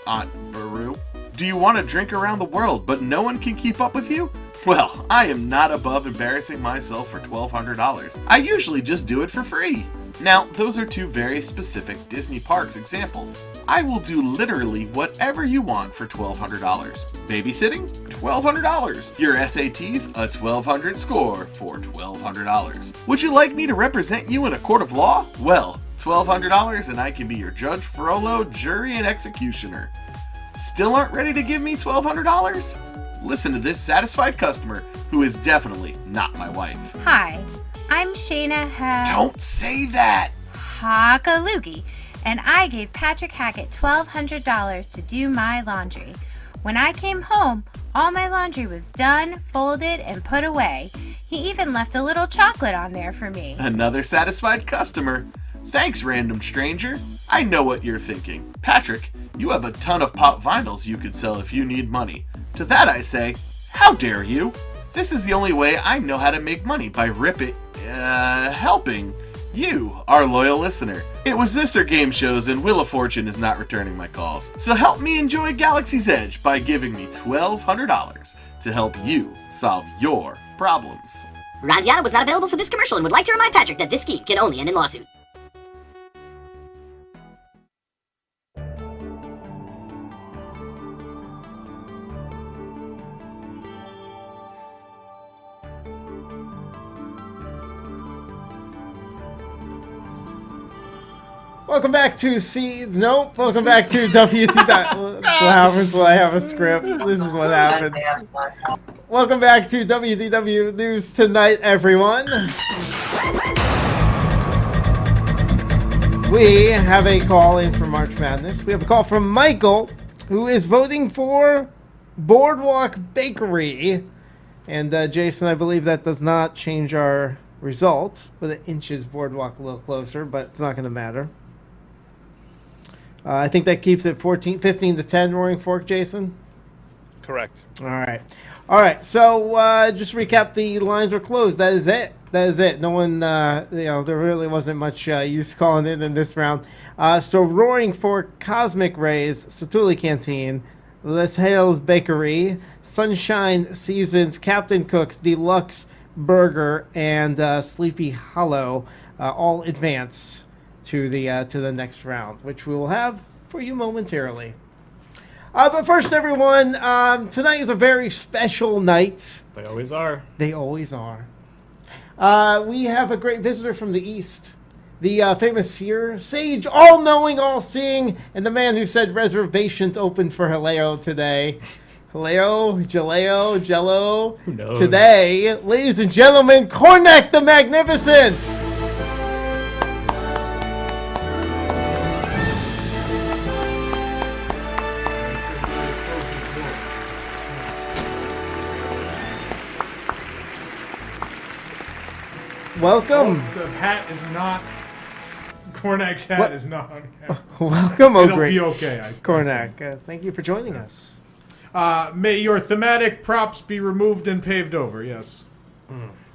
Aunt Baru. Do you want to drink around the world but no one can keep up with you? Well, I am not above embarrassing myself for $1,200. I usually just do it for free. Now, those are 2 very specific Disney Parks examples. I will do literally whatever you want for $1,200. Babysitting? $1,200. Your SATs? A 1,200 score for $1,200. Would you like me to represent you in a court of law? Well, $1,200 and I can be your judge, Frollo, jury, and executioner. Still aren't ready to give me $1,200? Listen to this satisfied customer who is definitely not my wife. Hi, I'm Shayna Don't say that! Hakalugi, and I gave Patrick Hackett $1,200 to do my laundry. When I came home, all my laundry was done, folded, and put away. He even left a little chocolate on there for me. Another satisfied customer. Thanks, random stranger. I know what you're thinking. Patrick, you have a ton of pop vinyls you could sell if you need money. To that I say, how dare you? This is the only way I know how to make money, by helping you, our loyal listener. It was this or game shows, and Wheel of Fortune is not returning my calls. So help me enjoy Galaxy's Edge by giving me $1,200 to help you solve your problems. Randiana was not available for this commercial and would like to remind Patrick that this scheme can only end in lawsuit. Welcome back to Welcome back to WT. What happens when I have a script? This is what happens. Welcome back to WDW News Tonight, everyone. We have a call in for March Madness. We have a call from Michael, who is voting for Boardwalk Bakery. And Jason, I believe that does not change our results, but it inches Boardwalk a little closer, but it's not going to matter. I think that keeps it 15 to 10, Roaring Fork, Jason? Correct. All right. So just recap, the lines are closed. That is it. No one, there really wasn't much use calling in this round. So Roaring Fork, Cosmic Rays, Satuli Canteen, Les Hales Bakery, Sunshine Seasons, Captain Cook's, Deluxe Burger, and Sleepy Hollow all advance to the next round, which we will have for you momentarily. But first, everyone, tonight is a very special night. They always are. They always are. We have a great visitor from the East, the famous seer, sage, all-knowing, all-seeing, and the man who said reservations open for Haleo today. Haleo, Jaleo, Jello. Who knows? Today, ladies and gentlemen, Cornac the Magnificent. Welcome. The hat is not. Cornac's hat is not on camera. Welcome, It'll great. be okay. Cornac, thank you for joining us. May your thematic props be removed and paved over, yes.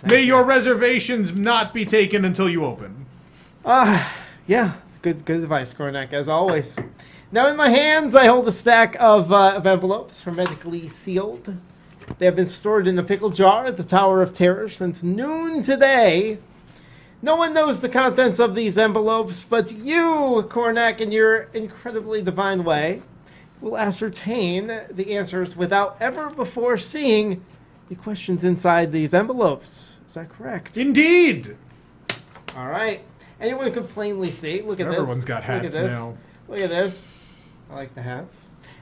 May your reservations not be taken until you open. Yeah, good advice, Cornac, as always. Now in my hands, I hold a stack of envelopes hermetically sealed. They have been stored in a pickle jar at the Tower of Terror since noon today. No one knows the contents of these envelopes, but you, Cornac, in your incredibly divine way, will ascertain the answers without ever before seeing the questions inside these envelopes. Is that correct? Indeed! All right. Anyone can plainly see. Look at this. Everyone's got hats Look at this. now. Look at this. I like the hats.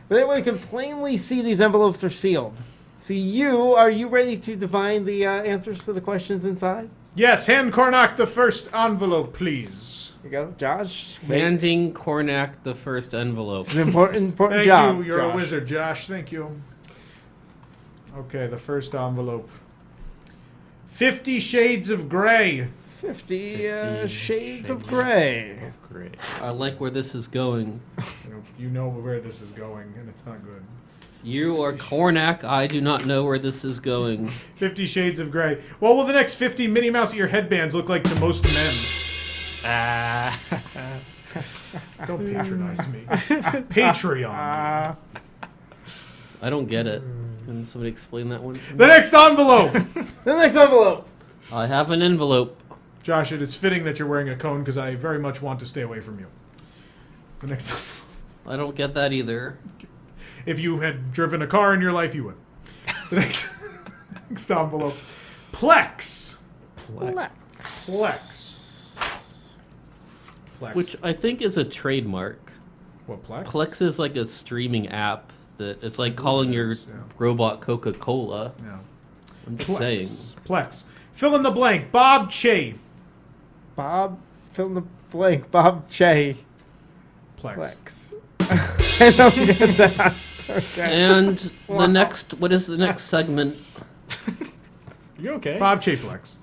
But anyone can plainly see these envelopes are sealed. See, are you ready to divine the answers to the questions inside? Yes, hand Cornac the first envelope, please. Here you go, Josh. Handing Cornac the first envelope. It's an important Thank job. you. You're Josh. a wizard, Josh. Thank you. Okay, the first envelope. 50 Shades of Grey. 50 Shades of Grey. Great. I like where this is going. You know where this is going, and it's not good. You are Cornac. I do not know where this is going. 50 Shades of Grey. What will the next 50 Minnie Mouse ear headbands look like to most men? Don't patronize me. Patreon. I don't get it. Can somebody explain that one to me? The next envelope! The next envelope! I have an envelope. Josh, it is fitting that you're wearing a cone because I very much want to stay away from you. The next envelope. I don't get that either. If you had driven a car in your life, you would. The next envelope. Plex. Which I think is a trademark. What, Plex? Plex is like a streaming app that it's like calling your robot Coca-Cola. Yeah. I'm just saying. Plex. Fill in the blank. Bob Che. Bob, fill in the blank. Bob Che. Plex. I don't get that. Okay. And the next, what is the next segment? You okay? Bob Che Plex.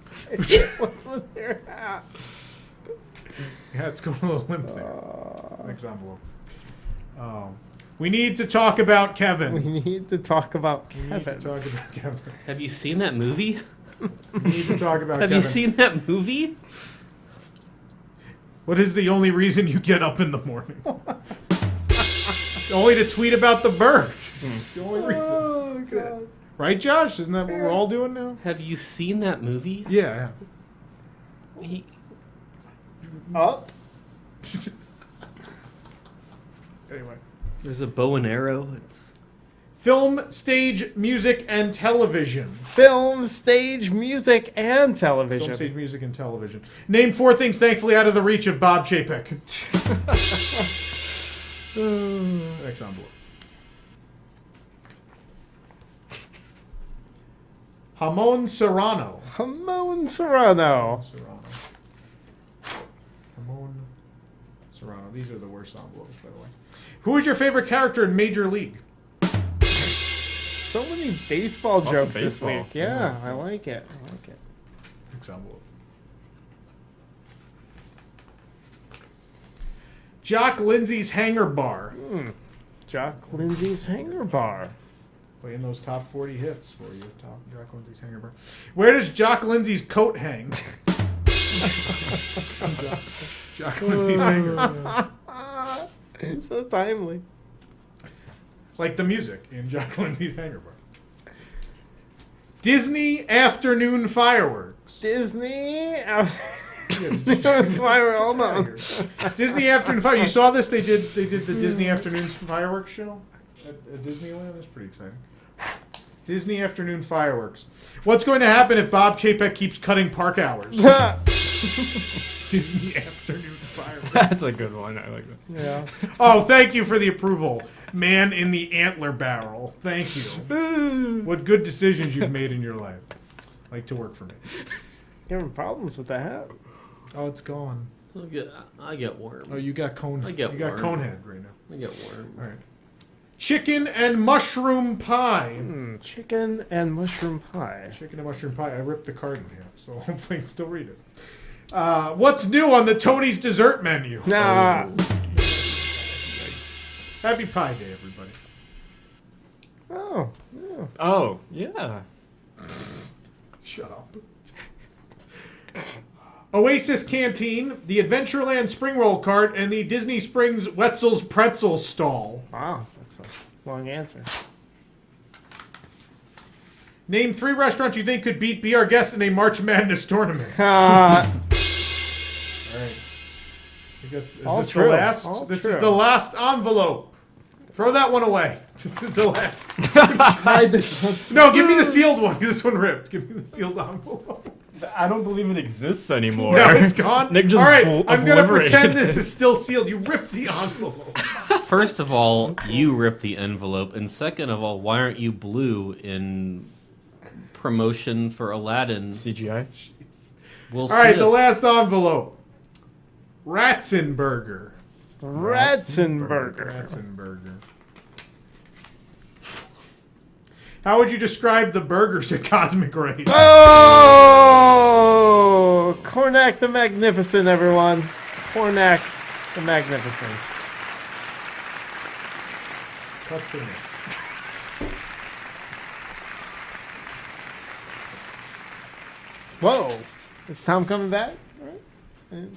What's with your hat? Yeah, it's going a little limp there. Next envelope. We need to talk about Kevin. We need to talk about Kevin. Have you seen that movie? We need to talk about Have Kevin. you seen that movie? What is the only reason you get up in the morning? Only to tweet about the bird. The only reason. Oh, God. Right, Josh? Isn't that what we're all doing now? Have you seen that movie? Yeah. Oh. Anyway. There's a bow and arrow. It's Film, stage, music, and television. Film, stage, music, and television. Film, stage, music, and television. Name 4 things thankfully out of the reach of Bob Chapek. Next envelope. Jamon Serrano. Jamon Serrano. Jamon Serrano. These are the worst envelopes, by the way. Who is your favorite character in Major League? So many baseball Lots jokes of this baseball. week. Yeah, I like it. Next envelope. Jock Lindsay's Hanger Bar. Jock Lindsay's Hanger Bar. Playing those top 40 hits for you. Jock Lindsay's Hanger Bar. Where does Jock Lindsay's coat hang? Jock Lindsay's Hanger Bar. So timely. Like the music in Jock Lindsay's Hanger Bar. Disney Afternoon Fireworks. Disney Afternoon Fireworks. Hold on. Disney Afternoon Fireworks. You saw this? They did the Disney Afternoon Fireworks show at Disneyland. That's pretty exciting. Disney Afternoon Fireworks. What's going to happen if Bob Chapek keeps cutting park hours? Disney Afternoon Fireworks. That's a good one. I like that. Yeah. Oh, thank you for the approval. Man in the antler barrel. Thank you. What good decisions you've made in your life. Like to work for me. You having problems with the hat? Oh, it's gone. I get warm. Oh, you got cone. I get You got warm. conehead right now. I get warm. All right. Chicken and mushroom pie. Chicken and mushroom pie. Chicken and mushroom pie. I ripped the card in half, so hopefully you can still read it. What's new on the Tony's dessert menu? Nah. Happy Pie Day, everybody. Oh. Yeah. Oh, yeah. Shut up. Oasis Canteen, the Adventureland Spring Roll Cart, and the Disney Springs Wetzel's Pretzel Stall. Wow, that's a long answer. Name 3 restaurants you think could beat Be Our Guest in a March Madness tournament. Uh, All right. Is All this true. the last? All This true. is the last envelope. Throw that one away. This is the last. No, give me the sealed one. This one ripped. Give me the sealed envelope. I don't believe it exists anymore. No, it's gone. Nick just All right, I'm going to obliterated pretend this it. is still sealed. You ripped the envelope. First of all, you ripped the envelope, and second of all, why aren't you blue in promotion for Aladdin? CGI? All right, the last envelope. Ratzenberger. Ratzenberger. How would you describe the burgers at Cosmic Rays? Oh! Cornac the Magnificent, everyone. Cornac the Magnificent. Cut to me. Whoa. Is Tom coming back? All right.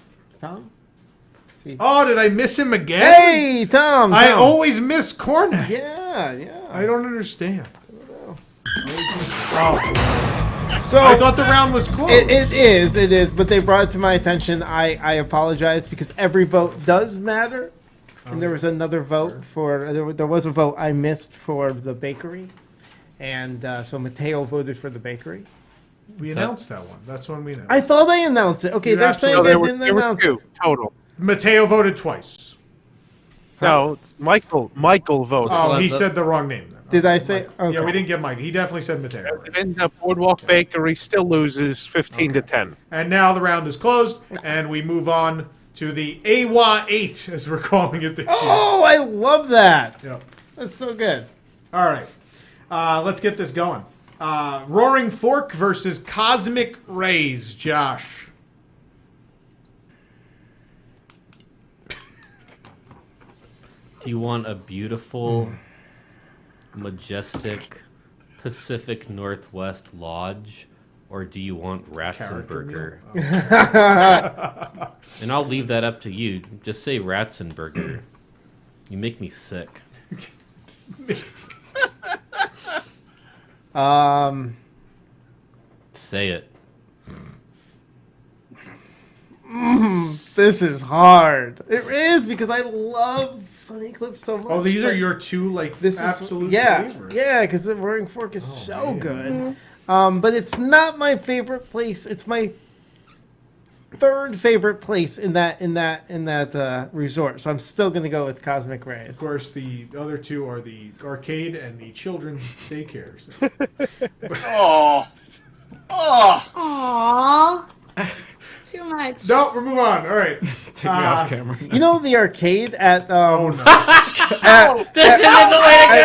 Tom? Oh, did I miss him again? Hey, Tom! I always miss Cornac. Yeah. I don't understand. So I thought the round was closed. It is, but they brought it to my attention. I apologize because every vote does matter. And there was another vote there was a vote I missed for the bakery. And so Mateo voted for the bakery. We announced that one. That's when we announced. I thought they announced it. Okay, You're they're saying absolutely- they didn't announce it. 2 total. Mateo voted twice. No, Michael voted. Oh, he said the wrong name. Then. Did I say? Okay. Yeah, we didn't get Mike. He definitely said Mateo. And the Boardwalk Bakery still loses 15-10. And now the round is closed, and we move on to the AWA 8, as we're calling it this year. Oh, I love that. Yep. That's so good. All right. Let's get this going. Roaring Fork versus Cosmic Rays. Josh. Do you want a beautiful, majestic Pacific Northwest lodge, or do you want Ratzenberger? And I'll leave that up to you. Just say Ratzenberger. You make me sick. Say it. This is hard. It is because I love Sunny Eclipse so much. Oh, these are but your two this absolute is, favorites. Yeah, because the Roaring Fork is so good. But it's not my favorite place. It's my third favorite place in that resort. So I'm still gonna go with Cosmic Rays. Of course, the other two are the arcade and the children's daycares. Oh. Aww. Too much. No, we'll move on. All right. Take me off camera. You know the arcade at This isn't the way to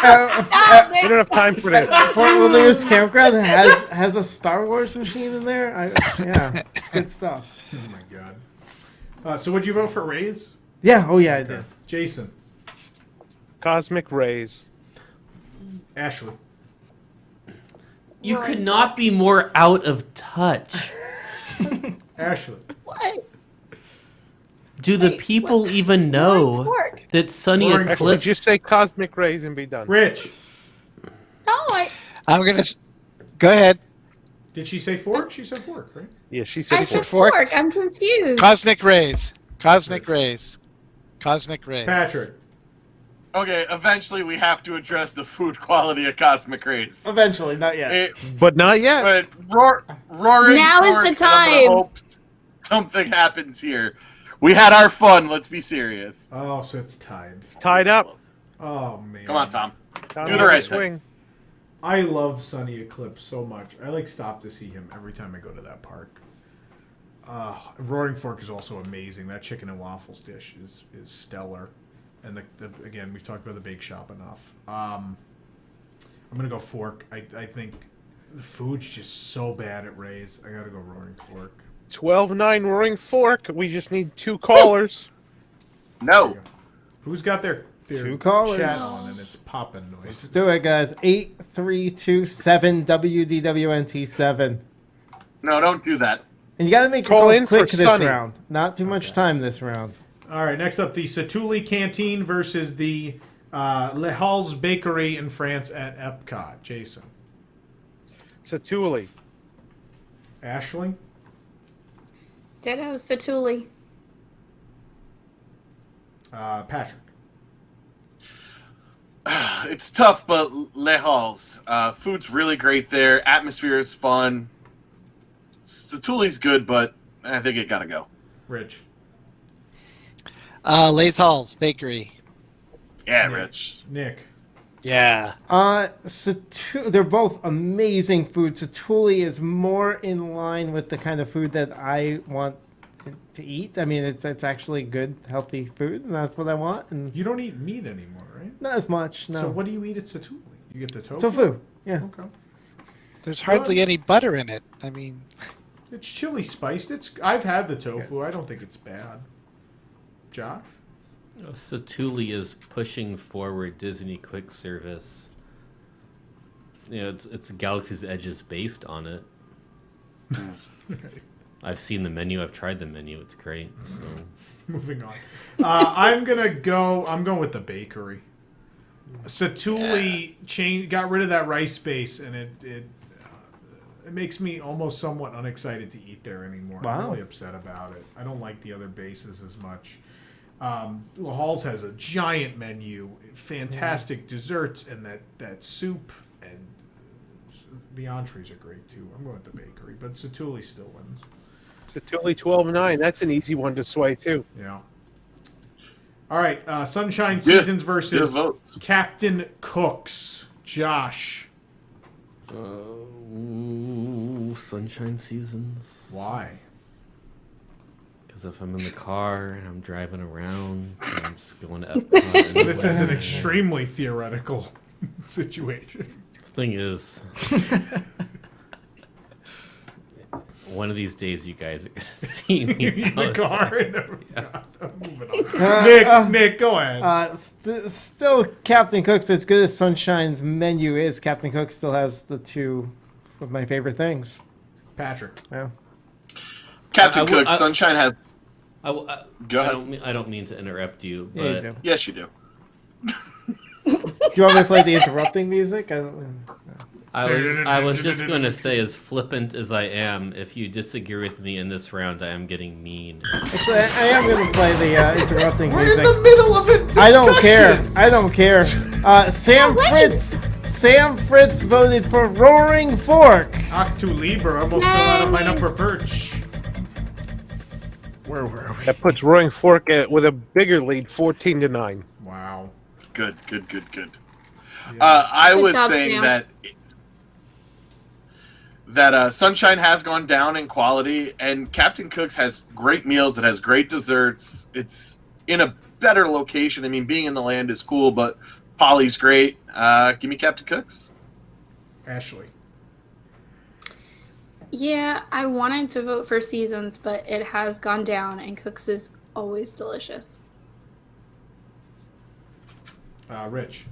go! We don't have time for that. Fort Wilderness Campground has a Star Wars machine in there. Yeah, it's good stuff. Oh my god. So would you vote for Rays? Yeah. Oh yeah, I did. Jason. Cosmic Rays. Ashley. You could not be more out of touch. Ashley. What? Do the people even know that Sunny Actually, Eclipse... just say Cosmic Rays and be done. Rich. No, I'm gonna go ahead. Did she say fork? She said fork, right? Yeah, she I said fork. I'm confused. Cosmic Rays. Cosmic Rays. Cosmic Rays. Patrick. Okay, eventually we have to address the food quality of Cosmic Rays. Eventually, not yet. But not yet. But roaring Now is fork, the and I'm gonna time. hope something happens here. We had our fun. Let's be serious. Oh, so it's tied. It's tied up. Oh man. Come on, Tom. Tom Do on the right swing. thing. I love Sunny Eclipse so much. I stop to see him every time I go to that park. Roaring Fork is also amazing. That chicken and waffles dish is stellar. And again, we've talked about the bake shop enough. I'm gonna go fork. I think the food's just so bad at Ray's. I gotta go Roaring Fork. 12-9 Roaring Fork. We just need 2 callers. No. Who's got their Two callers. chat on and it's popping noise? Let's do it, guys. 8327 WDWNT7. No, don't do that. And you got to make Call your in calls quick for this Sunny. round. Not too much time this round. All right, next up, the Satuli Canteen versus the Le Halles Bakery in France at Epcot. Jason. Satuli. Ashley. Ditto, Satuli. Patrick. It's tough, but Les Halles. Food's really great there. Atmosphere is fun. Satuli's good, but I think it gotta go. Rich. Les Halles Bakery. Yeah, Rich. Nick. Yeah. They're both amazing food. Satuli is more in line with the kind of food that I want to eat. I mean, it's actually good, healthy food, and that's what I want. And You don't eat meat anymore, right? not as much. No. So what do you eat at Satuli? You get the tofu? Tofu. Yeah. Okay. There's hardly any butter in it. I mean, It's chili spiced. I've had the tofu. I don't think it's bad. Josh? Satuli is pushing forward Disney Quick Service. You know, it's Galaxy's Edge is based on it. I've seen the menu. I've tried the menu. It's great. So. Moving on. I'm going with the bakery. Satuli got rid of that rice base, and it makes me almost somewhat unexcited to eat there anymore. Wow. I'm really upset about it. I don't like the other bases as much. La Halles has a giant menu, fantastic desserts, and that soup, and the entrees are great too. I'm going with the bakery, but Satuli still wins. Satuli 12-9. That's an easy one to sway too. Yeah. All right, Sunshine Seasons versus votes. Captain Cook's. Josh. Sunshine Seasons. Why? Because if I'm in the car and I'm driving around, and I'm just going to Epcot anyway. This is an extremely theoretical situation. Thing is, one of these days you guys are going to see me in the out car. there. Moving on. Nick, go ahead. Still, Captain Cook's, as good as Sunshine's menu is, Captain Cook still has the two of my favorite things. Patrick. Yeah. Captain Cook, Sunshine has... Go ahead. I don't mean to interrupt you, but... Yeah, you do. Yes, you do. Do you want me to play the interrupting music? I was just going to say, as flippant as I am, if you disagree with me in this round, I am getting mean. Actually, I am going to play the interrupting We're music. in the middle of it. I don't care. I don't care. Sam Fritz voted for Roaring Fork. Ach du Lieber, almost fell out of my upper perch. Where were we? That puts Roaring Fork with a bigger lead, 14-9. Wow. Good. I was job, saying Sam. that Sunshine has gone down in quality, and Captain Cook's has great meals. It has great desserts. It's in a better location. I mean, being in the land is cool, but Polly's great. Give me Captain Cook's. Ashley. Yeah, I wanted to vote for Seasons, but it has gone down, and Cook's is always delicious. Rich.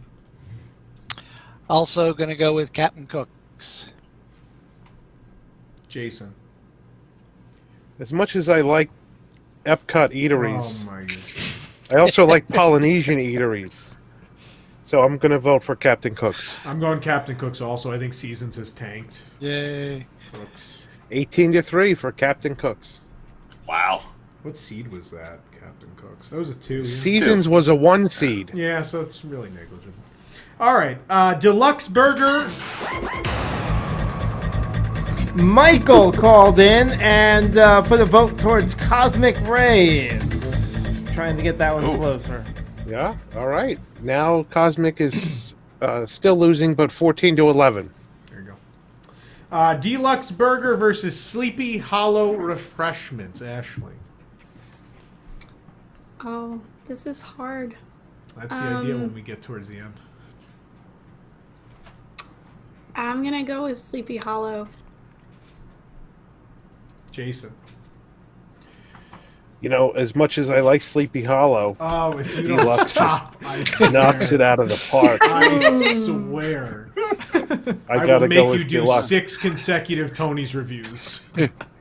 Also going to go with Captain Cook's. Jason. As much as I like Epcot eateries, Oh my goodness. I also like Polynesian eateries. So I'm going to vote for Captain Cook's. I'm going Captain Cook's also. I think Seasons has tanked. Yay. 18-3 for Captain Cook's. Wow. What seed was that, Captain Cook's? That was a 2. Yeah. Seasons was a 1 seed. Yeah, so it's really negligible. All right, Deluxe Burger. Michael called in and put a vote towards Cosmic Rays. Trying to get that one closer. Yeah, all right. Now Cosmic is still losing, but 14-11. There you go. Deluxe Burger versus Sleepy Hollow Refreshments. Ashley. Oh, this is hard. That's the idea when we get towards the end. I'm going to go with Sleepy Hollow. Jason. You know, as much as I like Sleepy Hollow, if you Deluxe don't just stop, I swear. knocks it out of the park. I swear. I gotta will make go you with do Deluxe. 6 consecutive Tony's reviews.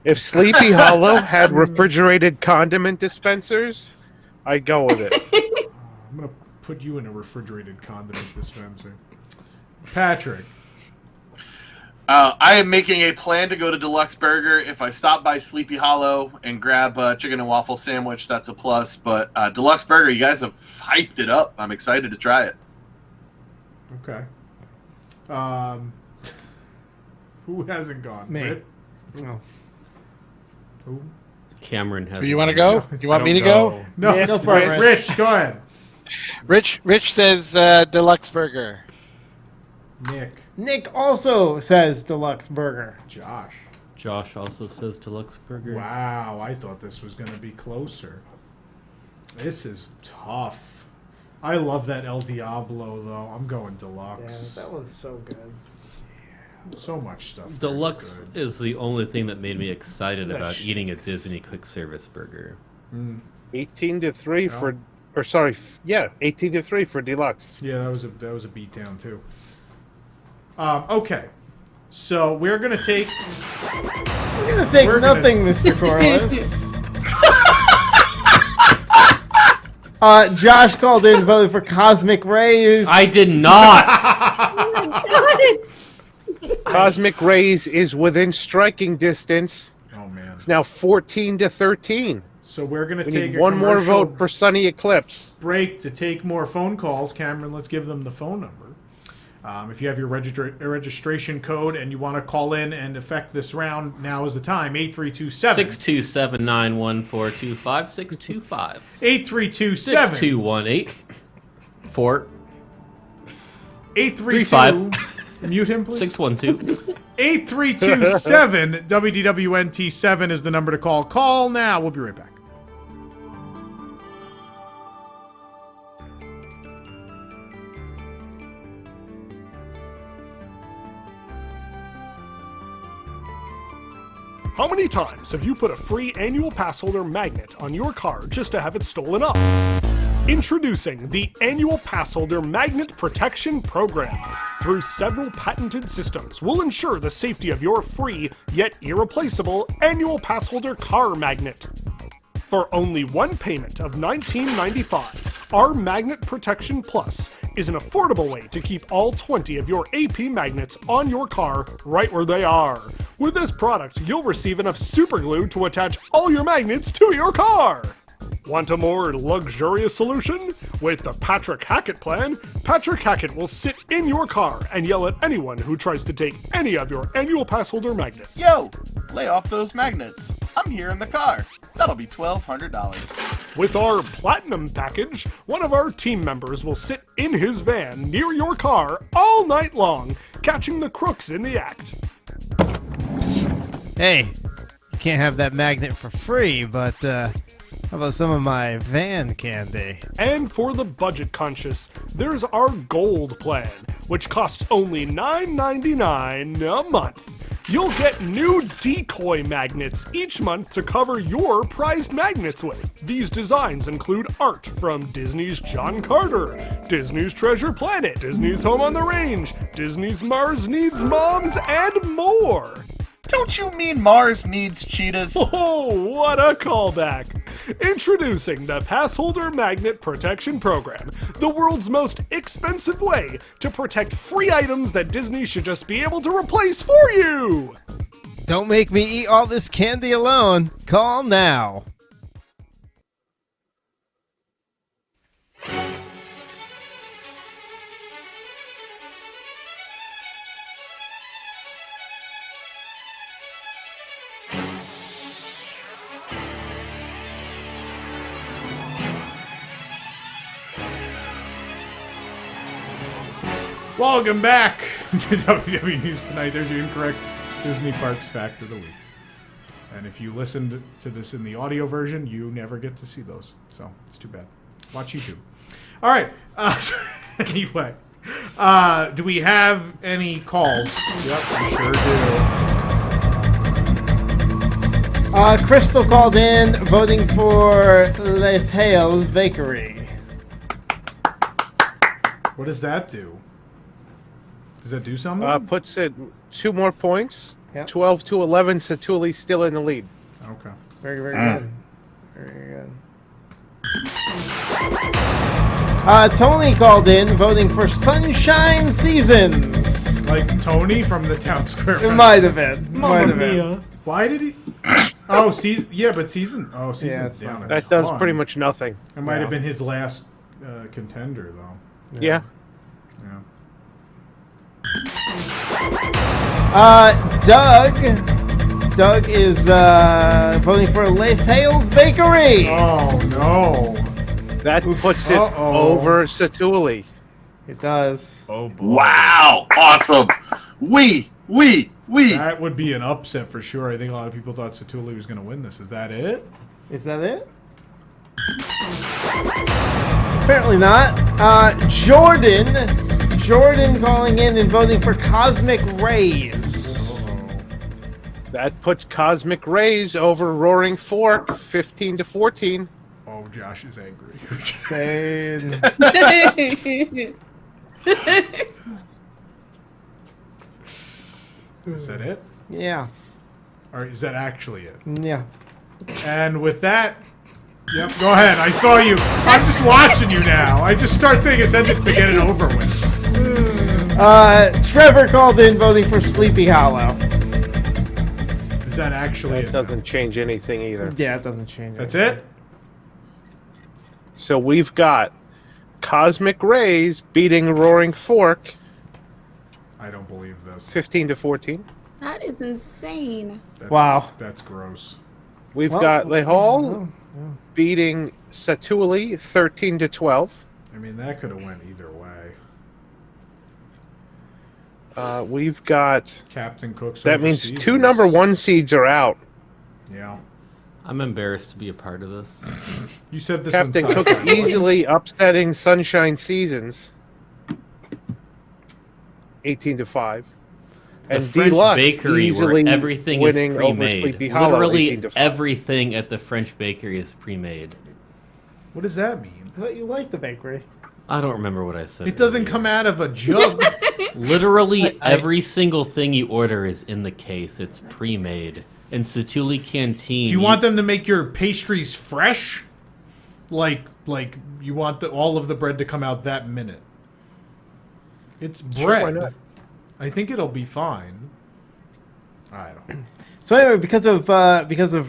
If Sleepy Hollow had refrigerated condiment dispensers, I'd go with it. I'm going to put you in a refrigerated condiment dispenser. Patrick. I am making a plan to go to Deluxe Burger. If I stop by Sleepy Hollow and grab a chicken and waffle sandwich, that's a plus. But Deluxe Burger, you guys have hyped it up. I'm excited to try it. Okay. Who hasn't gone? Me. Britt? No. Who? Cameron has. Do you want to go? Do you want me to go? No, Yeah, go for it, Rich, go ahead. Rich says Deluxe Burger. Nick also says Deluxe Burger. Josh also says Deluxe Burger. Wow, I thought this was going to be closer. This is tough. I love that El Diablo, though. I'm going Deluxe. Yeah, that one's so good. So much stuff. Deluxe is the only thing that made me excited That about shit eating a Disney quick service burger. 18-3 for, or sorry, 18-3 for Deluxe. Yeah, that was a beatdown too. Okay, so we're gonna take. We're gonna take nothing, Mr. Corliss. Josh called in and voted for Cosmic Rays. I did not. Cosmic Rays is within striking distance. Oh man! It's now 14-13. So we're gonna We take need a one more commercial vote for Sunny Eclipse. break to take more phone calls. Cameron, let's give them the phone number. If you have your registration code and you want to call in and affect this round, now is the time. 627-914-2525. 8327 6218 4 832. Mute him, please. 612 8327 WDWNT 7 is the number to call. Call now. We'll be right back. How many times have you put a free annual pass holder magnet on your car just to have it stolen up? Introducing the Annual Pass Holder Magnet Protection Program. Through several patented systems, we'll ensure the safety of your free, yet irreplaceable, annual pass holder car magnet. For only one payment of $19.95, our Magnet Protection Plus is an affordable way to keep all 20 of your AP magnets on your car right where they are. With this product, you'll receive enough superglue to attach all your magnets to your car. Want a more luxurious solution? With the Patrick Hackett plan, Patrick Hackett will sit in your car and yell at anyone who tries to take any of your annual pass holder magnets. Yo, lay off those magnets. I'm here in the car. That'll be $1,200. With our Platinum package, one of our team members will sit in his van near your car all night long, catching the crooks in the act. Hey, you can't have that magnet for free, but how about some of my van candy? And for the budget conscious, there's our Gold plan, which costs only $9.99 a month. You'll get new decoy magnets each month to cover your prized magnets with. These designs include art from Disney's John Carter, Disney's Treasure Planet, Disney's Home on the Range, Disney's Mars Needs Moms, and more. Don't you mean Mars needs cheetahs? Oh, what a callback! Introducing the Passholder Magnet Protection Program, the world's most expensive way to protect free items that Disney should just be able to replace for you! Don't make me eat all this candy alone. Call now. Welcome back to WDW News Tonight. There's your incorrect Disney Parks Fact of the Week. And if you listened to this in the audio version, you never get to see those. So, it's too bad. Watch YouTube. All right. Anyway, do we have any calls? Yep, we sure do. Crystal called in voting for Les Hales Bakery. What does that do? Does that do something? Puts it 2 more points. Yep. 12-11. Satuli's still in the lead. Okay. Very, very good. Very good. Tony called in voting for Sunshine Seasons. Like Tony from the Town Square. It might have been. Might have been. Why did he? Oh, yeah, but season. Oh, season. Yeah, down. That does pretty much nothing. It might have been his last contender, though. Yeah. Doug is voting for Les Hales Bakery. Oh no! That puts it over Satuli. It does. Oh boy! Wow! Awesome! That would be an upset for sure. I think a lot of people thought Satuli was going to win this. Is that it? Is that it? Apparently not. Jordan calling in and voting for Cosmic Rays. That puts Cosmic Rays over Roaring Fork, 15-14. Oh, Josh is angry. Same. Is that it? Yeah. Or is that actually it? Yeah. And with that, yep, go ahead. I saw you. I'm just watching you now. I just start saying a sentence to get it over with. Trevor called in voting for Sleepy Hollow. Is that actually it? Doesn't change anything either. Yeah, it doesn't change. That's it? So we've got Cosmic Rays beating Roaring Fork. I don't believe this. 15-14. That is insane. Wow. That's gross. We've got Le Hall beating Satuli 13-12. I mean, that could have went either way. We've got Captain Cook's. That means 2 number 1 seeds are out. Yeah. I'm embarrassed to be a part of this. You said this. Captain Cook's easily upsetting Sunshine Seasons 18-5. And the French Deluxe Bakery, easily where everything winning is over pre-made. Sleepy Hollow. Literally 18-5. everything at the French Bakery is pre-made. What does that mean? I thought you liked the bakery. I don't remember what I said. It doesn't come out of a jug. Literally every single thing you order is in the case. It's pre-made. And Satuli Canteen. Do you want them to make your pastries fresh? Like you want all of the bread to come out that minute? It's bread. Sure, why not? I think it'll be fine. I don't know. So anyway, because of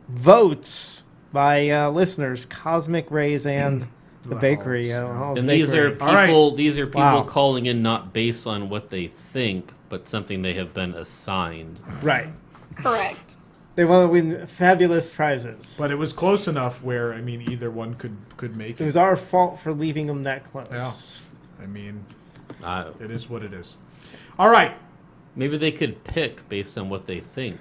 votes by listeners, Cosmic Rays and the bakery. And these are people calling in not based on what they think, but something they have been assigned. Right. Correct. They want to win fabulous prizes. But it was close enough where either one could make it. It was our fault for leaving them that close. Yeah. It is what it is. All right. Maybe they could pick based on what they think.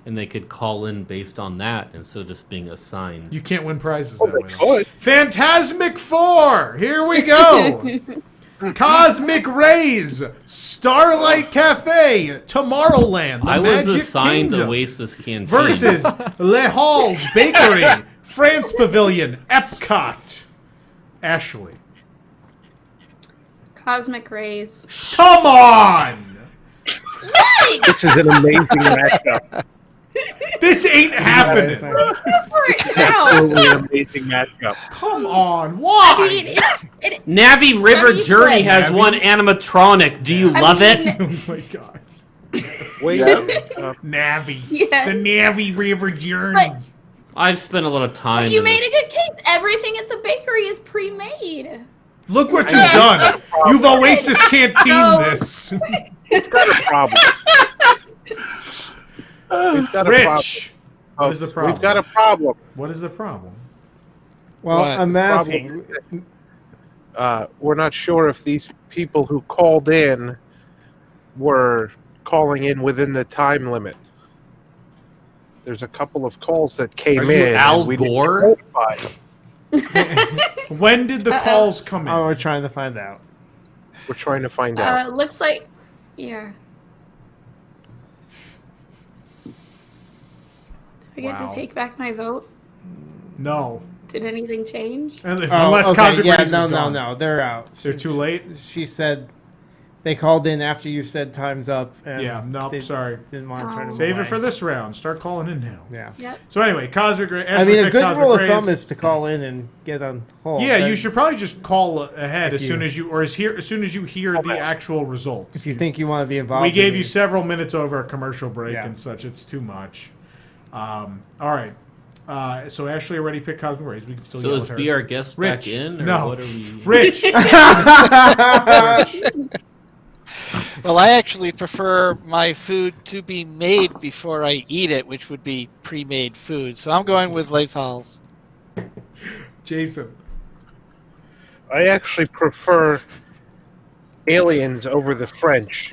And they could call in based on that instead of just being assigned. You can't win prizes that way. Phantasmic 4! Here we go! Cosmic Rays! Starlight Cafe! Tomorrowland! The I was Magic assigned Kingdom, Oasis Canteen. versus Le Halles Bakery, France Pavilion, Epcot. Ashley. Cosmic Rays. Come on! This is an amazing matchup. This ain't happening. Absolutely amazing matchup. Come on, why? Navi River Sunny Journey Flip. has one animatronic. Do you love it? Oh my god. Wait, Navi. Yeah. The Navi River Journey. I've spent a lot of time. You in made this. a good case. Everything at the bakery is pre-made. Look what you've done. You've Oasis Canteen this. It's got a problem. It's got a Rich. problem. What is the problem? We've got a problem. What is the problem? Well, What? I'm The problem asking. is that, we're not sure if these people who called in were calling in within the time limit. There's a couple of calls that came Are you in. Al and we didn't Gore? notify them. When did the calls come in? Oh, we're trying to find out. We're trying to find out. Looks like, yeah. Do I get Wow. to take back my vote? No. Did anything change? Unless okay, Cosmic yeah, Rays is no, gone. they're out. They're too late? She said they called in after you said time's up. And Yeah, nope, they sorry. Didn't want to turn them Save away. it for this round. Start calling in now. Yeah. Yep. So anyway, Cosmic Rays. I mean, a good Cosmic rule of Rays. thumb is to call in and get on hold. Yeah, Then you should probably just call ahead If as soon you- as you hear the actual result. If you think you want to be involved. We in gave you these. several minutes over a commercial break Yeah. and such. It's too much. All right. So Ashley already picked Cosmic Rays. We can still So yell is at her. Be Our Guest Rich. back in? Or No. what are we... Rich. Well, I actually prefer my food to be made before I eat it, which would be pre-made food. So I'm going with Les Halles. Jason. I actually prefer aliens over the French.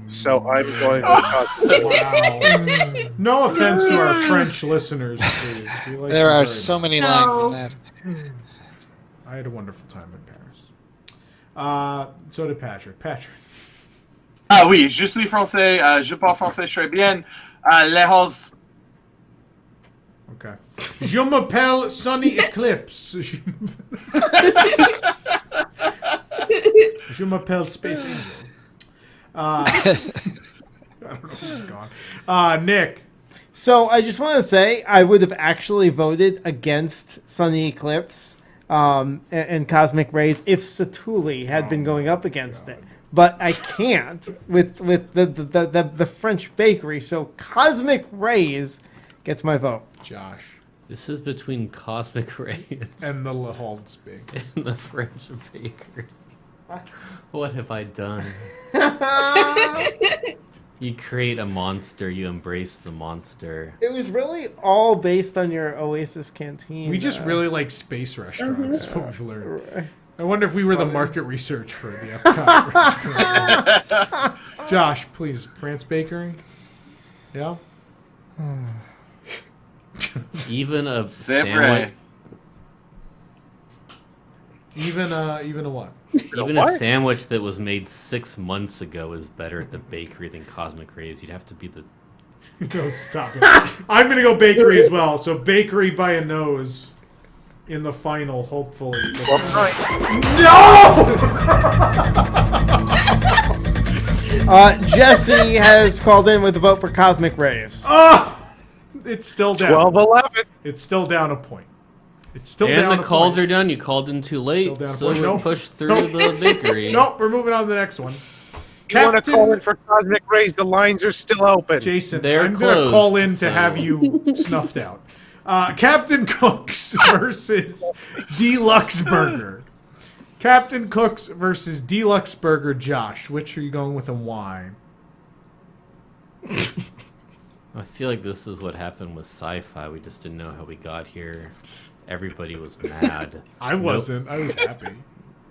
So I'm going with Cosmic. Wow. No offense to our French listeners, please. We like There them are very so much. many lines in that. I had a wonderful time in Paris. So did Patrick. Patrick. Ah oui, je suis français, je parle français très bien. Les Halles. Okay. Je m'appelle Sunny Eclipse. Je m'appelle Space Angel. I don't know who's gone. Nick. So I just want to say I would have actually voted against Sunny Eclipse and Cosmic Rays if Satuli had been going up against it. But I can't with the French bakery, so Cosmic Rays gets my vote. Josh. This is between Cosmic Rays and the Le Halles Bakery. And the French bakery. What have I done? You create a monster, you embrace the monster. It was really all based on your Oasis Canteen. We just really like space restaurants, is what we've learned. I wonder if we were the market research for the Epcot restaurant. Josh, please, France Bakery? Yeah? Even a C'est sandwich, vrai. Even a what? even a sandwich that was made 6 months ago is better at the bakery than Cosmic Rays. You'd have to be the... No, stop it. I'm going to go bakery as well. So bakery by a nose in the final, hopefully. No! Jesse has called in with a vote for Cosmic Rays. Ah! It's still down. 12-11. It's still down a point. It's still and down the a calls point. are done. You called in too late, Still down a so point. we're Nope. pushed through the bakery. Nope, we're moving on to the next one. You want to call in for Cosmic Rays? The lines are still open. Jason, They're I'm going to closed, call in to so- have you snuffed out. Captain Cook's versus Deluxe Burger. Captain Cook's versus Deluxe Burger. Josh, which are you going with and why? I feel like this is what happened with sci-fi. We just didn't know how we got here. Everybody was mad. I wasn't. I was happy.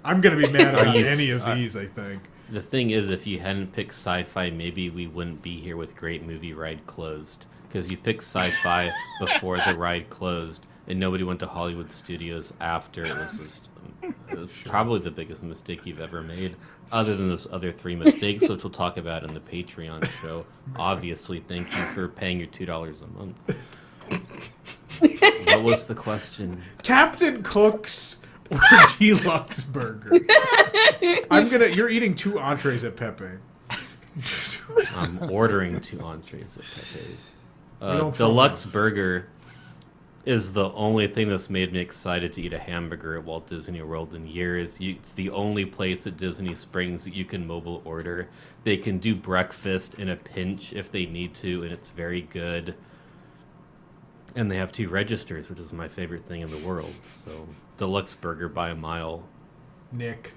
I'm going to be mad Are about you- any of these, I think. The thing is, if you hadn't picked sci-fi, maybe we wouldn't be here with Great Movie Ride Closed. Because you picked sci-fi before the ride closed, and nobody went to Hollywood Studios after. It was probably the biggest mistake you've ever made, other than those other 3 mistakes, which we'll talk about in the Patreon show. Obviously, thank you for paying your $2 a month. What was the question? Captain Cook's or Deluxe Burger? You're eating 2 entrees at Pepe. I'm ordering 2 entrees at Pepe's. don't Deluxe Burger is the only thing that's made me excited to eat a hamburger at Walt Disney World in years. It's the only place at Disney Springs that you can mobile order. They can do breakfast in a pinch if they need to, and it's very good. And they have 2 registers, which is my favorite thing in the world. So, Deluxe Burger by a mile. Nick.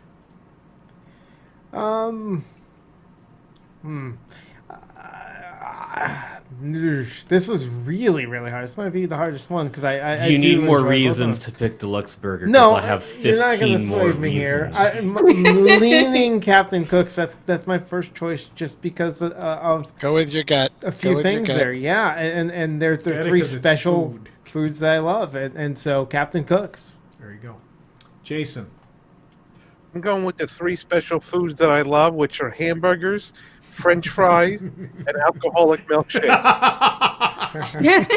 This was really, really hard. This might be the hardest one because I You need more enjoy both of reasons them. to pick Deluxe Burger. 'Cause No, I have you're not going 15 to more sway me here. reasons. I'm leaning Captain Cook's. That's my first choice, just because of Go with your gut. a Go few with your things gut. there. Yeah, and they're Get it 3 'cause it's special foods that I love, and so Captain Cook's. There you go. Jason. I'm going with the 3 special foods that I love, which are hamburgers, French fries, and alcoholic milkshake.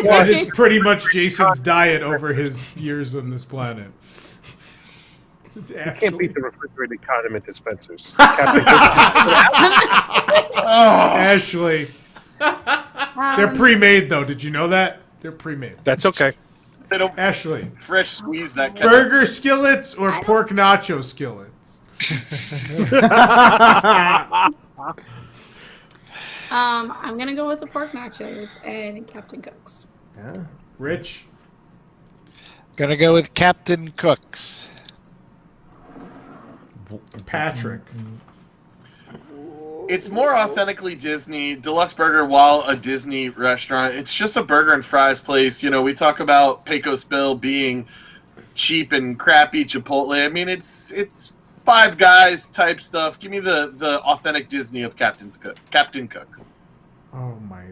That is pretty much Jason's diet over his years on this planet. You can't beat the refrigerated condiment dispensers. Captain Ashley. They're pre-made, though. Did you know that? They're pre-made. That's okay. They don't Ashley. fresh squeeze that ketchup. Burger skillets or pork nacho skillets? I'm gonna go with the pork nachos and Captain Cook's. Yeah. Rich. Gonna go with Captain Cook's. Patrick. It's more authentically Disney. Deluxe Burger, while a Disney restaurant, it's just a burger and fries place. You know, we talk about Pecos Bill being cheap and crappy Chipotle. I mean, it's Five Guys type stuff. Give me the authentic Disney of Captain Cook's. Oh my.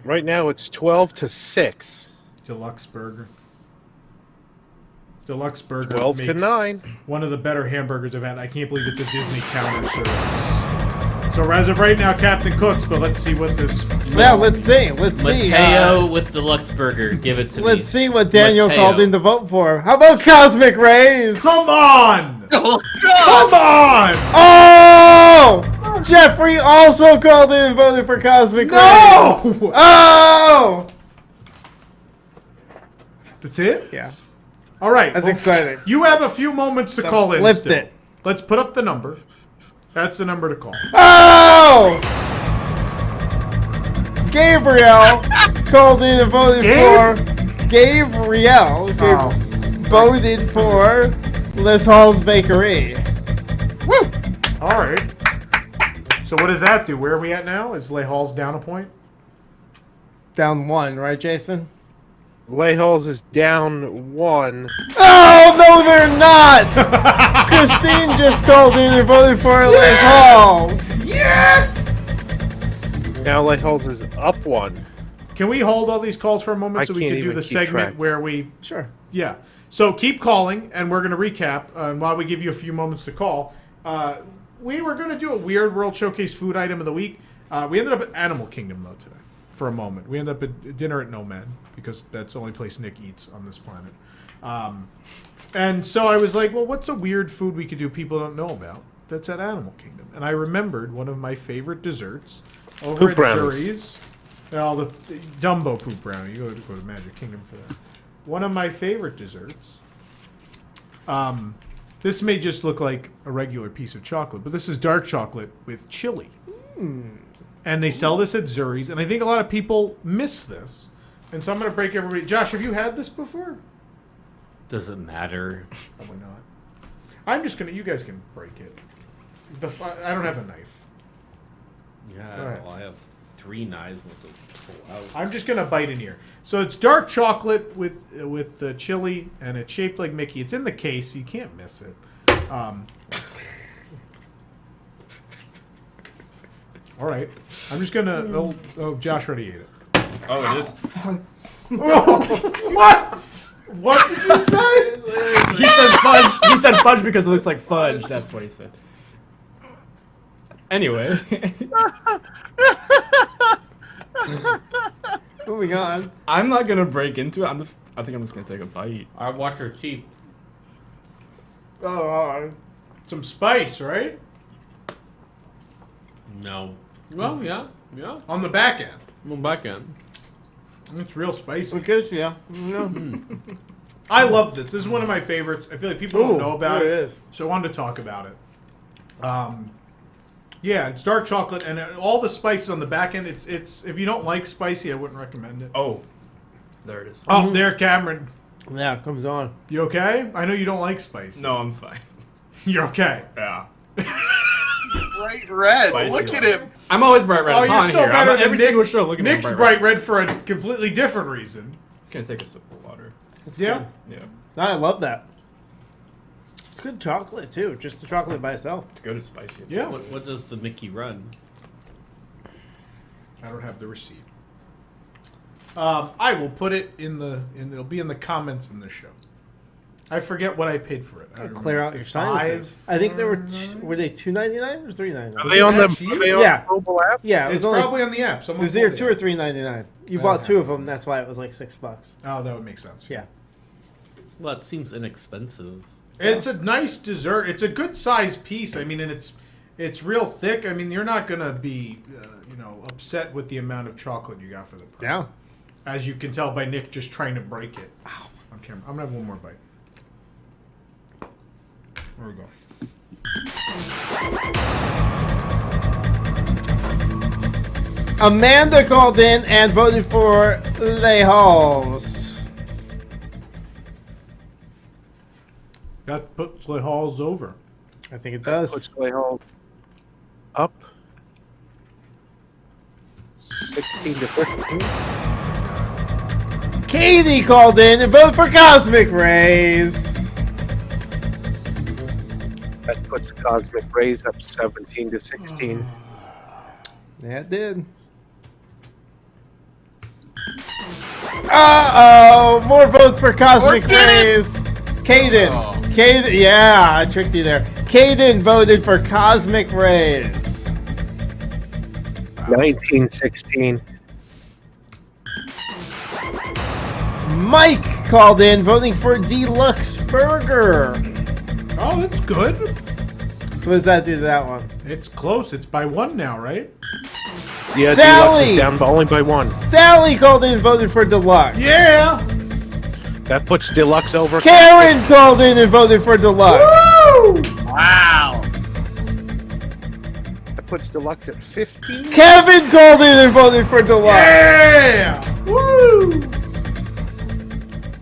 Right now it's 12-6. Deluxe Burger. Deluxe Burger. 12-9. One of the better hamburgers I've had. I can't believe it's a Disney counter service. So as of right now, Captain Cook's, but let's see what this. Well, let's see. Let's see. Mateo with Deluxe Burger. Give it to me. Let's see what Daniel Mateo. called in to vote for. How about Cosmic Rays? Come on! Oh, Come on! Oh! Jeffrey also called in and voted for Cosmic No! Rays. Oh! That's it? Yeah. All right. That's exciting. You have a few moments to call in. Flipped Still. it. Let's put up the number. That's the number to call. Oh! Gabriel called in and voted for Gabriel. Voted for Les Hall's Bakery. Woo! All right. So what does that do? Where are we at now? Is Les Halls down a point? Down 1, right, Jason? Lay Halls is down 1. Oh, no, they're not! Christine just called in and voted for Les Halls. Yes! Now Lay Halls is up 1. Can we hold all these calls for a moment I so we can't can do even the keep segment track. where we... Sure. Yeah. So keep calling, and we're going to recap. And while we give you a few moments to call, we were going to do a weird World Showcase food item of the week. We ended up at Animal Kingdom, though, today, for a moment. We ended up at dinner at Nomad, because that's the only place Nick eats on this planet. And so I was like, well, what's a weird food we could do people don't know about that's at Animal Kingdom. And I remembered one of my favorite desserts over Poop at brownies. Zuri's. Well, the Dumbo poop brownie. You go to Magic Kingdom for that. One of my favorite desserts. This may just look like a regular piece of chocolate, but this is dark chocolate with chili. And they sell this at Zuri's, and I think a lot of people miss this. And so I'm going to break everybody. Josh, have you had this before? Does it matter? Probably not. I'm just going to, you guys can break it. I don't have a knife. Yeah, Go ahead. well, I have 3 knives with to pull out. I'm just going to bite in here. So it's dark chocolate with chili, and it's shaped like Mickey. It's in the case. You can't miss it. All right. I'm just going to... Oh, Josh already ate it. Oh, it is? What? What did you say? He said fudge. He said fudge because it looks like fudge. That's what he said. Anyway. Moving on. I'm not gonna break into it. I think I'm just gonna take a bite. I watch her teeth. Oh, some spice, right? No. Well, yeah. On the back end. On the back end. It's real spicy. Okay, yeah. I love this. This is one of my favorites. I feel like people don't know about there it. it is. So I wanted to talk about it. Yeah, it's dark chocolate and all the spices on the back end. It's if you don't like spicy, I wouldn't recommend it. Oh, there it is. Oh, there, Cameron. Yeah, it comes on. You okay? I know you don't like spicy. No, I'm fine. You're okay. Yeah. Bright red. Spicy. Look at him. I'm always bright red. Oh, I'm you're on still here. better I'm than every Nick. single show. Look at me. Nick's bright red for a completely different reason. It's gonna take a sip of water. Yeah. Yeah. No, I love that. It's good chocolate too. Just the chocolate by itself. It's good. It's spicy. Yeah. What does the Mickey run? I don't have the receipt. I will put it it'll be in the comments in the show. I forget what I paid for it. I don't Clear remember. out your sinuses. I think they were they $2.99 or $3.99? Are they on the mobile app? Yeah, it It's was only, probably on the app. it Someone was either pulled $2 or $3.99. You I bought don't two have of them. That's why it was like $6. Oh, that would make sense. Yeah. Well, it seems inexpensive. It's a nice dessert. It's a good sized piece. I mean, and it's real thick. I mean, you're not gonna be upset with the amount of chocolate you got for the price. Yeah. As you can tell by Nick just trying to break it. Ow, on camera. I'm gonna have one more bite. There we go. Amanda called in and voted for Les Halls. That puts Les Halls over. I think it does. Puts Les Halls up 16 to 15. Katie called in and voted for Cosmic Rays. That puts Cosmic Rays up 17 to 16. Yeah, it did. Uh-oh! More votes for Cosmic Rays. Caden. Caden, yeah, I tricked you there. Caden voted for Cosmic Rays. 19-16. Mike called in, voting for Deluxe Burger. Oh, that's good. So what does that do to that one? It's close. It's by 1 now, right? Yeah, Sally! Deluxe is down but only by 1. Sally called in and voted for Deluxe. Yeah! That puts Deluxe over. Karen called in and voted for Deluxe. Woo! Wow. That puts Deluxe at 15. Kevin called in and voted for Deluxe. Yeah! Woo!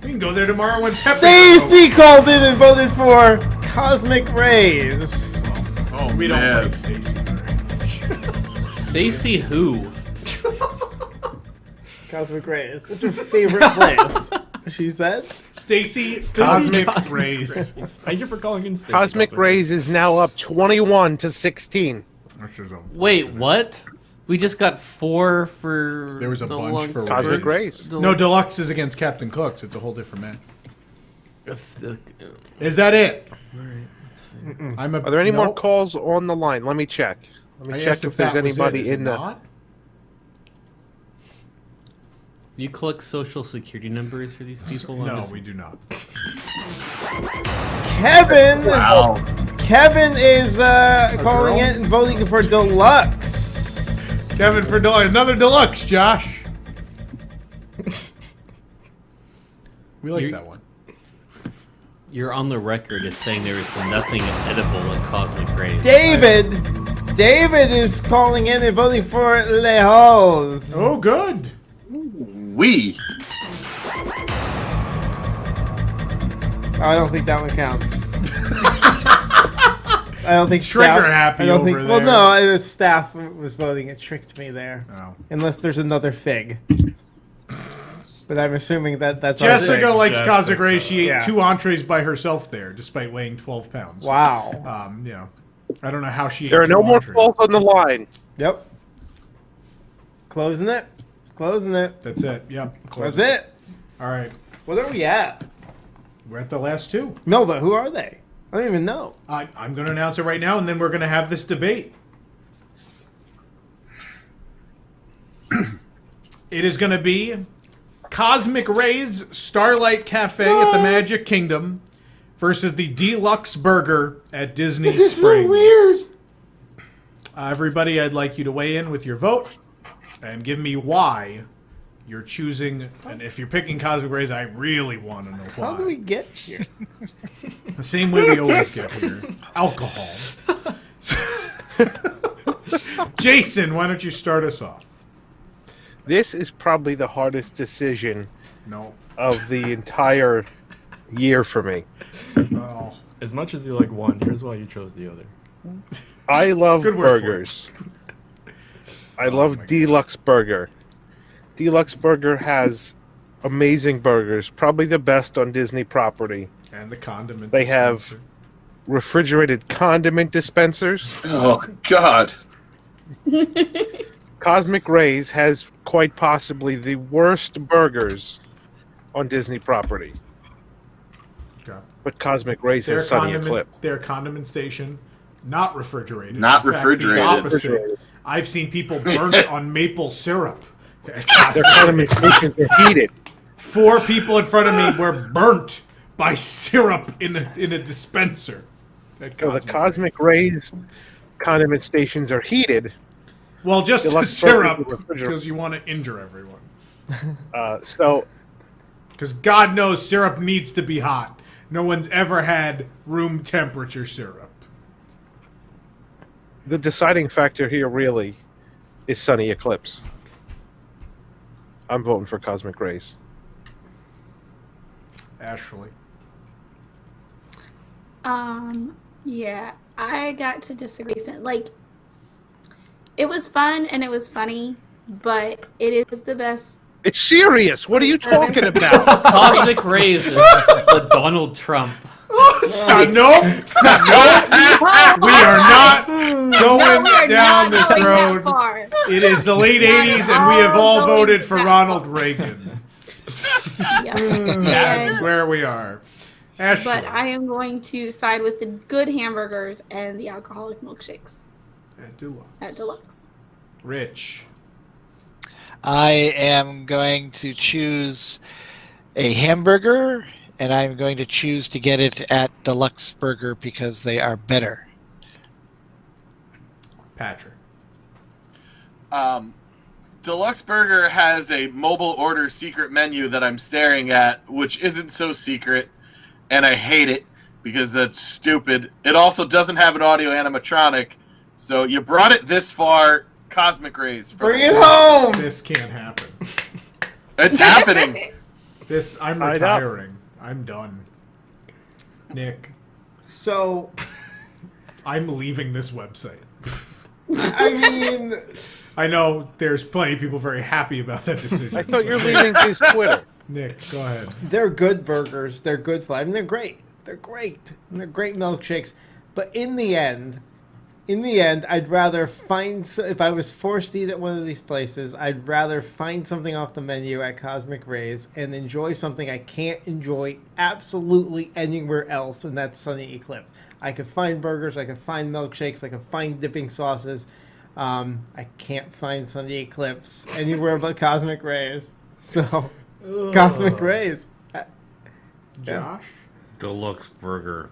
We can go there tomorrow when Pepe Stacy called in and voted for Cosmic Rays. Oh, we man. don't like Stacy. Stacy who? Cosmic Rays. It's her favorite place. She said. Stacy Cosmic Rays. Thank you for calling in, Stacy. Cosmic Rays is now up 21 to 16. Wait, what? We just got 4 for. There was a bunch for Cosmic Rays. No, Deluxe is against Captain Cook's. It's a whole different match. Is that it? Are there any more calls on the line? Let me check. Let me check if there's anybody in the. You collect social security numbers for these people? No, we do not. Kevin. Wow. Kevin is calling girl? it and voting for Deluxe. Kevin for another Deluxe, Josh. We like that one. You're on the record as saying there is nothing edible in Cosmic Rays. David is calling in and voting for Lejos. Oh, good. We. I don't think that one counts. I don't think Trigger staff, happy I don't over think, there. Well, no, it was staff was voting. It tricked me there. Oh. Unless there's another fig. But I'm assuming that's Jessica our likes thing. Cosmic Rays. She ate Yeah. 2 entrees by herself there, despite weighing 12 pounds. Wow. Yeah. I don't know how she ate There are 2 no more entrees. calls on the line. Yep. Closing it. Closing it. That's it. Yep. That's it. All right. What are we at? We're at the last 2. No, but who are they? I don't even know. I'm going to announce it right now, and then we're going to have this debate. It is going to be Cosmic Rays Starlight Cafe at the Magic Kingdom versus the Deluxe Burger at Disney This is Springs. so weird. Everybody, I'd like you to weigh in with your vote and give me why you're choosing. And if you're picking Cosmic Rays, I really want to know why. How do we get here? The same way we always get here. Alcohol. Jason, why don't you start us off? This is probably the hardest decision No. of the entire year for me. Oh. As much as you like one, here's why you chose the other. I love Good word for burgers. I love Deluxe Burger. Deluxe Burger has amazing burgers, probably the best on Disney property. And the condiment. They have refrigerated condiment dispensers. Oh, God. Cosmic Rays has quite possibly the worst burgers on Disney property. Okay. But Cosmic Rays has Sunny Eclipse. Their condiment station, not refrigerated. Not In fact, refrigerated. The opposite. Refrigerated. I've seen people burnt on maple syrup. Their condiment stations are heated. 4 people in front of me were burnt by syrup in a dispenser. So the Cosmic Rays condiment stations are heated. Well, just the Deluxe syrup, Burger is refrigerated. because you want to injure everyone. So Because God knows syrup needs to be hot. No one's ever had room temperature syrup. the deciding factor here really is Sunny Eclipse. I'm voting for Cosmic Rays. Ashley. Yeah, I got to disagree. Like, it was fun and it was funny, but it is the best. It's serious. What are you talking about? Cosmic Rays is the Donald Trump. No, we are not going down this road. It is the late 80s, and we have all voted for Ronald Reagan. That's where we are. Ashley. But I am going to side with the good hamburgers and the alcoholic milkshakes at Deluxe. Rich. I am going to choose a hamburger, and I'm going to choose to get it at Deluxe Burger because they are better. Patrick. Deluxe Burger has a mobile order secret menu that I'm staring at, which isn't so secret, and I hate it because that's stupid. It also doesn't have an audio animatronic, so you brought it this far. Cosmic Rays. Bring it home! This can't happen. It's happening. I'm retiring. I'm done. Nick. So, I'm leaving this website. I mean, I know there's plenty of people very happy about that decision. I thought you were leaving his Twitter. Nick, go ahead. they're good burgers. They're good fun. I mean, they're great. They're great. And they're great milkshakes. But in the end, I'd rather find, if I was forced to eat at one of these places, I'd rather find something off the menu at Cosmic Rays and enjoy something I can't enjoy absolutely anywhere else, and that's Sunny Eclipse. I could find burgers, I could find milkshakes, I could find dipping sauces. I can't find Sunny Eclipse anywhere but Cosmic Rays. So, Cosmic Rays. Josh? Deluxe Burger.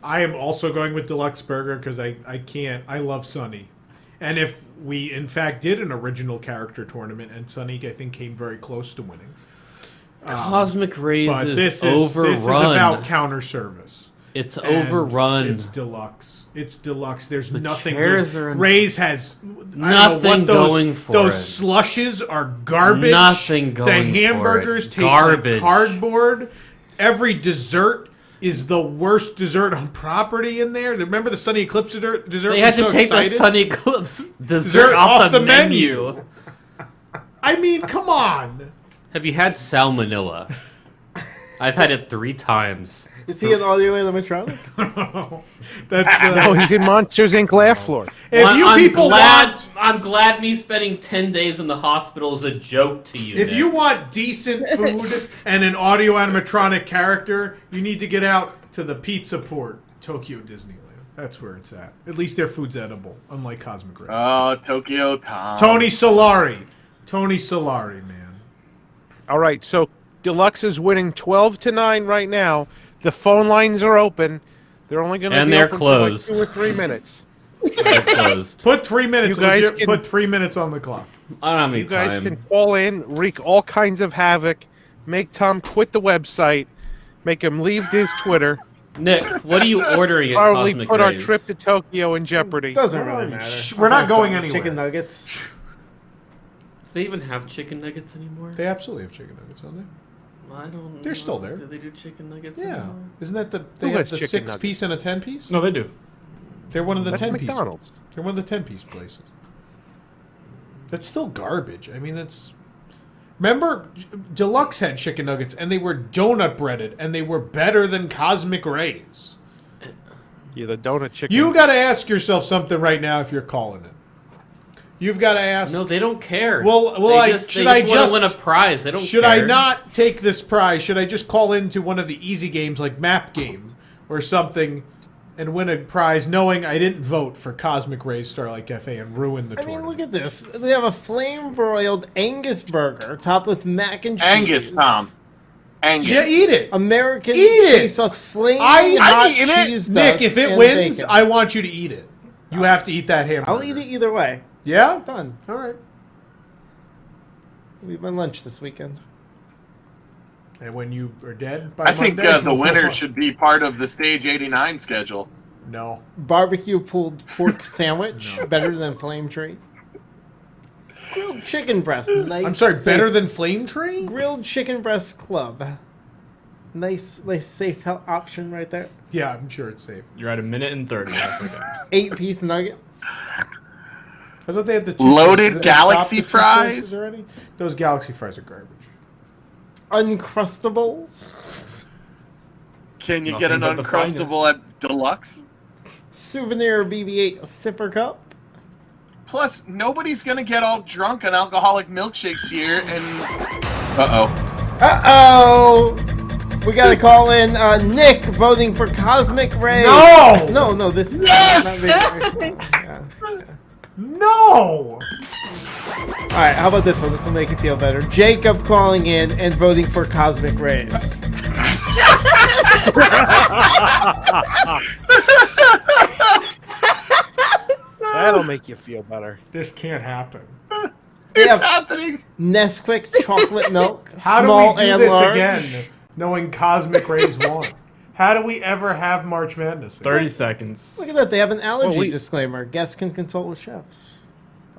I am also going with Deluxe Burger because I can't. I love Sunny. And if we, in fact, did an original character tournament, and Sunny, I think, came very close to winning. Cosmic Rays But is overrun. This is about counter service. It's And overrun. It's deluxe. It's deluxe. There's The nothing chairs good. are Rays has nothing going for those it. slushes are garbage. Nothing going The hamburgers for it. taste Garbage. like cardboard. Every dessert is the worst dessert on property in there. Remember the Sunny Eclipse dessert? They had We're to so take excited? the Sunny Eclipse dessert off the menu. I mean, come on. Have you had salmonella? I've had it 3 times. Is he an audio animatronic? No, he's in Monsters Inc. Laugh Floor. I'm glad me spending 10 days in the hospital is a joke to you. If Nick. you want decent food and an audio animatronic character, you need to get out to the Pizza Port, Tokyo Disneyland. That's where it's at. At least their food's edible, unlike Cosmic Ray. Oh, Tokyo Tom. Tony Solari, man. All right, so Deluxe is winning 12-9 right now. The phone lines are open. They're only going to be they're open closed. for like 2 or 3 minutes. They're closed. Put 3 minutes. You guys legit, can- put 3 minutes on the clock. I don't have any You guys time. can call in, wreak all kinds of havoc, make Tom quit the website, make him leave his Twitter. Nick, what are you ordering at Probably Cosmic put our Rays? trip to Tokyo in jeopardy. Doesn't really matter. We're not going anywhere. Chicken nuggets. Do they even have chicken nuggets anymore? They absolutely have chicken nuggets, don't they? I don't. They're know. still there. Do they do chicken nuggets? Yeah. anymore? Isn't that the Who they have has the chicken 6-piece and a 10-piece? No, they do. They're one of the That's 10-piece. McDonald's. They're one of the 10-piece places. That's still garbage. I mean, that's. Remember, Deluxe had chicken nuggets, and they were donut breaded, and they were better than Cosmic Rays. Yeah, the donut chicken. You got to ask yourself something right now if you're calling it. You've got to ask. No, they don't care. Well, they just want to win a prize. They don't Should care. I not take this prize? Should I just call into one of the easy games like Map Game or something and win a prize knowing I didn't vote for Cosmic Rays Starlight Cafe and ruin the I mean, tournament? look at this. They have a flame-broiled Angus burger topped with mac and cheese. Angus, Tom. Angus. Yeah, eat it. American Eat it. cheese sauce, flaming I'm hot eating cheese it. Nick, dust, if it and wins, bacon. I want you to eat it. You have to eat that hamburger. I'll eat it either way. Yeah? Done. All right. I'll eat my lunch this weekend. And when you are dead by I think Monday, the winner should be part of the Stage 89 schedule. No. Barbecue pulled pork sandwich, better than Flame Tree. Grilled chicken breast, nice. I'm sorry, safe- better than Flame Tree? Grilled chicken breast club. Nice, safe option right there. Yeah, I'm sure it's safe. You're at 1:30. That's okay. 8-piece nuggets. I thought they had the Loaded did they Galaxy stop the two fries? choices already? Those Galaxy fries are garbage. Uncrustables. Can you Nothing get an but the Uncrustable at Deluxe? Souvenir BB-8 sipper cup. Plus, nobody's going to get all drunk on alcoholic milkshakes here, and... Uh-oh. Uh-oh! We gotta call in Nick voting for Cosmic Ray. No! No, this is Yes! Yeah. No! Alright, how about this one? This will make you feel better. Jacob calling in and voting for Cosmic Rays. That'll make you feel better. This can't happen. It's happening! Nesquik chocolate milk, How small do we do and this large. again, knowing Cosmic Rays won? How do we ever have March Madness? 30 seconds. Look at that, they have an allergy Well, disclaimer. Guests can consult with chefs.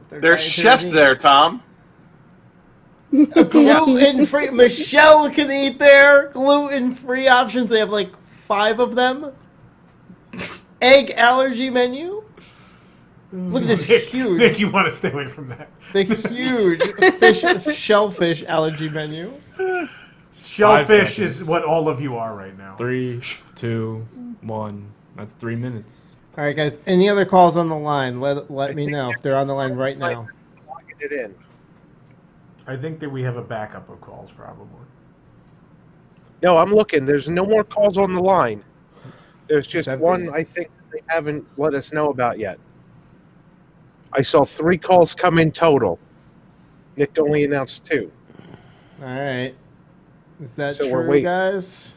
There's chefs there, Tom. Gluten-free. Michelle can eat there. Gluten-free options. They have like 5 of them. Egg allergy menu. Look at this huge. Nick, you want to stay away from that. The huge shellfish allergy menu. Shellfish 5 is seconds. what all of you are right now. 3, 2, 1. That's 3 minutes. All right, guys. Any other calls on the line? Let me know if they're on the line right now. Logging it in. I think that we have a backup of calls, probably. No, I'm looking. There's no more calls on the line. There's just That's one I think they haven't let us know about yet. I saw 3 calls come in total. Nick only announced 2. All right. Is that So true, we're waiting. guys?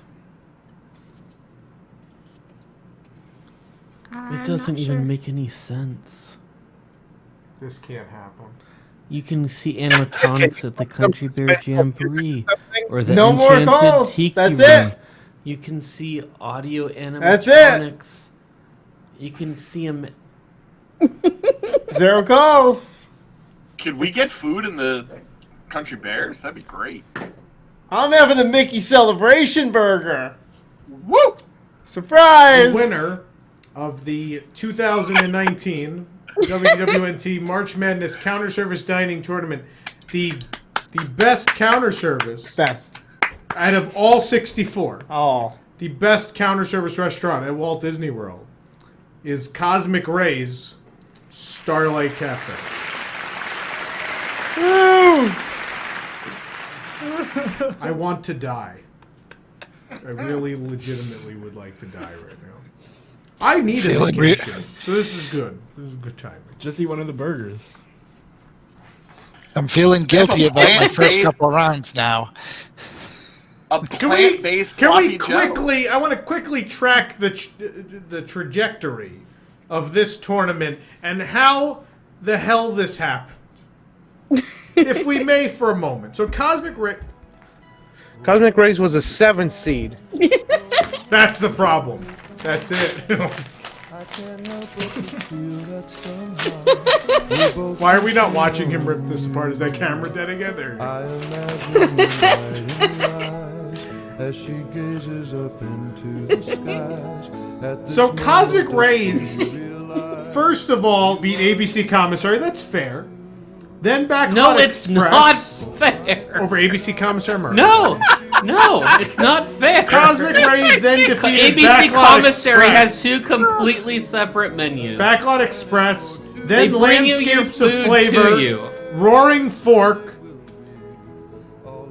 It doesn't even make any sense. This can't happen. You can see animatronics at the Country Bear Jamboree or the No more Enchanted calls. Tiki That's Room. it. You can see audio That's animatronics. it. You can see them. 0 calls. Could we get food in the Country Bears? That'd be great. I'm having a Mickey Celebration Burger. Woo! Surprise! The winner of the 2019 WDWNT March Madness Counter Service Dining Tournament, the best counter service out of all 64. The best counter service restaurant at Walt Disney World is Cosmic Rays Starlight Cafe. I want to die. I really legitimately would like to die right now. I need a Feeling vacation, so this is good. This is a good time. Just eat one of the burgers. I'm feeling guilty about my first couple of rounds now. A plant-based Can we sloppy Joe. quickly? I want to quickly track the trajectory of this tournament and how the hell this happened, if we may, for a moment. So Cosmic Rays was a 7 seed. That's the problem. That's it. Why are we not watching him rip this apart? Is that camera dead again? There. As she gazes up into the skies at this So Cosmic moment Rays, first of all, beat ABC Commissary. That's fair. Then Backlot No, it's Express not fair. over ABC Commissary Murder. No, it's not fair. Cosmic Rays then defeated ABC Backlot Commissary Express. has 2 completely separate menus. Backlot Express, They then bring you your Landscapes of food Flavor, to you. Roaring Fork,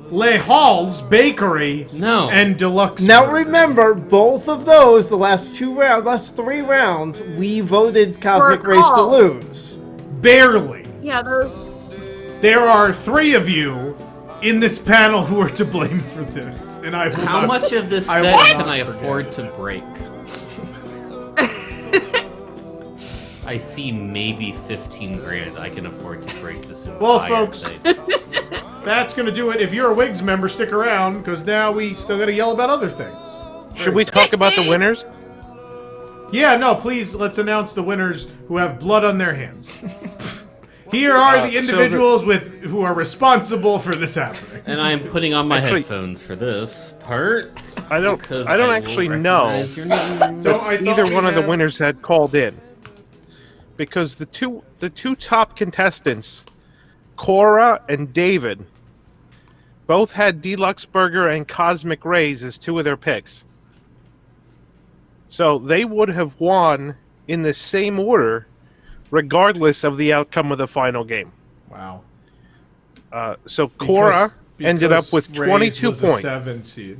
Le Hall's Bakery, and Deluxe Now Burger. remember, both of those, the last 3 rounds, we voted Cosmic Were Race to called. lose. Barely. Yeah, those. There are 3 of you in this panel who are to blame for this, and I will How not- much of this I set will can not I forget. afford to break? I see maybe 15 grand I can afford to break this entire Well, folks, thing. that's going to do it. If you're a Wigs member, stick around, because now we still got to yell about other things. Should we talk about the winners? Yeah, no, please, let's announce the winners who have blood on their hands. Here are the individuals who are responsible for this happening. And I am putting on my Actually- headphones for this part. I don't because I don't will actually know recognize your name. So I if thought either we one of the had- winners had called in. Because the two top contestants, Cora and David, both had Deluxe Burger and Cosmic Rays as 2 of their picks. So they would have won in the same order, regardless of the outcome of the final game. Wow. So Cora ended up with Rays 22 was a points. 7 seed.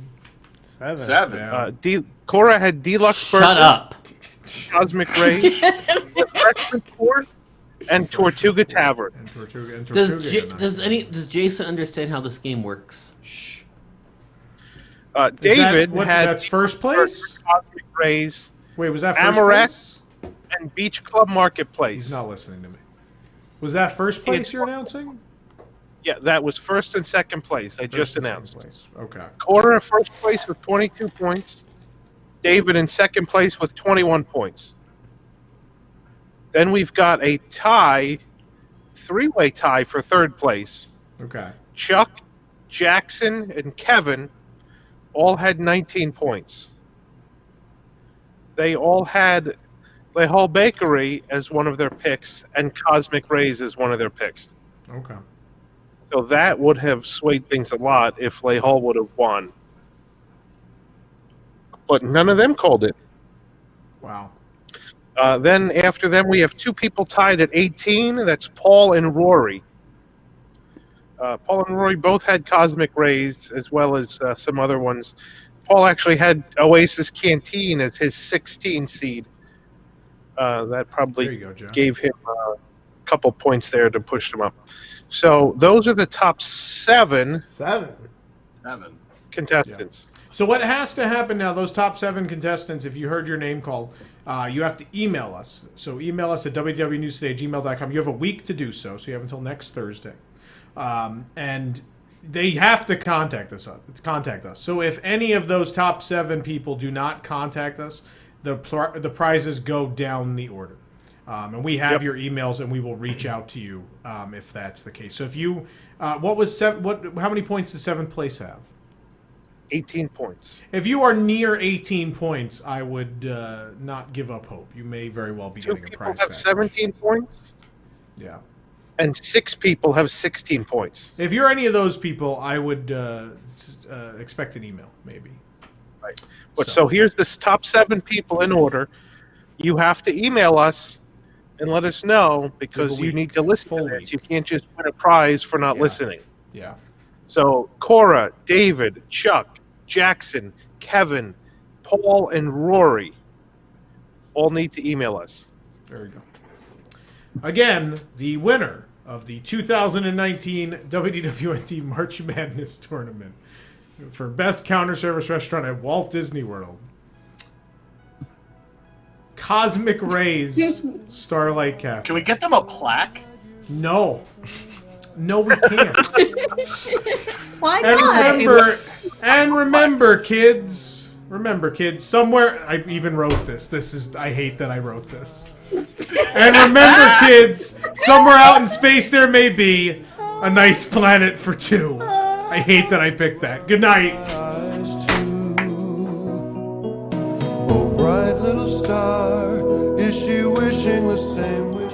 7. Yeah. Cora had Deluxe Burger. Shut up. Cosmic Rays, Refreshments, and Tortuga Tavern. And Tortuga, Does Jason understand how this game works? David had that's first place? Cosmic Rays. Wait, was that first Amaret place? and Beach Club Marketplace. He's not listening to me. Was that first place you're announcing? Yeah, that was first and second place. I just announced. Okay. Cora in first place with 22 points. David in second place with 21 points. Then we've got a tie, 3-way tie for third place. Okay. Chuck, Jackson, and Kevin all had 19 points. They all had Le Hall Bakery as one of their picks and Cosmic Rays as one of their picks. Okay. So that would have swayed things a lot if Le Hall would have won. But none of them called it. Wow. Then after them, we have 2 people tied at 18. That's Paul and Rory. Paul and Rory both had Cosmic Rays as well as some other ones. Paul actually had Oasis Canteen as his 16 seed. That probably gave him a couple points there to push him up. So those are the top 7. 7. contestants. So what has to happen now, those top 7 contestants, if you heard your name called, you have to email us. So email us at wdwnewstoday@gmail.com. You have a week to do so, so you have until next Thursday. And they have to contact us. So if any of those top 7 people do not contact us, the prizes go down the order. And we have your emails, and we will reach out to you if that's the case. So if you, how many points does 7th place have? 18 points. If you are near 18 points, I would not give up hope. You may very well be getting a prize people have back. 17 points. Yeah. And 6 people have 16 points. If you're any of those people, I would expect an email, maybe. Right. But so here's this top 7 people in order. You have to email us and let us know, because you need to listen to this. You can't just win a prize for not listening. Yeah. So Cora, David, Chuck, Jackson, Kevin, Paul, and Rory all need to email us. There we go. Again, the winner of the 2019 WDWNT March Madness Tournament for Best Counter Service Restaurant at Walt Disney World, Cosmic Rays Starlight Cafe. Can we get them a plaque? No. No, we can't. Why And not? remember, kids. Remember, kids. Somewhere, I even wrote this. I hate that I wrote this. And remember, kids. Somewhere out in space, there may be a nice planet for 2. I hate that I picked that. Good night. Oh, bright little star, is she wishing the same wish?